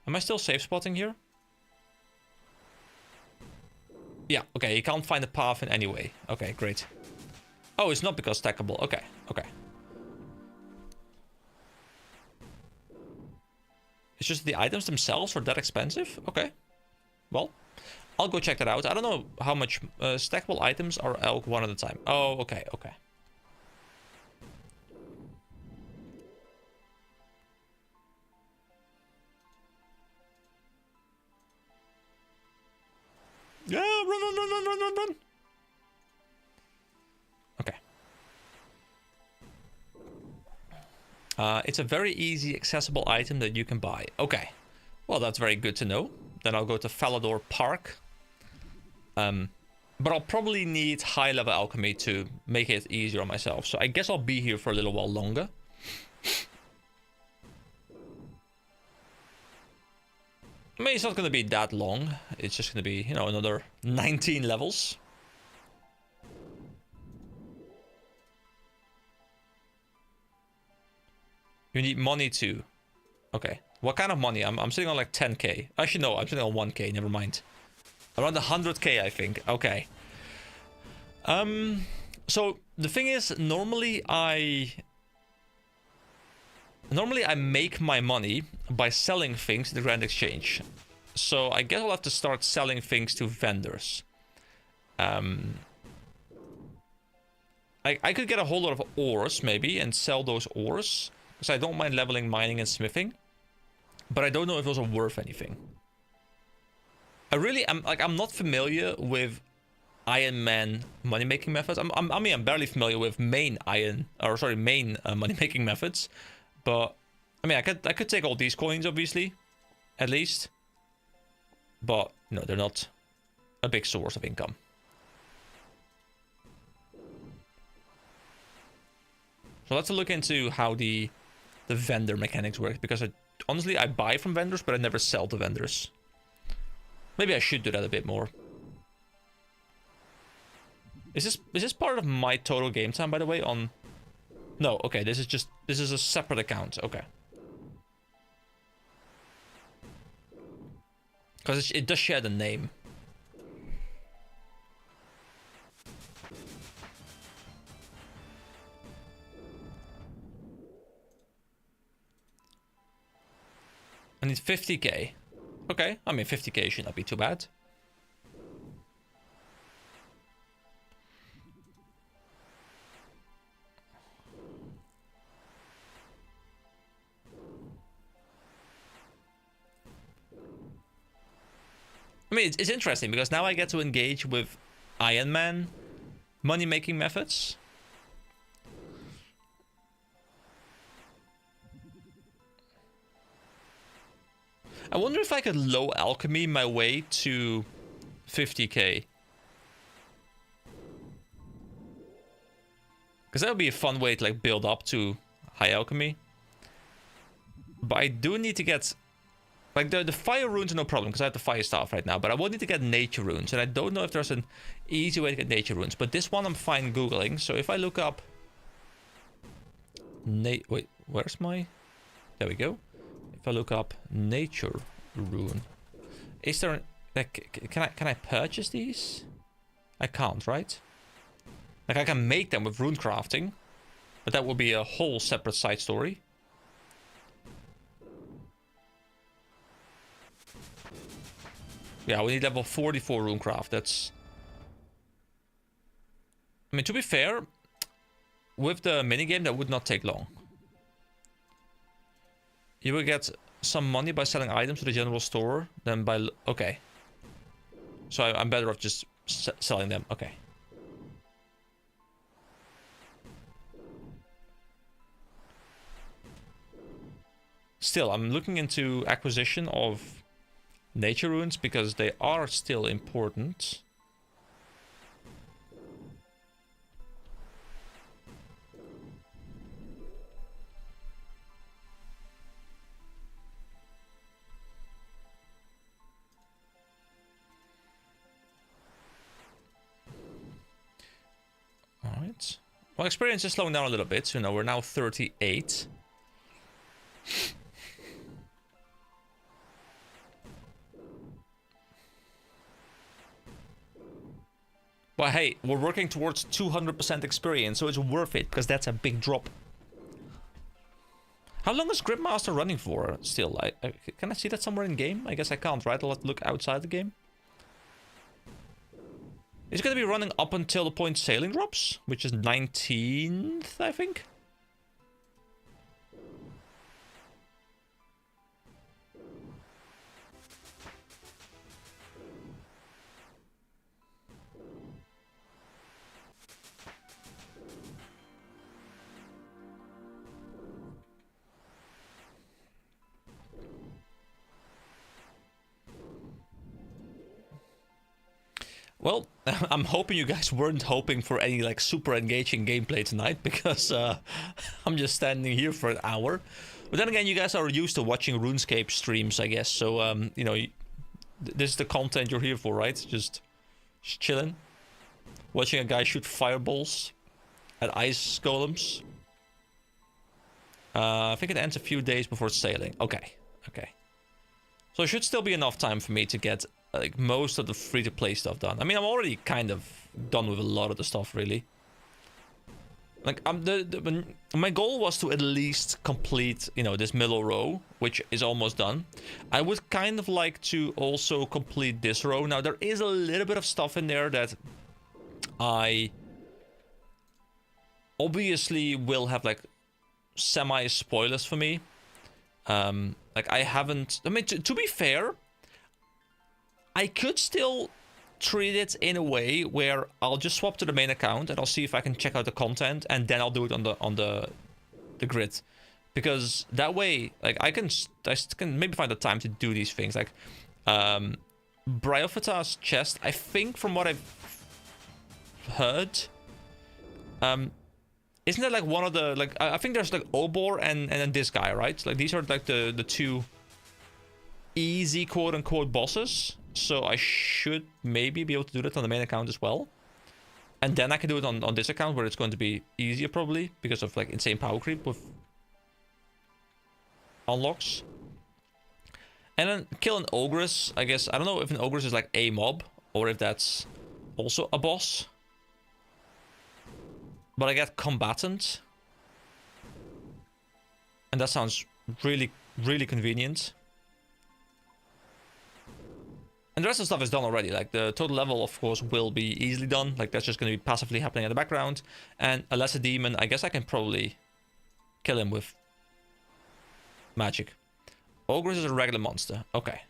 Am I still safe spotting here? Yeah, okay, you can't find a path in any way. Okay, great. Oh, it's not because stackable. Okay, okay. It's just the items themselves are that expensive? Okay. Well, I'll go check that out. I don't know how much stackable items are elk one at a time. Oh, okay, okay. Yeah, run. Okay. It's a very easy, accessible item that you can buy. Okay. Well, that's very good to know. Then I'll go to Falador Park. But I'll probably need high-level alchemy to make it easier on myself. So I guess I'll be here for a little while longer. I mean, it's not going to be that long. It's just going to be, you know, another 19 levels. You need money too. Okay. What kind of money? I'm sitting on like 10k. Actually, no, I'm sitting on 1k. Never mind. Around 100k, I think. Okay. So the thing is, normally I make my money by selling things in the Grand Exchange. So I guess I'll have to start selling things to vendors. I could get a whole lot of ores maybe and sell those ores, because I don't mind leveling mining and smithing, but I don't know if those are worth anything. I'm not familiar with Iron Man money making methods. I'm barely familiar with main money making methods. But I mean, I could take all these coins, obviously, at least. But no, they're not a big source of income. So let's look into how the vendor mechanics work, because honestly, I buy from vendors, but I never sell to vendors. Maybe I should do that a bit more. Is this part of my total game time, by the way? On no, okay, this is a separate account. Okay. Because it does share the name. I need 50k. Okay, I mean 50k should not be too bad. I mean, it's interesting because now I get to engage with Iron Man money-making methods. I wonder if I could low alchemy my way to 50k. Because that would be a fun way to like build up to high alchemy. But I do need to get... Like the fire runes are no problem because I have the fire staff right now. But I will need to get nature runes. And I don't know if there's an easy way to get nature runes. But this one I'm fine Googling. So if I look up... Wait, where's my... There we go. If I look up nature rune, is there like can I purchase these? I can't, right? Like I can make them with rune crafting, but that will be a whole separate side story. Yeah, we need level 44 runecraft. That's... I mean, to be fair, with the minigame, that would not take long. You will get some money by selling items to the general store than by... Okay. So I'm better off just selling them. Okay. Still, I'm looking into acquisition of nature runes because they are still important. Well, experience is slowing down a little bit. So, you know, we're now 38. But hey, we're working towards 200% experience, so it's worth it, because that's a big drop. How long is Gripmaster running for still? Can I see that somewhere in game? I guess I can't, right? I'll have to look outside the game. It's going to be running up until the point sailing drops, which is 19th, I think. Well, I'm hoping you guys weren't hoping for any like super engaging gameplay tonight, because I'm just standing here for an hour. But then again, you guys are used to watching RuneScape streams, I guess. So, you know, this is the content you're here for, right? Just chilling. Watching a guy shoot fireballs at ice golems. I think it ends a few days before sailing. Okay, okay. So it should still be enough time for me to get like most of the free-to-play stuff done. I mean, I'm already kind of done with a lot of the stuff, really. Like, my goal was to at least complete, you know, this middle row, which is almost done. I would kind of like to also complete this row. Now, there is a little bit of stuff in there that I obviously will have, like, semi-spoilers for me. Like, I haven't... I mean, to be fair, I could still treat it in a way where I'll just swap to the main account and I'll see if I can check out the content, and then I'll do it on the grid, because that way, like, I can maybe find the time to do these things. Like, Bryophyta's chest, I think from what I've heard, isn't that like one of the, like, I think there's like Obor and then this guy, right? Like, these are like the two easy quote-unquote bosses. So I should maybe be able to do that on the main account as well. And then I can do it on this account, where it's going to be easier probably, because of like insane power creep with unlocks. And then kill an Ogress, I guess. I don't know if an Ogress is like a mob, or if that's also a boss. But I get Combatant. And that sounds really, really convenient. And the rest of the stuff is done already. Like, the total level, of course, will be easily done. Like, that's just going to be passively happening in the background. And a lesser demon, I guess I can probably kill him with magic. Ogress is a regular monster. Okay.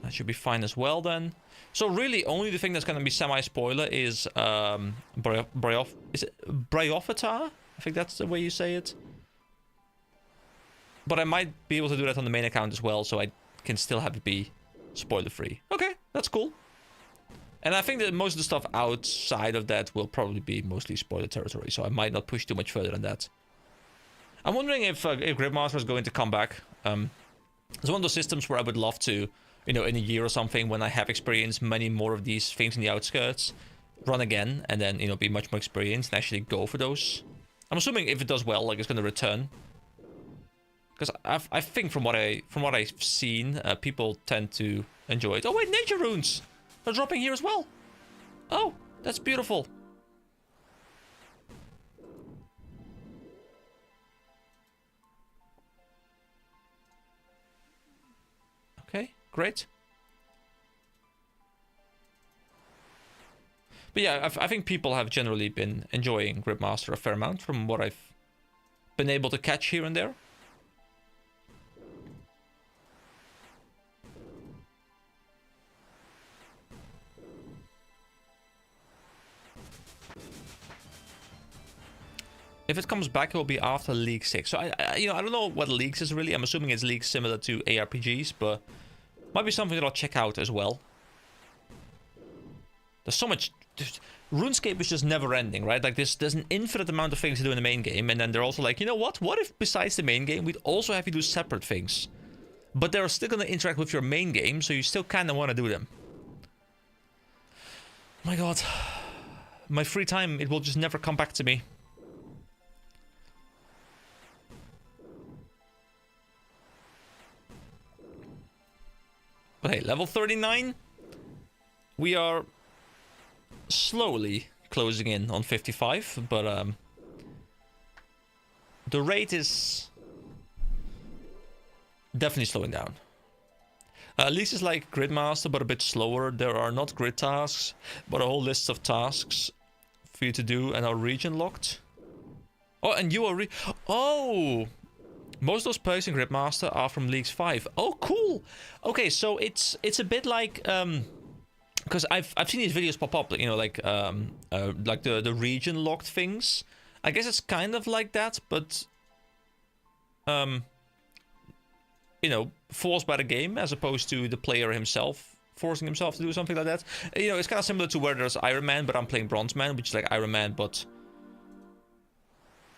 That should be fine as well, then. So, really, only the thing that's going to be semi-spoiler is Bryophyta? I think that's the way you say it. But I might be able to do that on the main account as well, so I can still have it be spoiler-free. Okay, that's cool. And I think that most of the stuff outside of that will probably be mostly spoiler territory, so I might not push too much further than that. I'm wondering if Gripmaster is going to come back. It's one of those systems where I would love to, you know, in a year or something, when I have experienced many more of these things in the outskirts, run again, and then, you know, be much more experienced and actually go for those. I'm assuming if it does well, like, it's going to return. Because I think from what I've seen, people tend to enjoy it. Oh wait, nature runes! They're dropping here as well. Oh, that's beautiful. Okay, great. But yeah, I think people have generally been enjoying Gripmaster a fair amount from what I've been able to catch here and there. If it comes back, it will be after League 6. So, I don't know what Leagues is really. I'm assuming it's Leagues similar to ARPGs, but might be something that I'll check out as well. There's so much... RuneScape is just never ending, right? Like, there's an infinite amount of things to do in the main game, and then they're also like, you know what? What if besides the main game, we'd also have you do separate things? But they're still going to interact with your main game, so you still kind of want to do them. Oh my god. my free time, it will just never come back to me. But hey, level 39. We are slowly closing in on 55, but the rate is definitely slowing down. Least is like Gridmaster, but a bit slower. There are not grid tasks, but a whole list of tasks for you to do, and are region locked. Oh, and you are oh! Most of those players in Gridmaster are from Leagues 5. Oh, cool! Okay, so it's a bit like because I've seen these videos pop up, you know, like the region locked things. I guess it's kind of like that, but you know, forced by the game as opposed to the player himself forcing himself to do something like that. You know, it's kind of similar to where there's Iron Man, but I'm playing Bronze Man, which is like Iron Man, but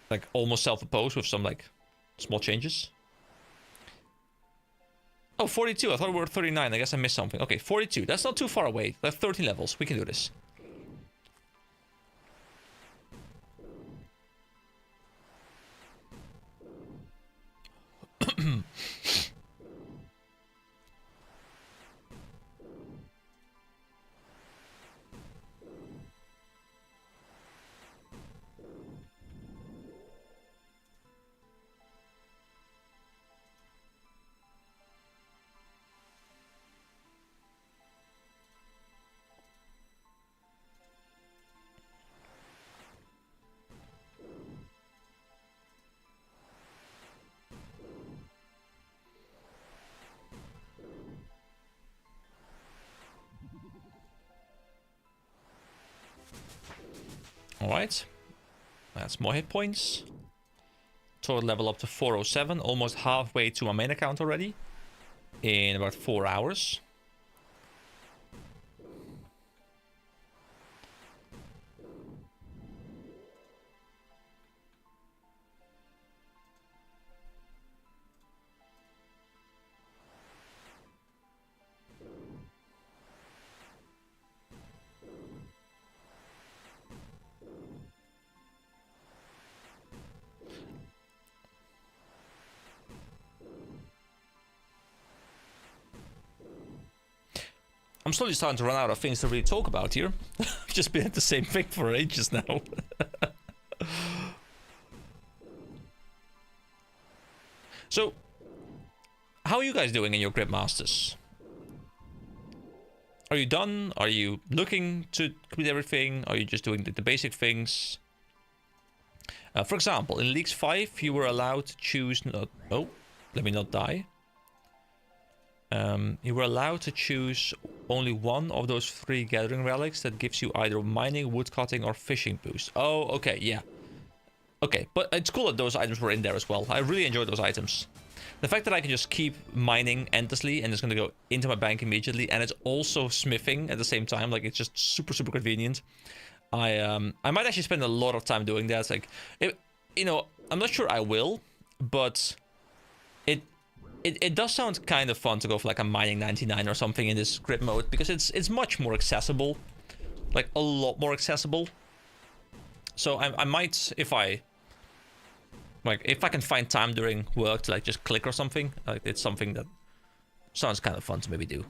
like almost self-imposed with some like small changes. Oh, 42. I thought we were 39. I guess I missed something. Okay, 42. That's not too far away. That's 13 levels. We can do this. Alright. That's more hit points. Total level up to 407. Almost halfway to my main account already. In about 4 hours. I'm slowly starting to run out of things to really talk about here. I've just been at the same thing for ages now. So, how are you guys doing in your Gridmasters? Are you done? Are you looking to complete everything? Are you just doing the basic things? For example, in Leagues 5, you were allowed to choose... Oh, let me not die. You were allowed to choose only one of those 3 gathering relics that gives you either mining, woodcutting, or fishing boost. Oh, okay, yeah. Okay, but it's cool that those items were in there as well. I really enjoyed those items. The fact that I can just keep mining endlessly and it's going to go into my bank immediately, and it's also smithing at the same time, like it's just super, super convenient. I might actually spend a lot of time doing that. Like, you know, I'm not sure I will, but it does sound kind of fun to go for like a mining 99 or something in this grid mode, because it's much more accessible, like a lot more accessible. So I might, if I can find time during work to like just click or something, like it's something that sounds kind of fun to maybe do.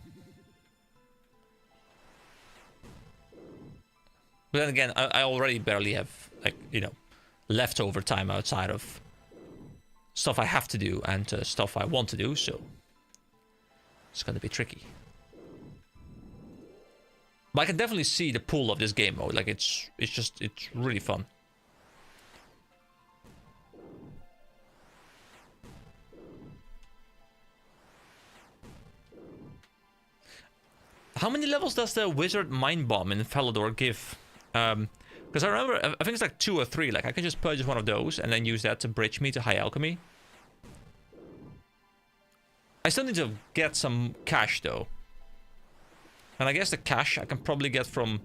But then again, I already barely have, like, you know, leftover time outside of stuff I have to do and stuff I want to do, so it's gonna be tricky. But I can definitely see the pull of this game mode. Like it's really fun. How many levels does the Wizard Mind Bomb in Falador give? Because I remember, I think it's like 2 or 3. Like I can just purchase one of those and then use that to bridge me to High Alchemy. I still need to get some cash though. And I guess the cash I can probably get from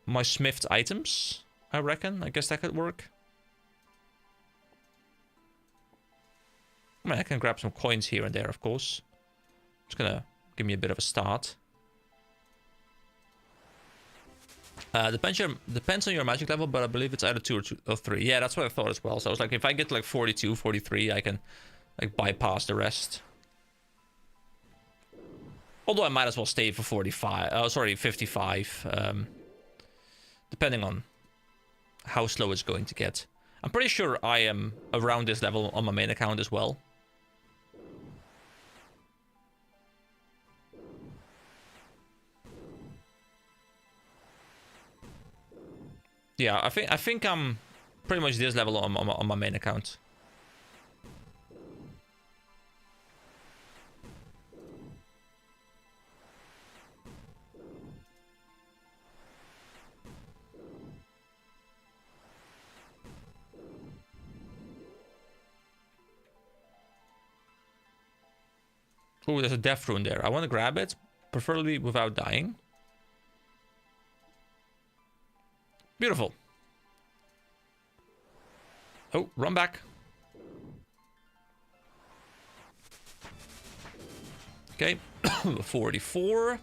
my smithed items, I reckon. I guess that could work. I mean, I can grab some coins here and there, of course. It's gonna give me a bit of a start. Depends on your magic level, but I believe it's either 2 or 3. Yeah, that's what I thought as well. So I was like, if I get like 42, 43, I can like bypass the rest. Although I might as well stay for 45. Oh, sorry, 55. Depending on how slow it's going to get. I'm pretty sure I am around this level on my main account as well. Yeah, I think I'm pretty much this level on my main account. Oh, there's a death rune there. I want to grab it, preferably without dying. Beautiful. Oh, run back. Okay, 44.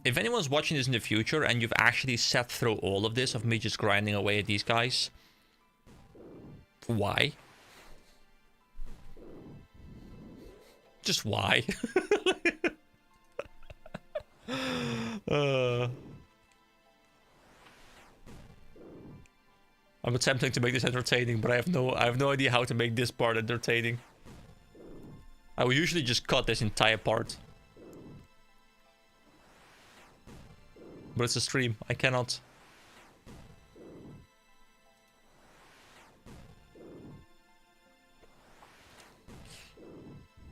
If anyone's watching this in the future and you've actually sat through all of this of me just grinding away at these guys, why? Just why? I'm attempting to make this entertaining, but I have no idea how to make this part entertaining. I will usually just cut this entire part. But it's a stream. I cannot.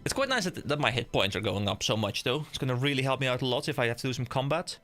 It's quite nice that my hit points are going up so much, though. It's gonna really help me out a lot if I have to do some combat.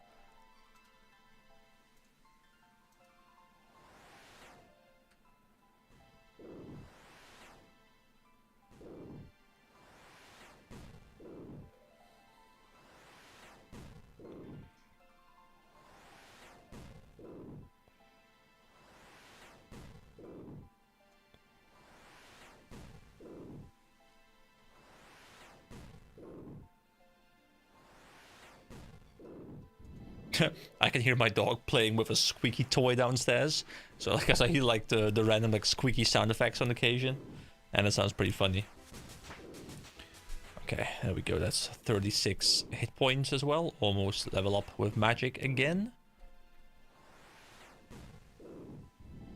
I can hear my dog playing with a squeaky toy downstairs. So I guess I hear like the random like squeaky sound effects on occasion. And it sounds pretty funny. Okay, there we go. That's 36 hit points as well. Almost level up with magic again.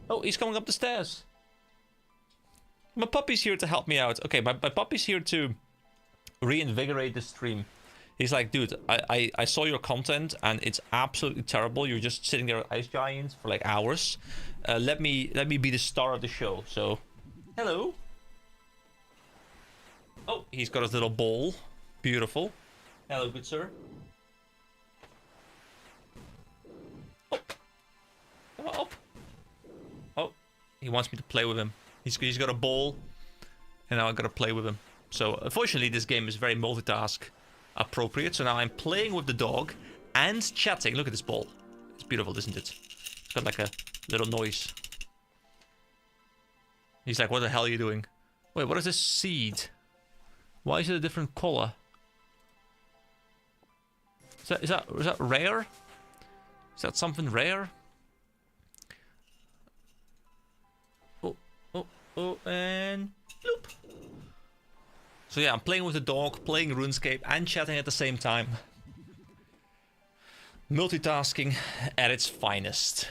Oh, he's coming up the stairs. My puppy's here to help me out. Okay, my puppy's here to reinvigorate the stream. He's like, dude, I saw your content and it's absolutely terrible. You're just sitting there with Ice Giants for like hours. Let me be the star of the show. So, hello. Oh, he's got his little ball. Beautiful. Hello, good sir. Oh. Come on up. Oh, he wants me to play with him. He's got a ball, and now I gotta play with him. So, unfortunately, this game is very multitask appropriate. So now I'm playing with the dog and chatting. Look at this ball. It's beautiful, isn't it? It's got like a little noise. He's like, what the hell are you doing? Wait, what is this seed? Why is it a different color? Is that rare? Is that something rare? Oh, and bloop. So yeah, I'm playing with the dog, playing RuneScape, and chatting at the same time. Multitasking at its finest.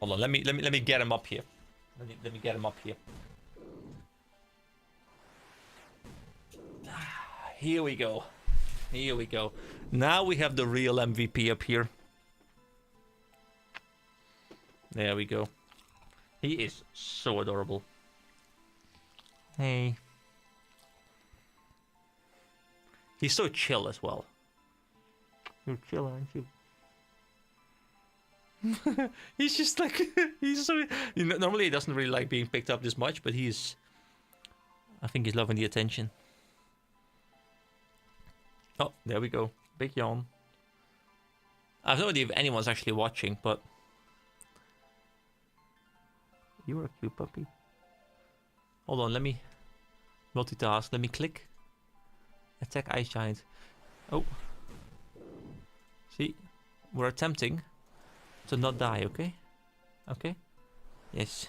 Hold on, let me get him up here. Let me get him up here. Here we go. Here we go. Now we have the real MVP up here. There we go. He is so adorable. Hey. He's so chill as well. You're chill, aren't you? He's just like, he's so, you know, normally he doesn't really like being picked up this much, but he's, I think he's loving the attention. Oh, there we go. Big yawn. I have no idea if anyone's actually watching, but you're a cute puppy. Hold on, let me multitask. Let me click. Attack Ice Giant. Oh. See? We're attempting to not die, okay? Okay? Yes.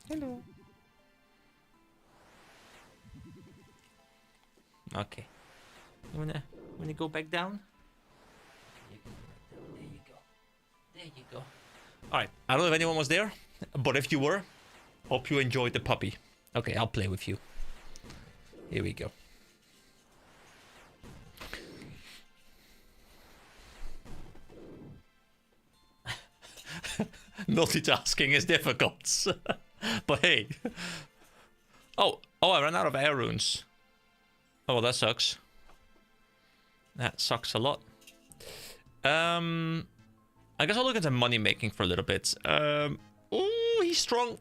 Hello. Okay. You wanna go back down? There you go. There you go. Alright, I don't know if anyone was there, but if you were, hope you enjoyed the puppy. Okay, I'll play with you. Here we go. Multitasking is difficult. But hey. Oh, I ran out of air runes. Oh, well, that sucks. That sucks a lot. I guess I'll look at the money making for a little bit. Oh, he's strong.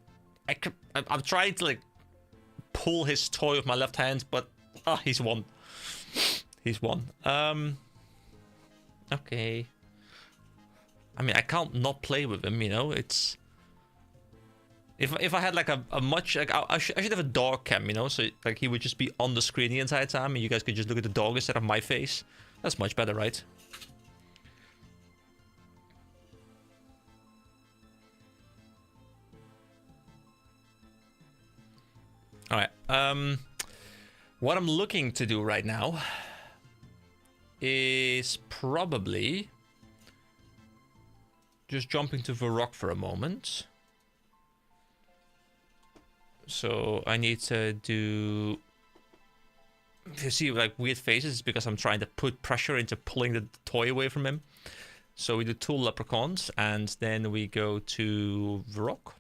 I'm trying to like pull his toy with my left hand, but he's won. He's won. Okay. I mean, I can't not play with him, you know. It's if I had like a much like I should have a dog cam, you know, so like he would just be on the screen the entire time, and you guys could just look at the dog instead of my face. That's much better, right? All right. What I'm looking to do right now is probably just jump into the rock for a moment. So I need to do... If you see like weird faces, it's because I'm trying to put pressure into pulling the toy away from him. So we do 2 leprechauns, and then we go to the rock.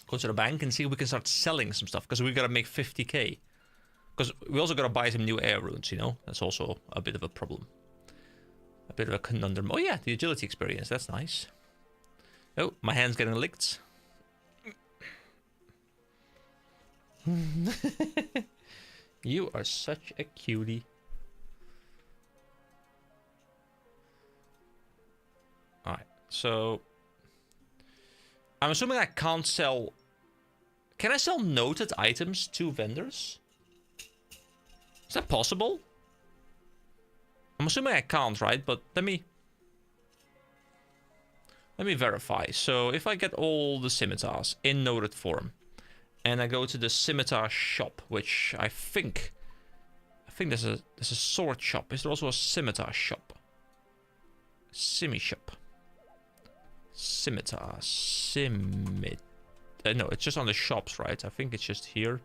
Go to the bank and see if we can start selling some stuff, because we gotta make 50k. Because we also gotta buy some new air runes, you know? That's also a bit of a problem. A bit of a conundrum. Oh yeah, the agility experience, that's nice. Oh, my hand's getting licked. You are such a cutie. Alright, so... I'm assuming I can't sell... Can I sell noted items to vendors? Is that possible? I'm assuming I can't, right? But let me verify. So if I get all the scimitars in noted form, and I go to the scimitar shop, which I think there's a sword shop. Is there also a scimitar shop? Simi shop. Scimitar. No, it's just on the shops, right? I think it's just here.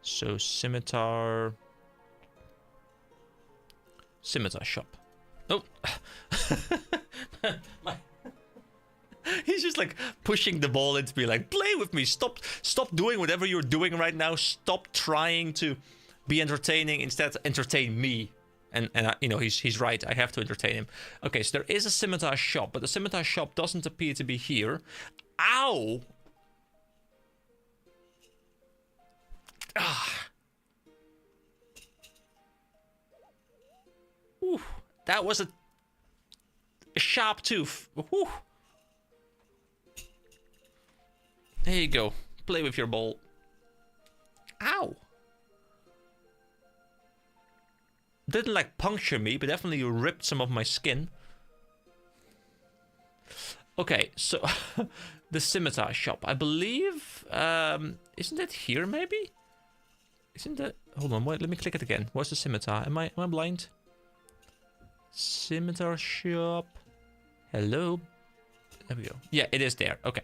So scimitar shop. Nope. He's just like pushing the ball into me, like, play with me. Stop doing whatever you're doing right now. Stop trying to be entertaining. Instead, entertain me. And you know, he's right. I have to entertain him. Okay, so there is a scimitar shop, but the scimitar shop doesn't appear to be here. Ow! Ah. Ooh, that was a sharp tooth. Ooh. There you go. Play with your ball. Ow! Didn't like puncture me, but definitely ripped some of my skin. Okay, so the scimitar shop. I believe, isn't it here maybe? Isn't that? Hold on, wait, let me click it again. What's the scimitar? Am I blind? Scimitar shop. Hello. There we go. Yeah, it is there. Okay.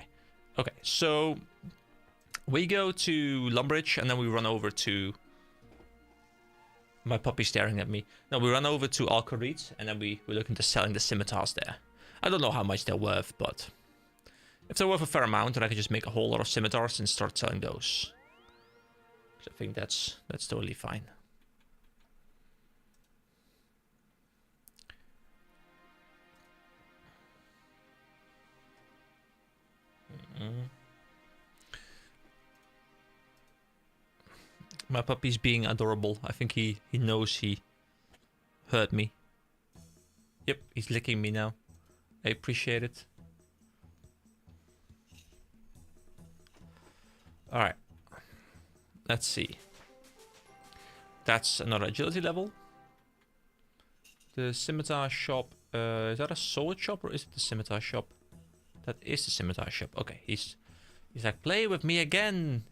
Okay, so we go to Lumbridge and then we run over to... My puppy staring at me. No, we run over to Alcarit and then we're looking to selling the scimitars there. I don't know how much they're worth, but if they're worth a fair amount, then I can just make a whole lot of scimitars and start selling those. So I think that's totally fine. My puppy's being adorable. I think he knows he hurt me. Yep, he's licking me now. I appreciate it. Alright. Let's see. That's another agility level. The scimitar shop. Is that a sword shop or is it the scimitar shop? That is the scimitar shop. Okay, he's like, play with me again.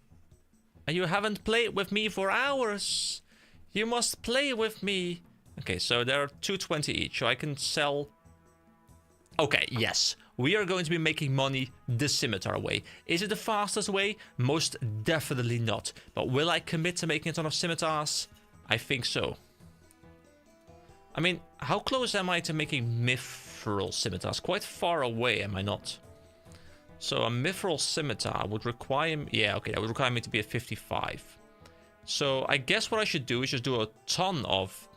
You haven't played with me for hours. You must play with me. Okay, so there are 220 each, so I can sell. Okay, yes. We are going to be making money the scimitar way. Is it the fastest way? Most definitely not. But will I commit to making a ton of scimitars? I think so. I mean, how close am I to making mithril scimitars? Quite far away, am I not? So a mithril scimitar would require... Yeah, okay, that would require me to be at 55. So I guess what I should do is just do a ton of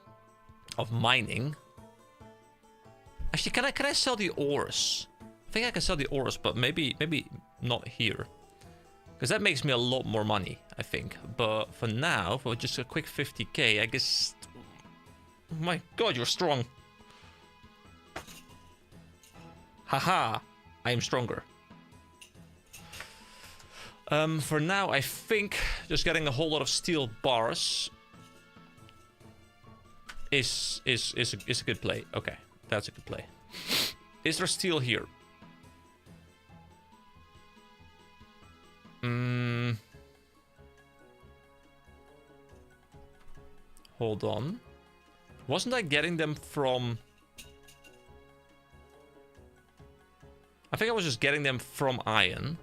mining. Actually, can I sell the ores? I think I can sell the ores, but maybe not here. Because that makes me a lot more money, I think. But for now, for just a quick 50k, I guess... Oh my god, you're strong. Haha, I am stronger. For now, I think just getting a whole lot of steel bars is a good play. Okay, that's a good play. Is there steel here? Hold on. Wasn't I getting them from... I think I was just getting them from iron.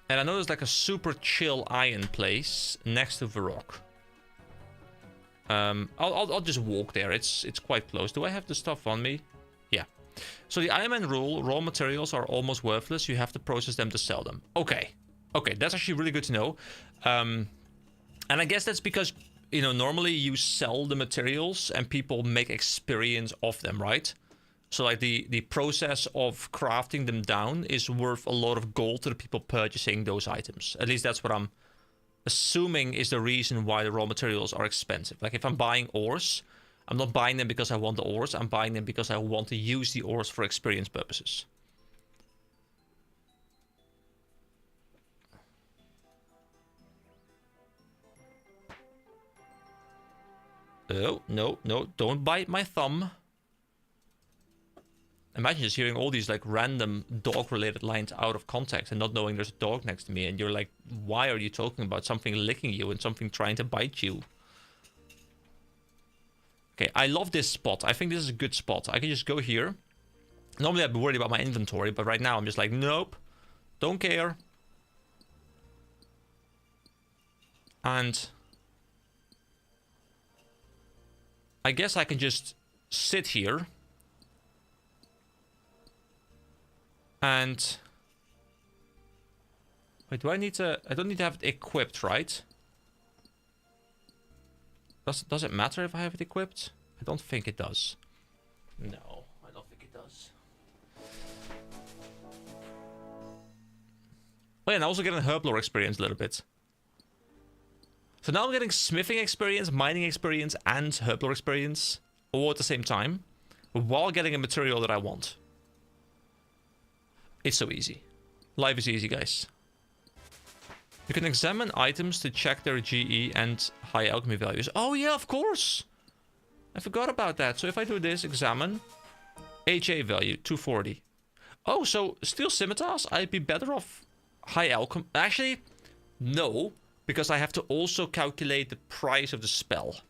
And I know there's like a super chill iron place next to the rock. I'll just walk there. It's quite close. Do I have the stuff on me? Yeah. So the Iron Man rule, raw materials are almost worthless. You have to process them to sell them. Okay. Okay, that's actually really good to know. And I guess that's because, you know, normally you sell the materials and people make experience of them, right? So like the process of crafting them down is worth a lot of gold to the people purchasing those items. At least that's what I'm assuming is the reason why the raw materials are expensive. Like if I'm buying ores, I'm not buying them because I want the ores. I'm buying them because I want to use the ores for experience purposes. Oh, no, no, don't bite my thumb. Imagine just hearing all these like random dog-related lines out of context and not knowing there's a dog next to me, and you're like, why are you talking about something licking you and something trying to bite you? Okay, I love this spot. I think this is a good spot. I can just go here. Normally I'd be worried about my inventory, but right now I'm just like, nope, don't care. And I guess I can just sit here. And wait, do I need to... I don't need to have it equipped, right? Does it matter if I have it equipped? I don't think it does. No, I don't think it does. Oh yeah, and I'm also getting herblore experience a little bit. So now I'm getting smithing experience, mining experience, and herblore experience all at the same time, while getting a material that I want. It's so easy. Life is easy, guys. You can examine items to check their GE and high alchemy values. Oh yeah, of course! I forgot about that. So if I do this, examine, HA value, 240. Oh, so steel scimitars, I'd be better off high alchemy. Actually, no, because I have to also calculate the price of the spell.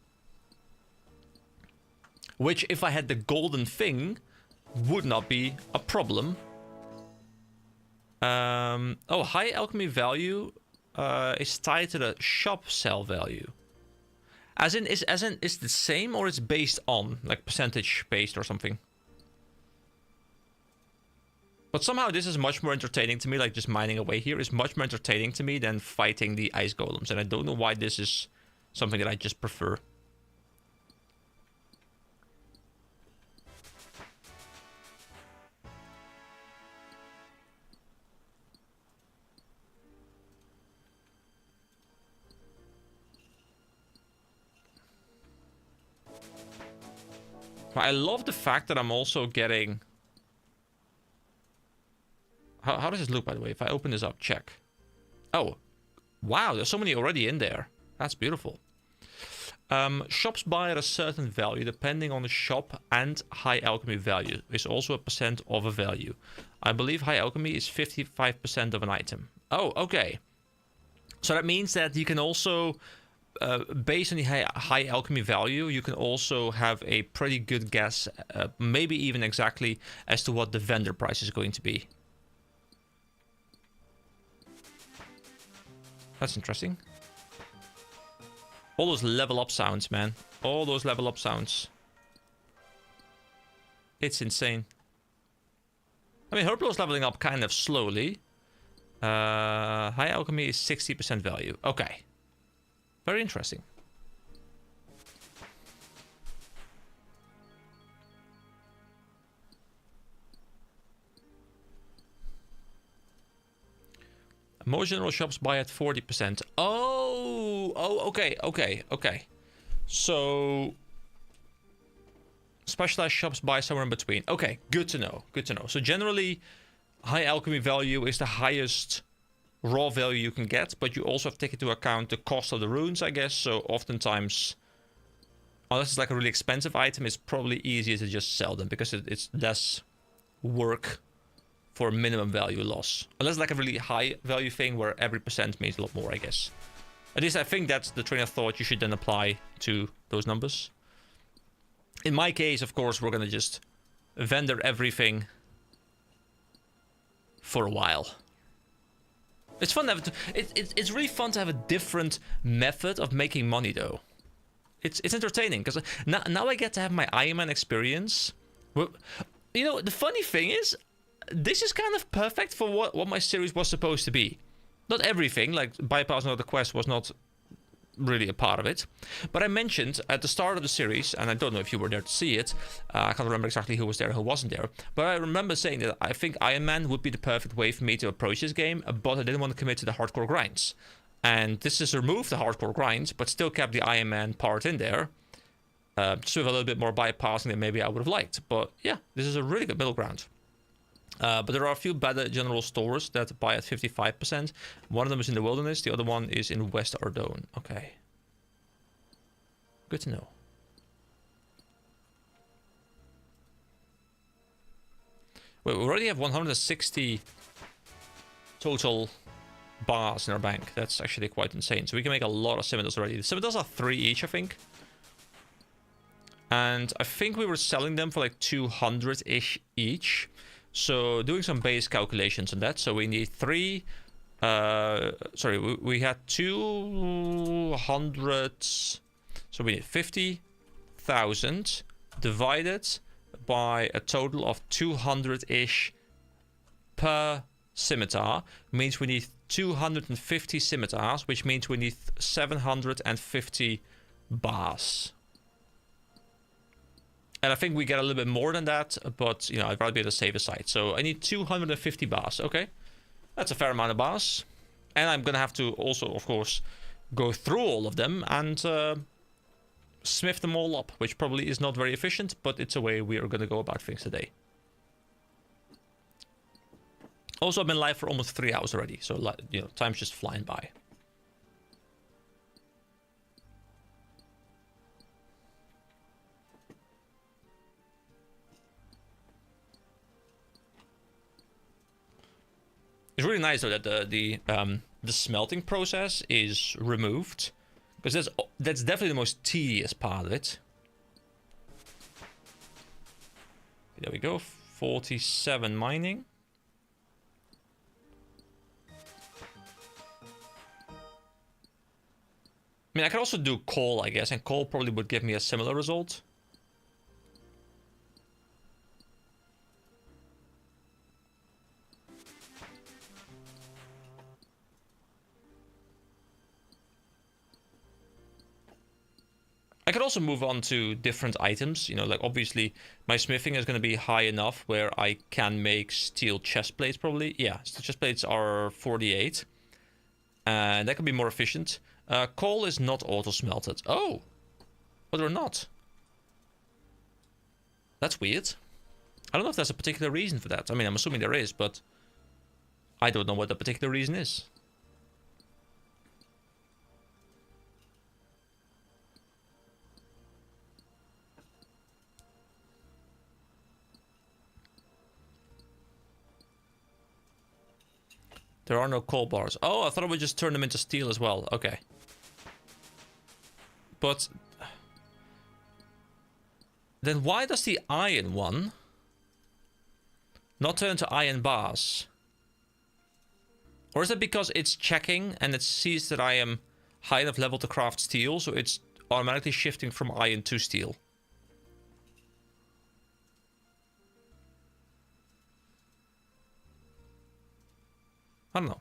Which, if I had the golden thing, would not be a problem. Oh, high alchemy value is tied to the shop sell value. As in is the same, or it's based on like percentage based or something. But somehow this is much more entertaining to me. Like just mining away here is much more entertaining to me than fighting the ice golems, and I don't know why this is something that I just prefer. I love the fact that I'm also getting... How does this look, by the way? If I open this up, check. Oh, Wow, there's so many already in there. That's beautiful. Shops buy at a certain value depending on the shop, and high alchemy value is also a percent of a value. I believe high alchemy is 55% of an item. Oh, okay. So that means that you can also, based on the high alchemy value, you can also have a pretty good guess, maybe even exactly, as to what the vendor price is going to be. That's interesting. All those level up sounds, man. All those level up sounds. It's insane. I mean, Herblow's leveling up kind of slowly. High alchemy is 60% value. Okay. Very interesting. Most general shops buy at 40%. Oh, okay. So specialized shops buy somewhere in between. Okay, good to know. So generally, high alchemy value is the highest raw value you can get, but you also have to take into account the cost of the runes, I guess. So oftentimes, unless it's like a really expensive item, it's probably easier to just sell them because it's less work for minimum value loss. Unless like a really high value thing where every percent means a lot more, I guess. At least I think that's the train of thought you should then apply to those numbers. In my case, of course, we're gonna just vendor everything for a while. It's fun to have it's really fun to have a different method of making money, though. It's entertaining because now I get to have my Iron Man experience. Well, you know, the funny thing is, this is kind of perfect for what my series was supposed to be. Not everything, like bypassing all the quest was not really a part of it. But I mentioned at the start of the series, and I don't know if you were there to see it, I can't remember exactly who was there and who wasn't there, but I remember saying that I think Iron Man would be the perfect way for me to approach this game, but I didn't want to commit to the hardcore grinds. And this has removed the hardcore grinds, but still kept the Iron Man part in there. Just with a little bit more bypassing than maybe I would have liked. But yeah, this is a really good middle ground. But there are a few better general stores that buy at 55%. One of them is in the Wilderness. The other one is in West Ardone. Okay. Good to know. Wait, we already have 160 total bars in our bank. That's actually quite insane. So we can make a lot of scimitars already. The scimitars are 3 each, I think. And I think we were selling them for like 200-ish each. So doing some base calculations on that. So we need 3... we had 200... So we need 50,000 divided by a total of 200-ish per scimitar. Means we need 250 scimitars, which means we need 750 bars. And I think we get a little bit more than that, but, you know, I'd rather be on the safer side. So I need 250 bars, okay? That's a fair amount of bars. And I'm gonna have to also, of course, go through all of them and smith them all up, which probably is not very efficient, but it's a way we are gonna go about things today. Also, I've been live for almost 3 hours already, so, you know, time's just flying by. It's really nice though that the smelting process is removed, because that's definitely the most tedious part of it. There we go, 47 mining. I mean, I could also do coal, I guess, and coal probably would give me a similar result. I could also move on to different items, you know, like obviously my smithing is going to be high enough where I can make steel chest plates probably. Yeah, steel chest plates are 48. And that could be more efficient. Coal is not auto-smelted. Oh! But they're not. That's weird. I don't know if there's a particular reason for that. I mean, I'm assuming there is, but I don't know what the particular reason is. There are no coal bars. Oh, I thought I would just turn them into steel as well. Okay. But then why does the iron one not turn into iron bars? Or is it because it's checking and it sees that I am high enough level to craft steel, so it's automatically shifting from iron to steel? I don't know.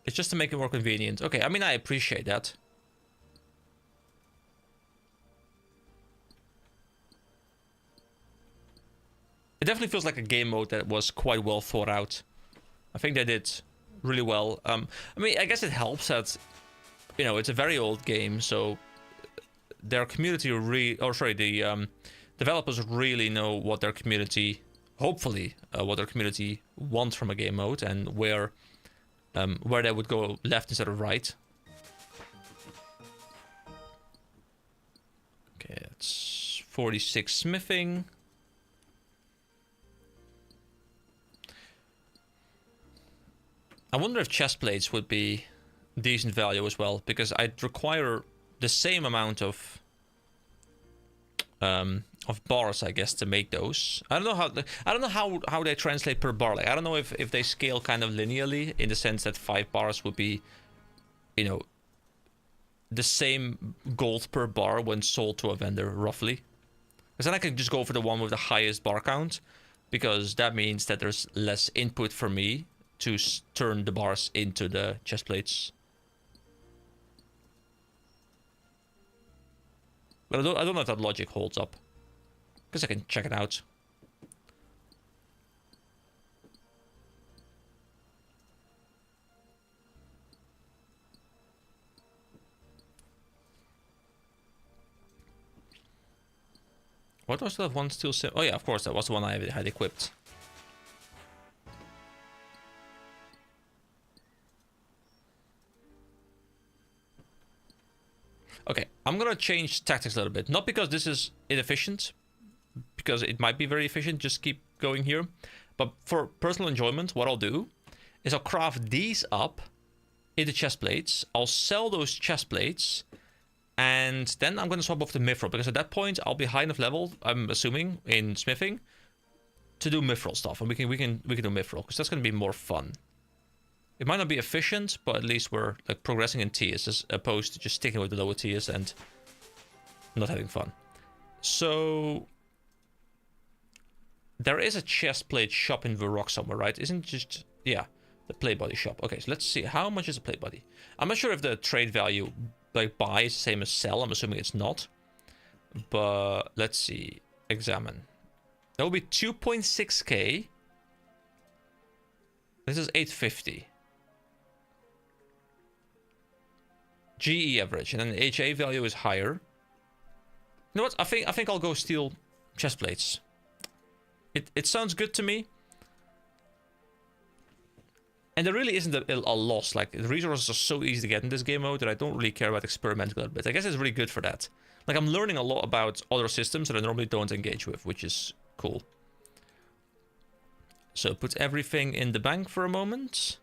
It's just to make it more convenient. Okay, I mean, I appreciate that. It definitely feels like a game mode that was quite well thought out. I think they did really well. I mean, I guess it helps that, you know, it's a very old game, so their community the developers really know what their community, hopefully, what their community wants from a game mode and where they would go left instead of right. Okay, it's 46 smithing. I wonder if chest plates would be decent value as well, because I'd require the same amount of bars, I guess, to make those. I don't know how they translate per bar. Like, I don't know if they scale kind of linearly in the sense that 5 bars would be, you know, the same gold per bar when sold to a vendor, roughly. Because then I can just go for the one with the highest bar count, because that means that there's less input for me to turn the bars into the chest plates. But I don't know if that logic holds up. Because I can check it out. What was that one steel sim? Oh yeah, of course, that was the one I had equipped. Okay, I'm gonna change tactics a little bit. Not because this is inefficient, because it might be very efficient, just keep going here. But for personal enjoyment, what I'll do is I'll craft these up into chest plates. I'll sell those chest plates, and then I'm gonna swap off the mithril, because at that point I'll be high enough level, I'm assuming, in smithing, to do mithril stuff, and we can do mithril, because that's gonna be more fun. It might not be efficient, but at least we're like progressing in tiers as opposed to just sticking with the lower tiers and not having fun. So there is a chest plate shop in the rock somewhere, right? Isn't just, yeah, the plate body shop. Okay, so let's see, how much is a plate body? I'm not sure if the trade value like buy is the same as sell. I'm assuming it's not, but let's see, examine. That will be 2.6k. This is 850. GE average, and then the HA value is higher. You know what? I think I'll go steel chest plates. It sounds good to me. And there really isn't a loss. Like, the resources are so easy to get in this game mode that I don't really care about experimenting a little bit. I guess it's really good for that. Like, I'm learning a lot about other systems that I normally don't engage with, which is cool. So put everything in the bank for a moment.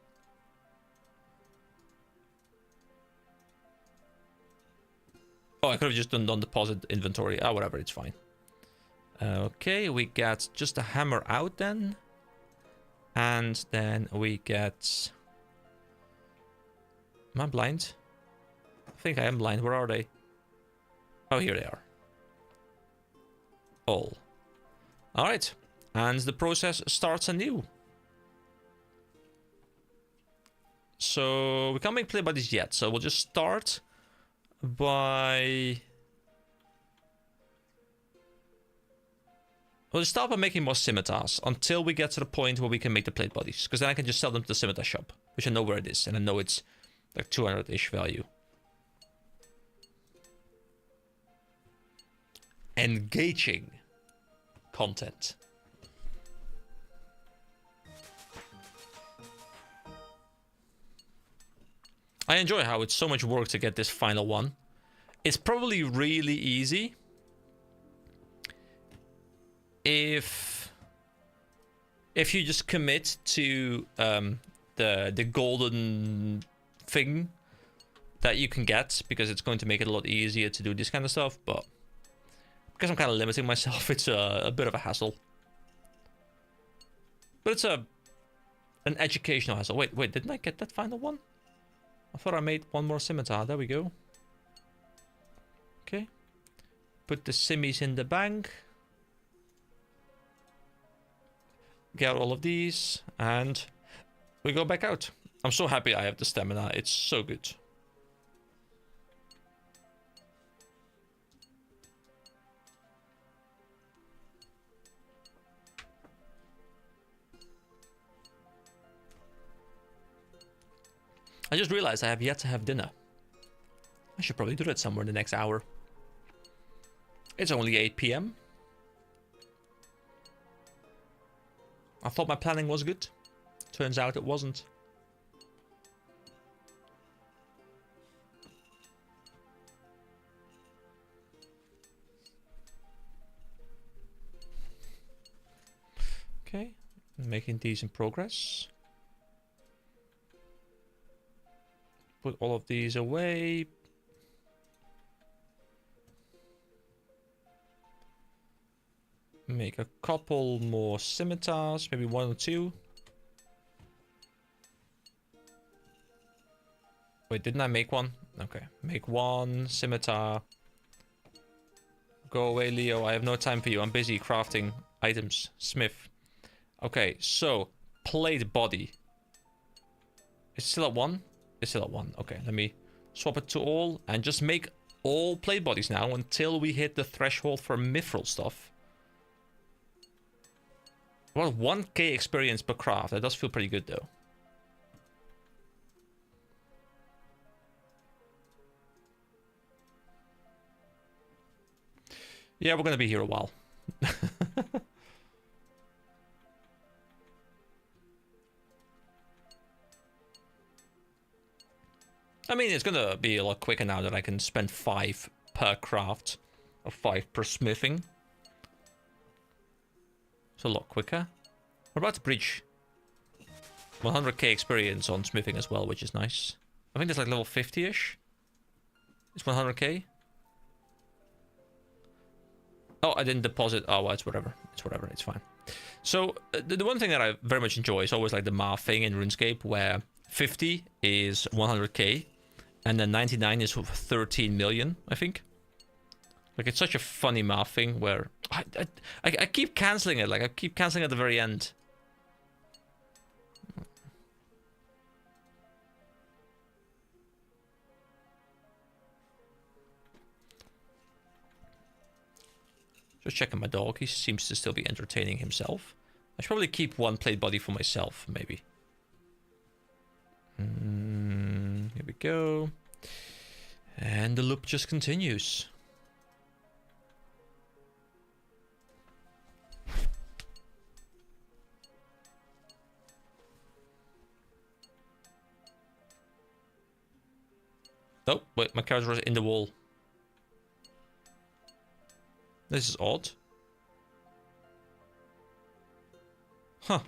Oh, I could have just done non-deposit inventory. Ah, whatever, it's fine. Okay, we get just a hammer out then. And then we get... Am I blind? I think I am blind. Where are they? Oh, here they are. All. Alright. And the process starts anew. So we can't make play bodies yet. So we'll just start by... We'll just start by making more scimitars until we get to the point where we can make the plate bodies. Because then I can just sell them to the scimitar shop, which I know where it is. And I know it's like 200-ish value. Engaging content. I enjoy how it's so much work to get this final one. It's probably really easy if if you just commit to the golden thing that you can get, because it's going to make it a lot easier to do this kind of stuff, but because I'm kind of limiting myself, it's a bit of a hassle. But it's an educational hassle. Wait, didn't I get that final one? I thought I made one more scimitar. There we go. Okay. Put the simmies in the bank. Get all of these, and we go back out. I'm so happy I have the stamina. It's so good. I just realized I have yet to have dinner. I should probably do that somewhere in the next hour. It's only 8 PM. I thought my planning was good. Turns out it wasn't. Okay, making decent progress. Put all of these away. Make a couple more scimitars, maybe 1 or 2. Wait, didn't I make one? Okay, make 1 scimitar. Go away, Leo. I have no time for you. I'm busy crafting items. Smith. Okay, so plate body. It's still at 1? It's still at 1. Okay, let me swap it to all and just make all plate bodies now until we hit the threshold for mithril stuff. Well, 1k experience per craft. That does feel pretty good though. Yeah, we're gonna be here a while. I mean, it's gonna be a lot quicker now that I can spend 5 per craft, or 5 per smithing. It's a lot quicker. We're about to breach 100k experience on smithing as well, which is nice. I think that's like level 50-ish. It's 100k. Oh, I didn't deposit. Oh, well, it's whatever. It's whatever. It's fine. So, the one thing that I very much enjoy is always like the math thing in RuneScape, where 50 is 100k, and then 99 is 13 million, I think. Like, it's such a funny math thing where I keep cancelling it. Like, I keep cancelling at the very end. Just checking my dog. He seems to still be entertaining himself. I should probably keep 1 plate body for myself, maybe. Here we go. And the loop just continues. Oh, wait, my character was in the wall. This is odd. Huh.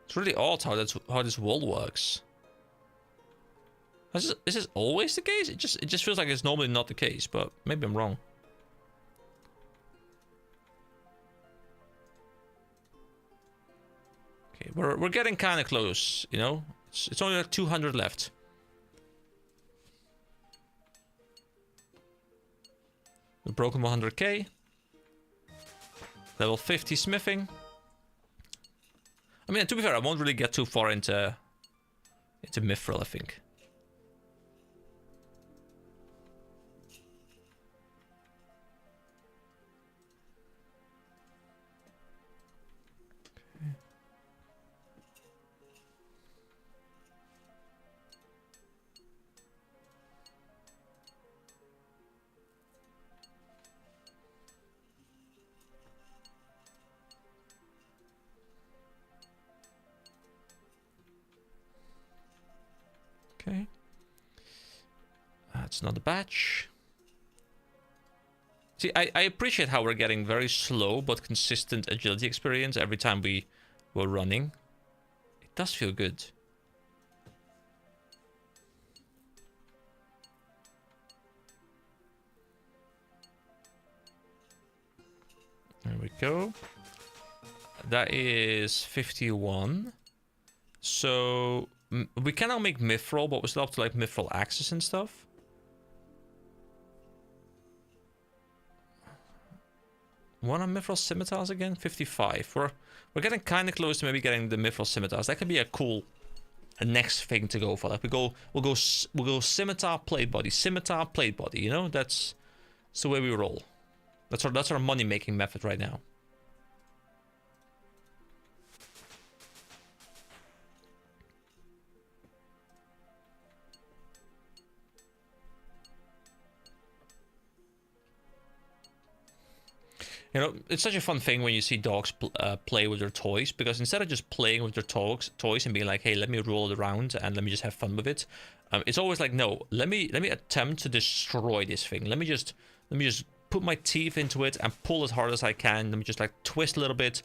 It's really odd how this wall works. Is this always the case? It just feels like it's normally not the case, but maybe I'm wrong. Okay, we're getting kind of close, you know. It's only like 200 left. We've broken 100k. Level 50 smithing. I mean, to be fair, I won't really get too far into mithril, I think. Okay. That's another batch. See, I appreciate how we're getting very slow but consistent agility experience every time we we're running. It does feel good. There we go. That is 51. So we can now make mithril, but we still have to like mithril axes and stuff. What are mithril scimitars again? 55. We're getting kind of close to maybe getting the mithril scimitars. That could be a next thing to go for. Like we'll go scimitar plate body, scimitar plate body. You know, that's the way we roll. That's our money making method right now. You know, it's such a fun thing when you see dogs play with their toys, because instead of just playing with their toys and being like, hey, let me roll it around and let me just have fun with it, it's always like, no, let me attempt to destroy this thing. Let me just put my teeth into it and pull as hard as I can. Let me just like twist a little bit.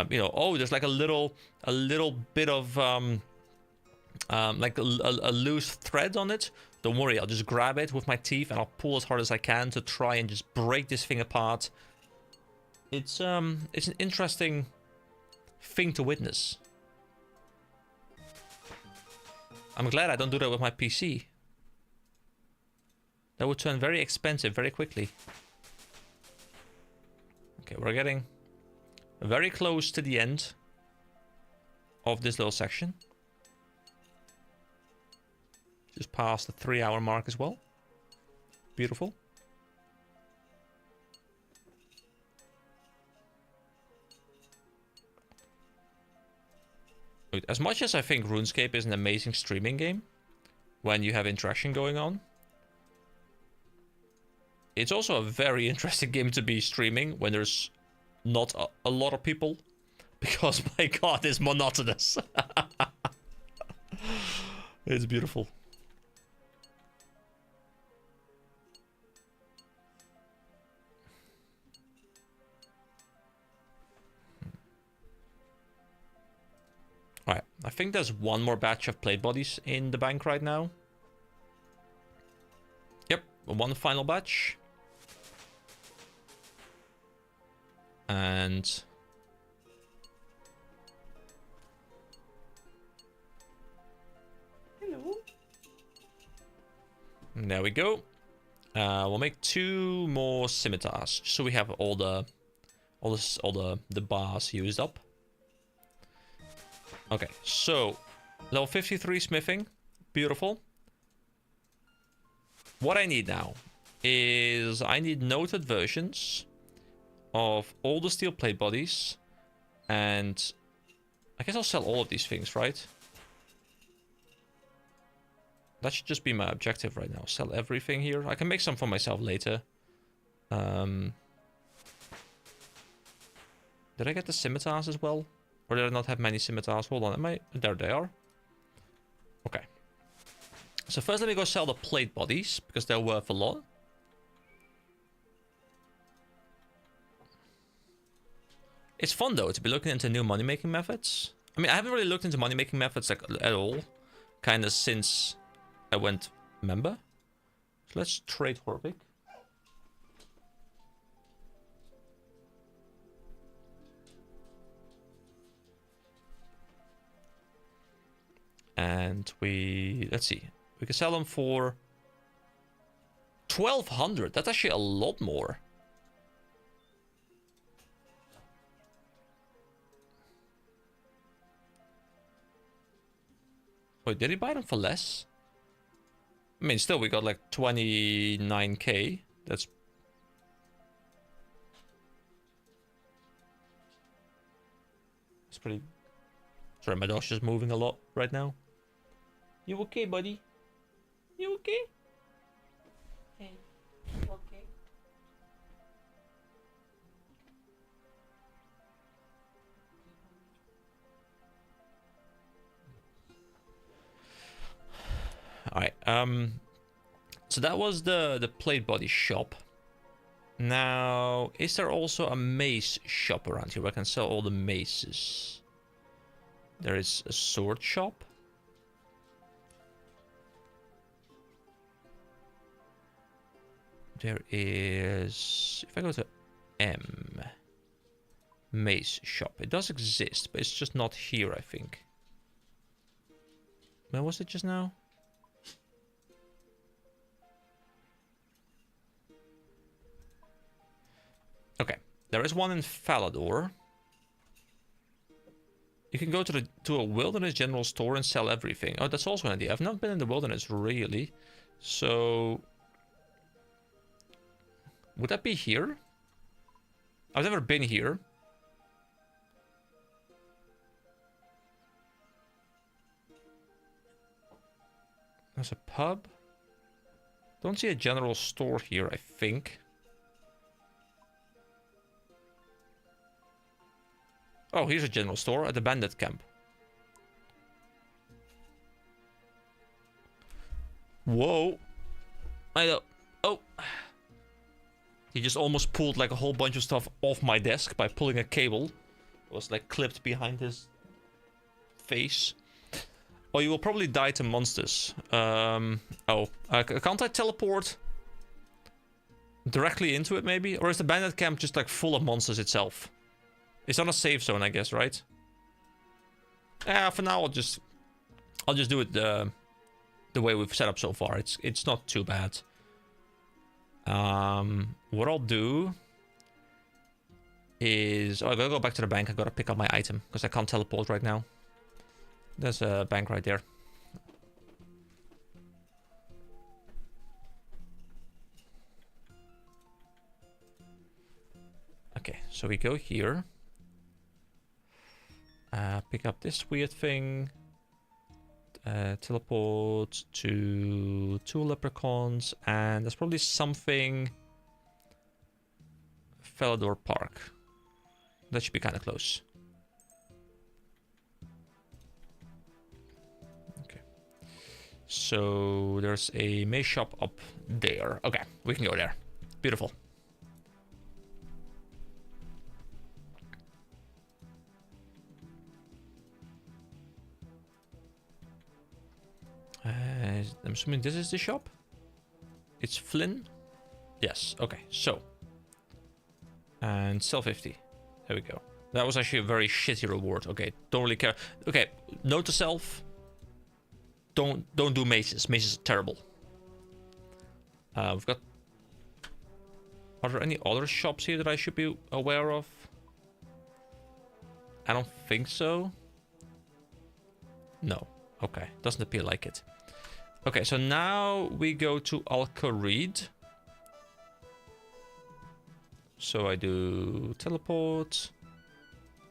You know, oh, there's like a little bit of like a loose thread on it. Don't worry, I'll just grab it with my teeth and I'll pull as hard as I can to try and just break this thing apart. It's an interesting thing to witness. I'm glad I don't do that with my PC. That would turn very expensive very quickly. Okay, we're getting very close to the end of this little section. Just past the 3-hour mark as well. Beautiful. As much as I think RuneScape is an amazing streaming game, when you have interaction going on, it's also a very interesting game to be streaming when there's not a lot of people, because my god, it's monotonous. It's beautiful. Alright, I think there's one more batch of plate bodies in the bank right now. Yep, one final batch. And
hello.
There we go. We'll make 2 more scimitars, just so we have all the bars used up. Okay, so level 53 smithing, beautiful. What I need now is I need noted versions of all the steel plate bodies, and I guess I'll sell all of these things, right? That should just be my objective right now. Sell everything here. I can make some for myself later. Did I get the scimitars as well? Or did I not have many scimitars? Hold on, there they are. Okay. So first let me go sell the plate bodies, because they're worth a lot. It's fun though to be looking into new money making methods. I mean, I haven't really looked into money making methods like at all, kind of since I went member. So let's trade Horvik. And let's see, we can sell them for 1,200. That's actually a lot more. Wait, did he buy them for less? I mean, still, we got like 29k. That's pretty. Sorry, my dog's just moving a lot right now. You okay, buddy? You okay?
Hey, you okay?
Alright, so that was the plate body shop. Now, is there also a mace shop around here where I can sell all the maces? There is a sword shop. There is... If I go to M... Mace shop. It does exist, but it's just not here, I think. Where was it just now? Okay. There is one in Falador. You can go to a wilderness general store and sell everything. Oh, that's also an idea. I've not been in the wilderness, really. So... Would that be here? I've never been here. There's a pub. Don't see a general store here, I think. Oh, here's a general store at the bandit camp. Whoa. I don't... Oh. He just almost pulled like a whole bunch of stuff off my desk by pulling a cable. It was like clipped behind his face. Oh, you will probably die to monsters. Can't I teleport directly into it maybe? Or is the bandit camp just like full of monsters itself? It's not a safe zone, I guess, right? Yeah, for now I'll just do it the way we've set up so far. It's not too bad. What I'll do is... Oh, I gotta go back to the bank. I gotta pick up my item because I can't teleport right now. There's a bank right there. Okay, so we go here. Pick up this weird thing. Teleport to 2 leprechauns. And there's probably something... Falador Park. That should be kind of close. So there's a maze shop up there. Okay, we can go there. Beautiful. I'm assuming this is the shop. It's Flynn. Yes. Okay. So and sell 50. There we go. That was actually a very shitty reward. Okay. Don't really care. Okay. Note to self. Don't do mazes. Mazes are terrible. We've got... Are there any other shops here that I should be aware of? I don't think so. No. Okay. Doesn't appear like it. Okay, so now we go to Al-Kharid. So I do teleport.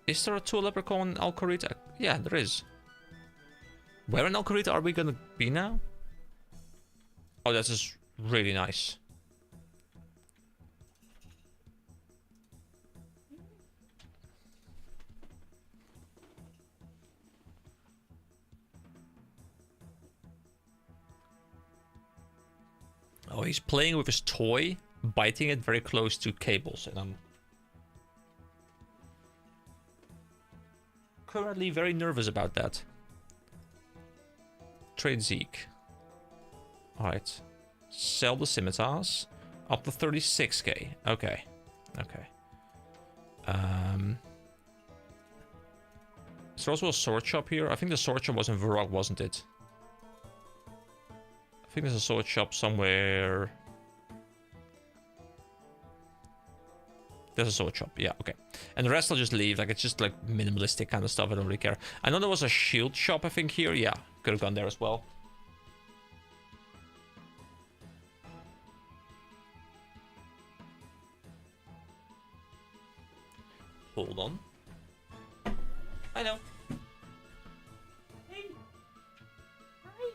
Is there a 2 leprechaun in Al-Kharid? Yeah, there is. Where in Al-Kharid are we gonna be now? Oh, this is really nice. Oh, he's playing with his toy, biting it very close to cables, and I'm currently very nervous about that. Trade Zeke. Alright. Sell the scimitars. Up to 36k. Okay. Okay. Is there also a sword shop here? I think the sword shop was in Varrock, wasn't it? I think there's a sword shop somewhere. There's a sword shop, yeah, okay. And the rest I'll just leave, like, it's just, like, minimalistic kind of stuff, I don't really care. I know there was a shield shop, I think, here, yeah. Could have gone there as well. Hold on. I know.
Hey. Hi.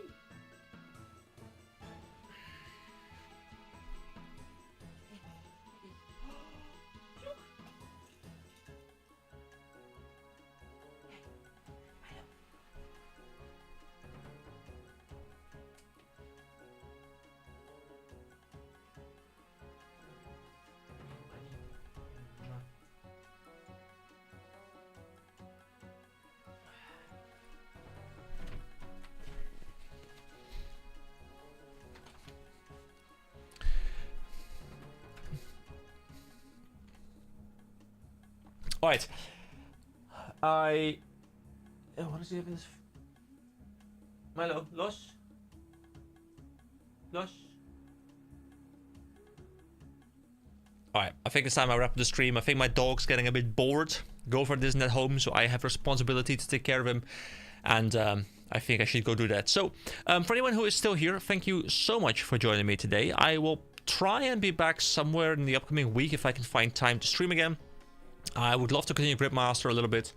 Alright. What does he have in this? Milo, Los? Alright, I think it's time I wrap up the stream. I think my dog's getting a bit bored. Gopher isn't at home, so I have responsibility to take care of him. And I think I should go do that. So, for anyone who is still here, thank you so much for joining me today. I will try and be back somewhere in the upcoming week if I can find time to stream again. I would love to continue Gripmaster a little bit.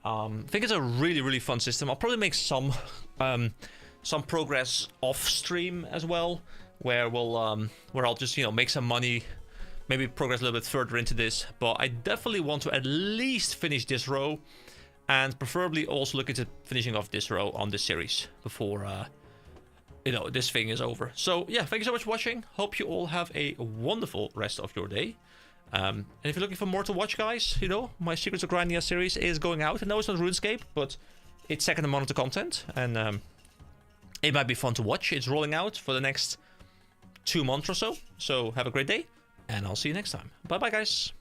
I think it's a really, really fun system. I'll probably make some progress off stream as well, where I'll just make some money, maybe progress a little bit further into this. But I definitely want to at least finish this row, and preferably also look into finishing off this row on this series before this thing is over. So yeah, thank you so much for watching. Hope you all have a wonderful rest of your day. And if you're looking for more to watch, guys, my Secrets of Grindia series is going out. I know it's not RuneScape, but it's second in monitor content, and it might be fun to watch. It's rolling out for the next 2 months or so. So have a great day, and I'll see you next time. Bye bye, guys.